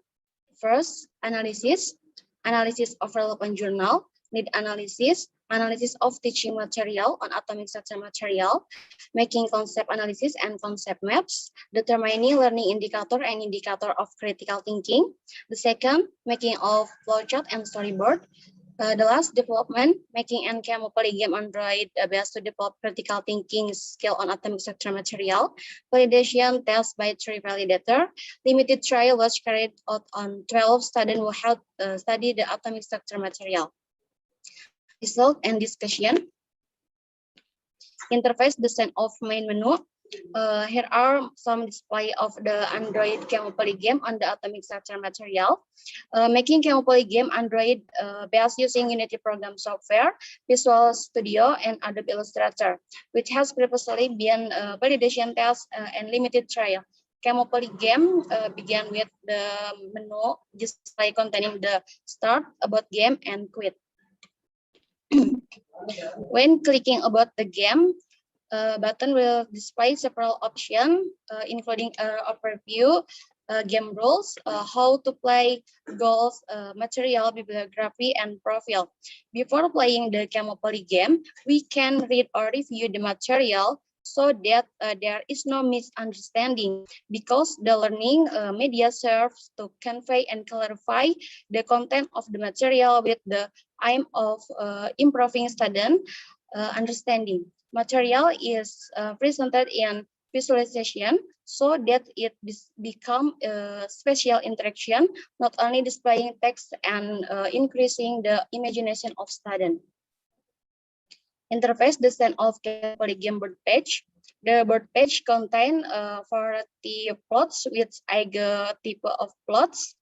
first, analysis of relevant journal, need analysis of teaching material on atomic structure material, making concept analysis and concept maps, determining learning indicator and indicator of critical thinking. The second, making of flowchart and storyboard. The last, development, making and Chemopoly game Android based to develop critical thinking skill on atomic structure material. Validation test by 3 validator. Limited trial was carried out on 12 students who had studied the atomic structure material. Result and discussion. Interface design of main menu. Here are some display of the Android Chemopoly game on the atomic structure material. Making Chemopoly game Android based using Unity program software, Visual Studio, and Adobe Illustrator, which has previously been validation test and limited trial. Chemopoly game began with the menu display containing the start, about game, and quit. When clicking about the game, button will display several options, including overview, game rules, how to play, goals, material, bibliography, and profile. Before playing the Chemopoly game, we can read or review the material so that there is no misunderstanding, because the learning media serves to convey and clarify the content of the material with the aim of improving student understanding. Material is presented in visualization so that it become a special interaction, not only displaying text and increasing the imagination of students. Interface design of Chemopoly game board page. The board page contain 40 plots with either type of plots.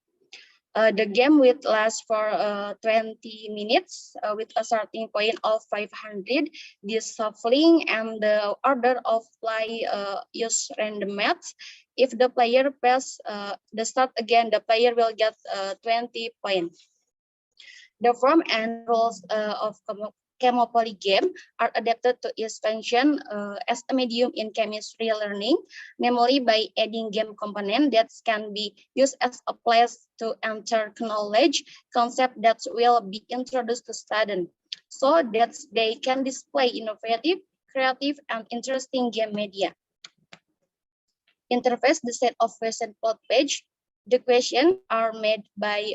The game will last for 20 minutes with a starting point of 500. This shuffling and the order of play use random math. If the player press the start again, the player will get 20 points. The form and rules of Chemopoly game are adapted to its function as a medium in chemistry learning, namely by adding game component that can be used as a place to enter knowledge concept that will be introduced to students, so that they can display innovative, creative, and interesting game media. Interface design of question plot page. The questions are made by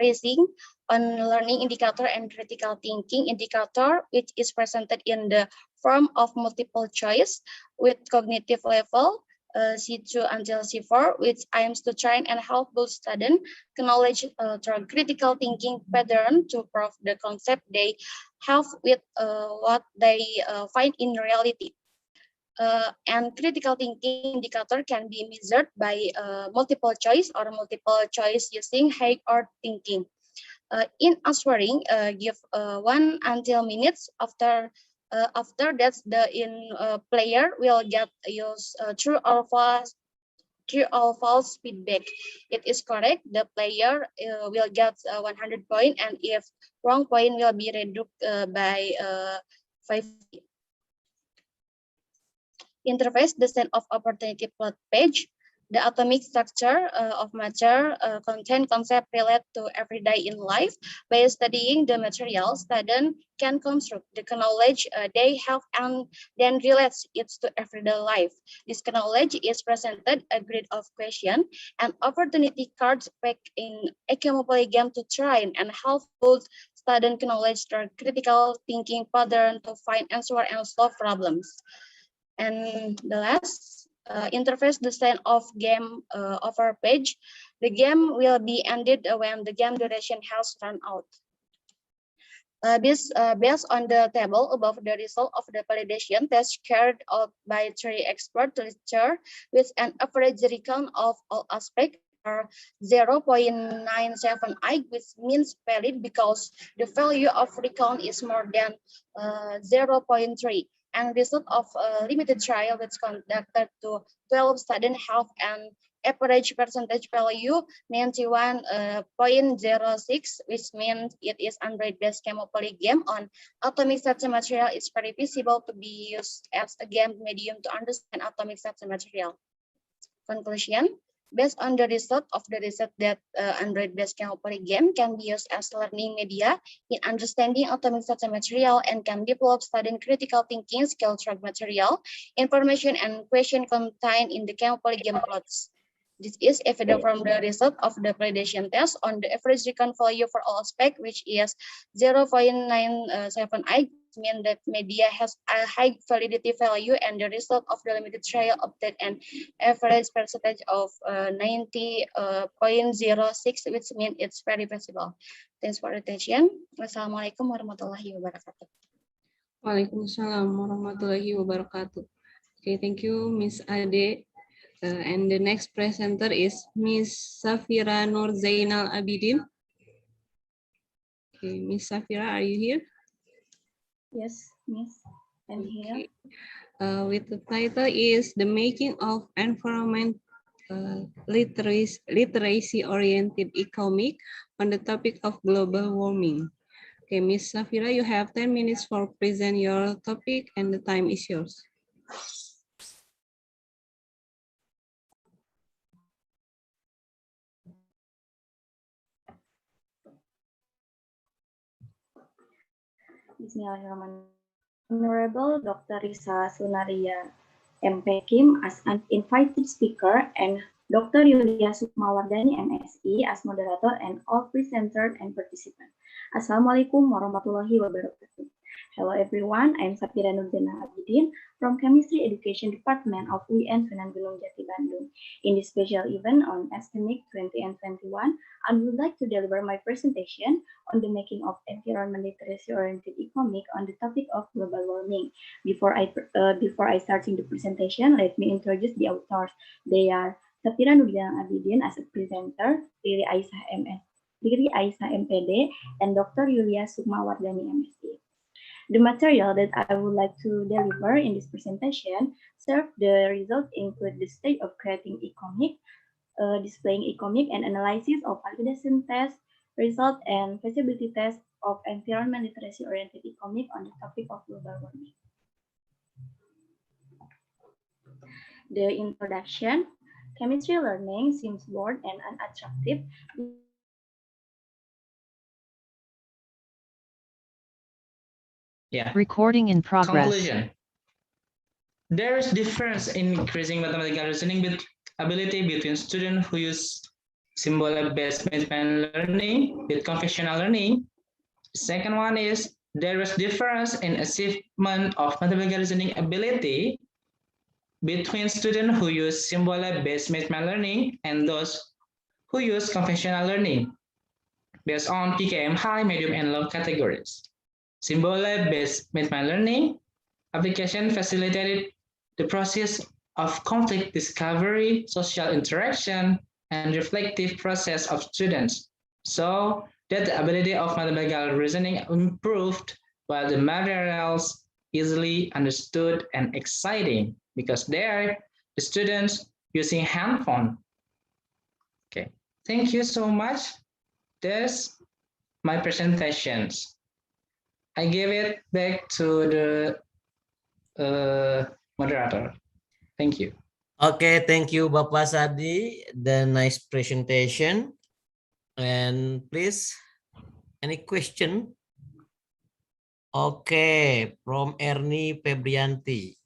raising on learning indicator and critical thinking indicator, which is presented in the form of multiple choice with cognitive level C2 until C4, which aims to train and help both students knowledge through critical thinking pattern to prove the concept they have with what they find in reality. And critical thinking indicator can be measured by multiple choice or multiple choice using high order thinking. In answering, give 1 until minutes after After that, the player will get use true or false feedback. It is correct, the player will get 100 point, and if wrong point will be reduced by 5. Interface design of opportunity plot page. The atomic structure of matter contain concepts related to everyday in life. By studying the material, students can construct the knowledge they have and then relates it to everyday life. This knowledge is presented a grid of questions and opportunity cards packed in a chemical game to train and help both student knowledge their critical thinking pattern to find answer and solve problems. And the last, interface design of game over page. The game will be ended when the game duration has run out. Based on the table above, the result of the validation test carried out by 3 expert literature with an average recount of all aspects are 0.978, which means valid because the value of recount is more than 0.3. And result of a limited trial that's conducted to 12 students have an average percentage value 91.06, which means it is Android-based chemistry game on atomic structure material. It's very feasible to be used as a game medium to understand atomic structure material. Conclusion. Based on the result of the research that Android-based chemistry game can be used as learning media in understanding atomic structure material and can develop student critical thinking skill track material, information and question contained in the chemistry game plots. This is evident from the result of the validation test on the average recount value for all aspects, which is 0.978, means that media has a high validity value, and the result of the limited trial obtained an average percentage of 90.06, which means it's very feasible. Thanks for attention. Wassalamualaikum warahmatullahi wabarakatuh. Waalaikumsalam warahmatullahi wabarakatuh. Okay, thank you, Miss Ade. And the next presenter is Miss Safira Nur Zainal Abidin. Okay, Miss Safira, are you here? Yes, Miss, I'm here. With the title is The Making of Environment Literacy-Oriented Economic on the topic of global warming. Okay, Miss Safira, you have 10 minutes for present your topic and the time is yours. Bismillahirrahmanirrahim. Honorable Dr. Risa Sunaria MP Kim as an invited speaker and Dr. Yulia Sukmawardani MSI as moderator and all presenters and participants. Assalamualaikum warahmatullahi wabarakatuh. Hello everyone, I'm Safira Nur Zainal Abidin from Chemistry Education Department of UIN Sunan Gunung Jati Bandung. In this special event on Estemic 20 and 21, I would like to deliver my presentation on the making of environment literacy-oriented economic on the topic of global warming. Before I starting the presentation, let me introduce the authors. They are Safira Nur Zainal Abidin as a presenter, Riri Aisyah MPD, and Dr. Yulia Sukmawardani MSc. The material that I would like to deliver in this presentation serve the results include the stage of creating economic, displaying economic and analysis of validation test, result and feasibility test of environment literacy-oriented economic on the topic of global warming. The introduction. Chemistry learning seems bored and unattractive. Yeah. Recording in progress. Conclusion. There is difference in increasing mathematical reasoning ability between students who use symbol-based mathematical learning with conventional learning. Second one is there is difference in achievement of mathematical reasoning ability between students who use symbol-based mathematical learning and those who use conventional learning based on PKM high, medium, and low categories. Symbol-based mathematical learning application facilitated the process of conflict discovery, social interaction, and reflective process of students, so that the ability of mathematical reasoning improved while the materials easily understood and exciting because there the students using handphone. Okay, thank you so much. That's my presentations. I give it back to the moderator. Thank you. Okay, thank you, Bapak Sadi. The nice presentation. And please, any question? Okay, from Ernie Febrianti.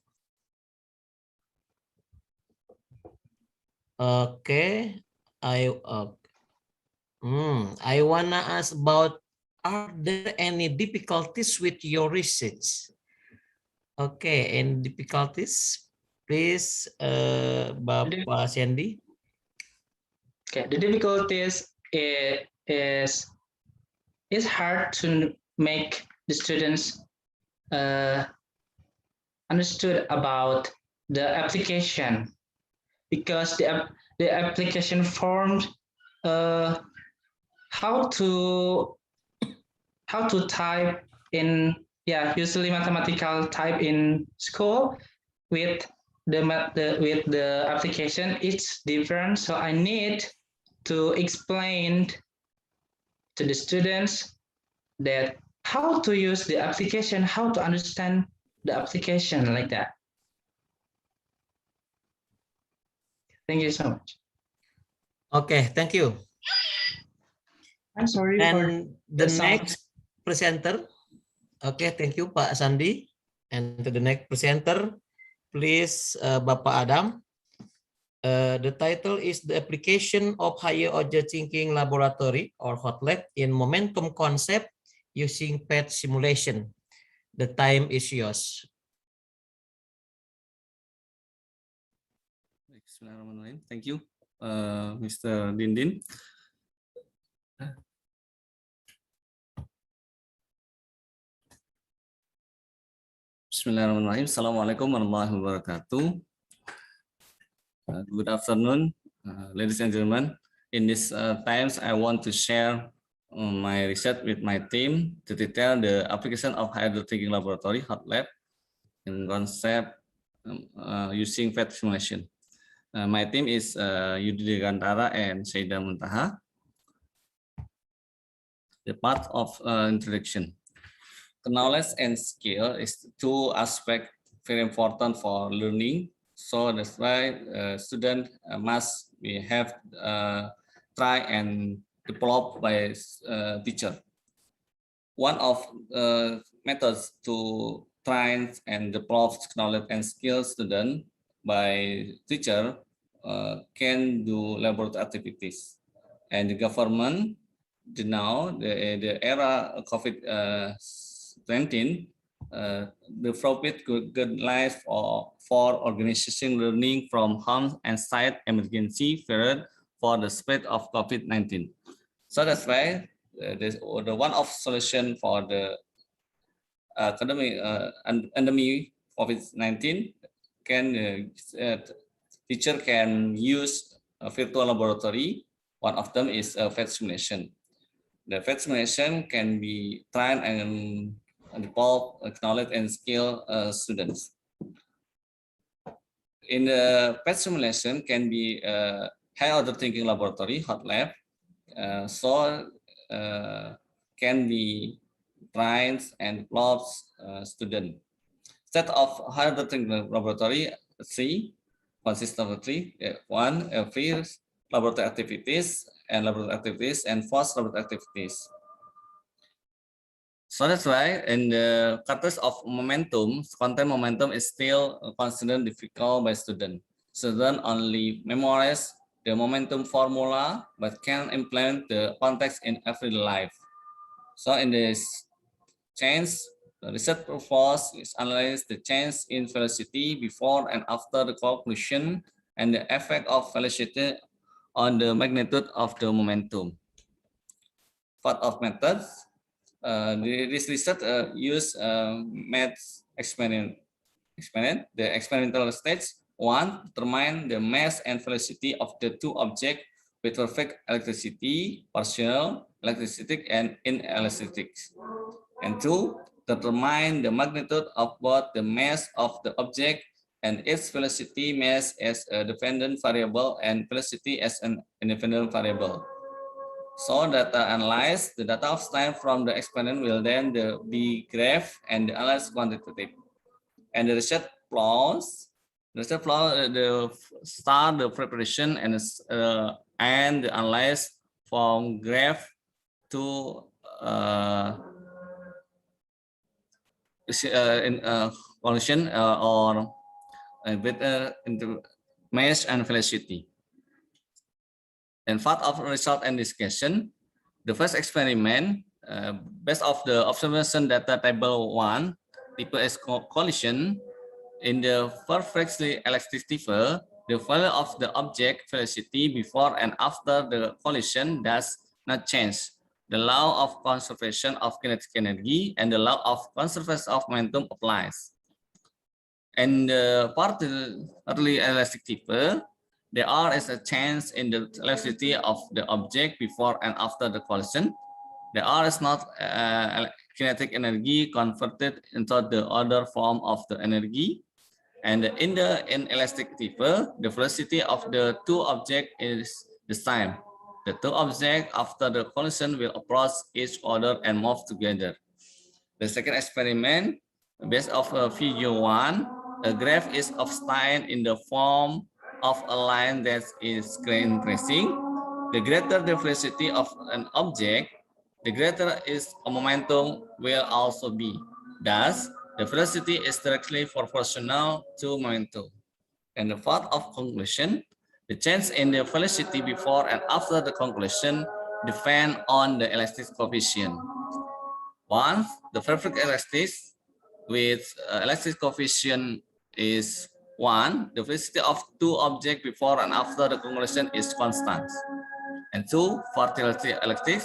Okay, I wanna ask about, are there any difficulties with your research? Okay, any difficulties? Please, Bapak Sandy. Okay, the difficulties is it's hard to make the students understood about the application because the application formed how to type in, yeah, usually mathematical type in school with the application it's different, so I need to explain to the students that how to use the application, how to understand the application like that. Thank you so much. Okay, thank you. I'm sorry. And the next presenter. Okay, thank you, Pak Sandi. And to the next presenter, please, Bapak Adam. The title is The Application of Higher Order Thinking Laboratory or Hot Lab in Momentum Concept Using PET Simulation. The time is yours. Thank you, Mr. Dindin. Bismillahirrahmanirrahim. Assalamualaikum warahmatullahi wabarakatuh. Good afternoon, ladies and gentlemen. In these times, I want to share my research with my team to detail the application of higher thinking laboratory hot lab in concept using PET simulation. My team is Yudi Gantara and Saida Muntaha. The part of introduction. The knowledge and skill is two aspects very important for learning. So that's why student must have try and develop by teacher. One of methods to train and develop knowledge and skill student by teacher can do laboratory activities, and the government now the era of COVID-19 the profit guidelines for organization learning from home and site emergency period for the spread of COVID-19. So that's why the one of solution for the academic endemic COVID-19 can teacher can use a virtual laboratory. One of them is a PET simulation. The PET simulation can be trained and develop knowledge and skill students. In the PET simulation can be high order thinking laboratory, hot lab, can be trained and develops student. Set of high order thinking laboratory, C, consists of three. One, free laboratory activities and forced laboratory activities. So that's why in the context of momentum, content momentum is still considered difficult by students. Students only memorize the momentum formula, but can implement the context in everyday life. So in this change, the research purpose is analyze the change in velocity before and after the conclusion and the effect of velocity on the magnitude of the momentum. Part of methods. This research use math experiment. The experimental stage one, determine the mass and velocity of the two objects with perfect electricity, partial electricity, and inelastic. And two, determine the magnitude of both the mass of the object and its velocity, mass as a dependent variable and velocity as an independent variable. So data analyzed, the data obtained from the experiment will then be graphed and analyzed quantitative. And the research flows, the start the preparation and the analyze from graph to conclusion or with into mesh and velocity. And part of result and discussion, the first experiment based off the observation data table 1, type S collision in the perfectly elastic tipper, the value of the object velocity before and after the collision does not change. The law of conservation of kinetic energy and the law of conservation of momentum applies. And the partly elastic tipper, there is a change in the elasticity of the object before and after the collision. There is not kinetic energy converted into the other form of the energy. And in the inelastic tipper, the velocity of the two objects is the same. The two objects after the collision will approach each other and move together. The second experiment, based off figure 1, a graph is obtained in the form of a line that is increasing. The greater the velocity of an object, the greater its momentum will also be. Thus, the velocity is directly proportional to momentum. And the part of conclusion, the change in the velocity before and after the conclusion depend on the elastic coefficient. Once the perfect elastic with elastic coefficient is 1, the velocity of two objects before and after the conclusion is constant. And 2, for elastic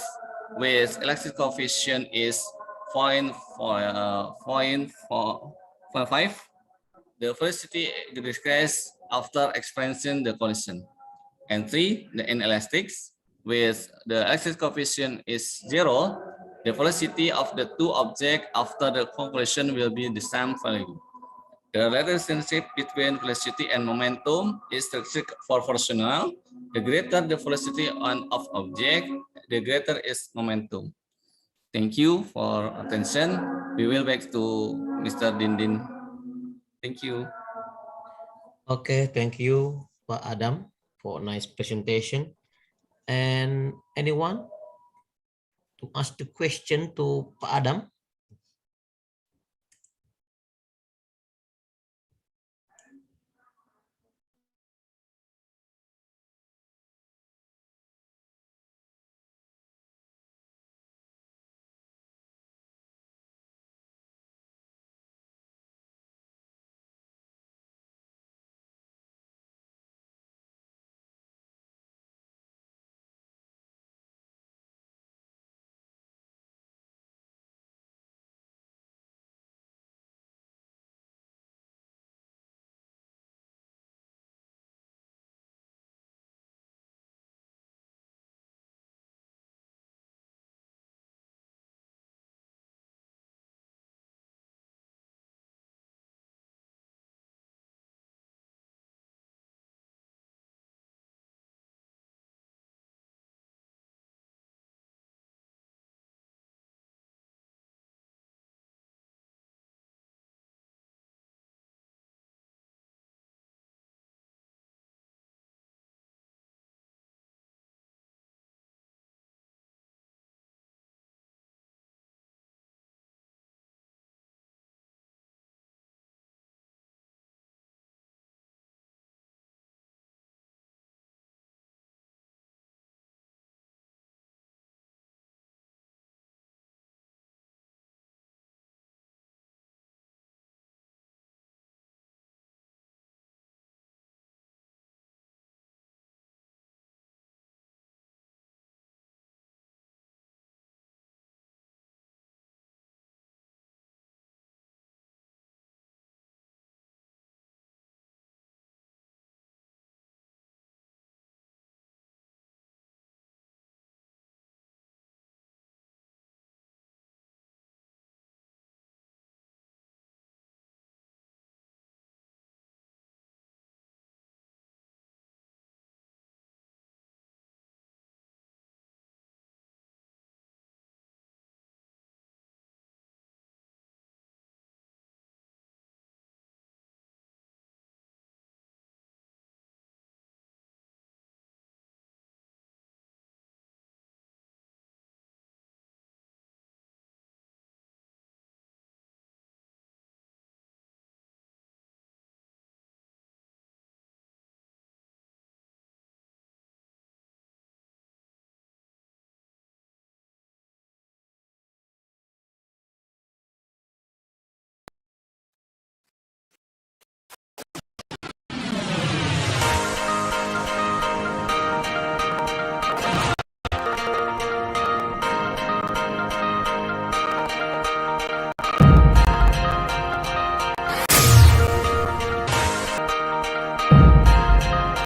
with elastic coefficient is 0.5, the velocity decreases after experiencing the collision. And 3, the inelastic with the elastic coefficient is 0, the velocity of the two objects after the conclusion will be the same value. The relationship between velocity and momentum is strictly proportional. The greater the velocity of object, the greater is momentum. Thank you for attention. We will back to Mr. Dindin. Thank you. Okay, thank you, Pak Adam, for a nice presentation. And anyone to ask the question to Pak Adam?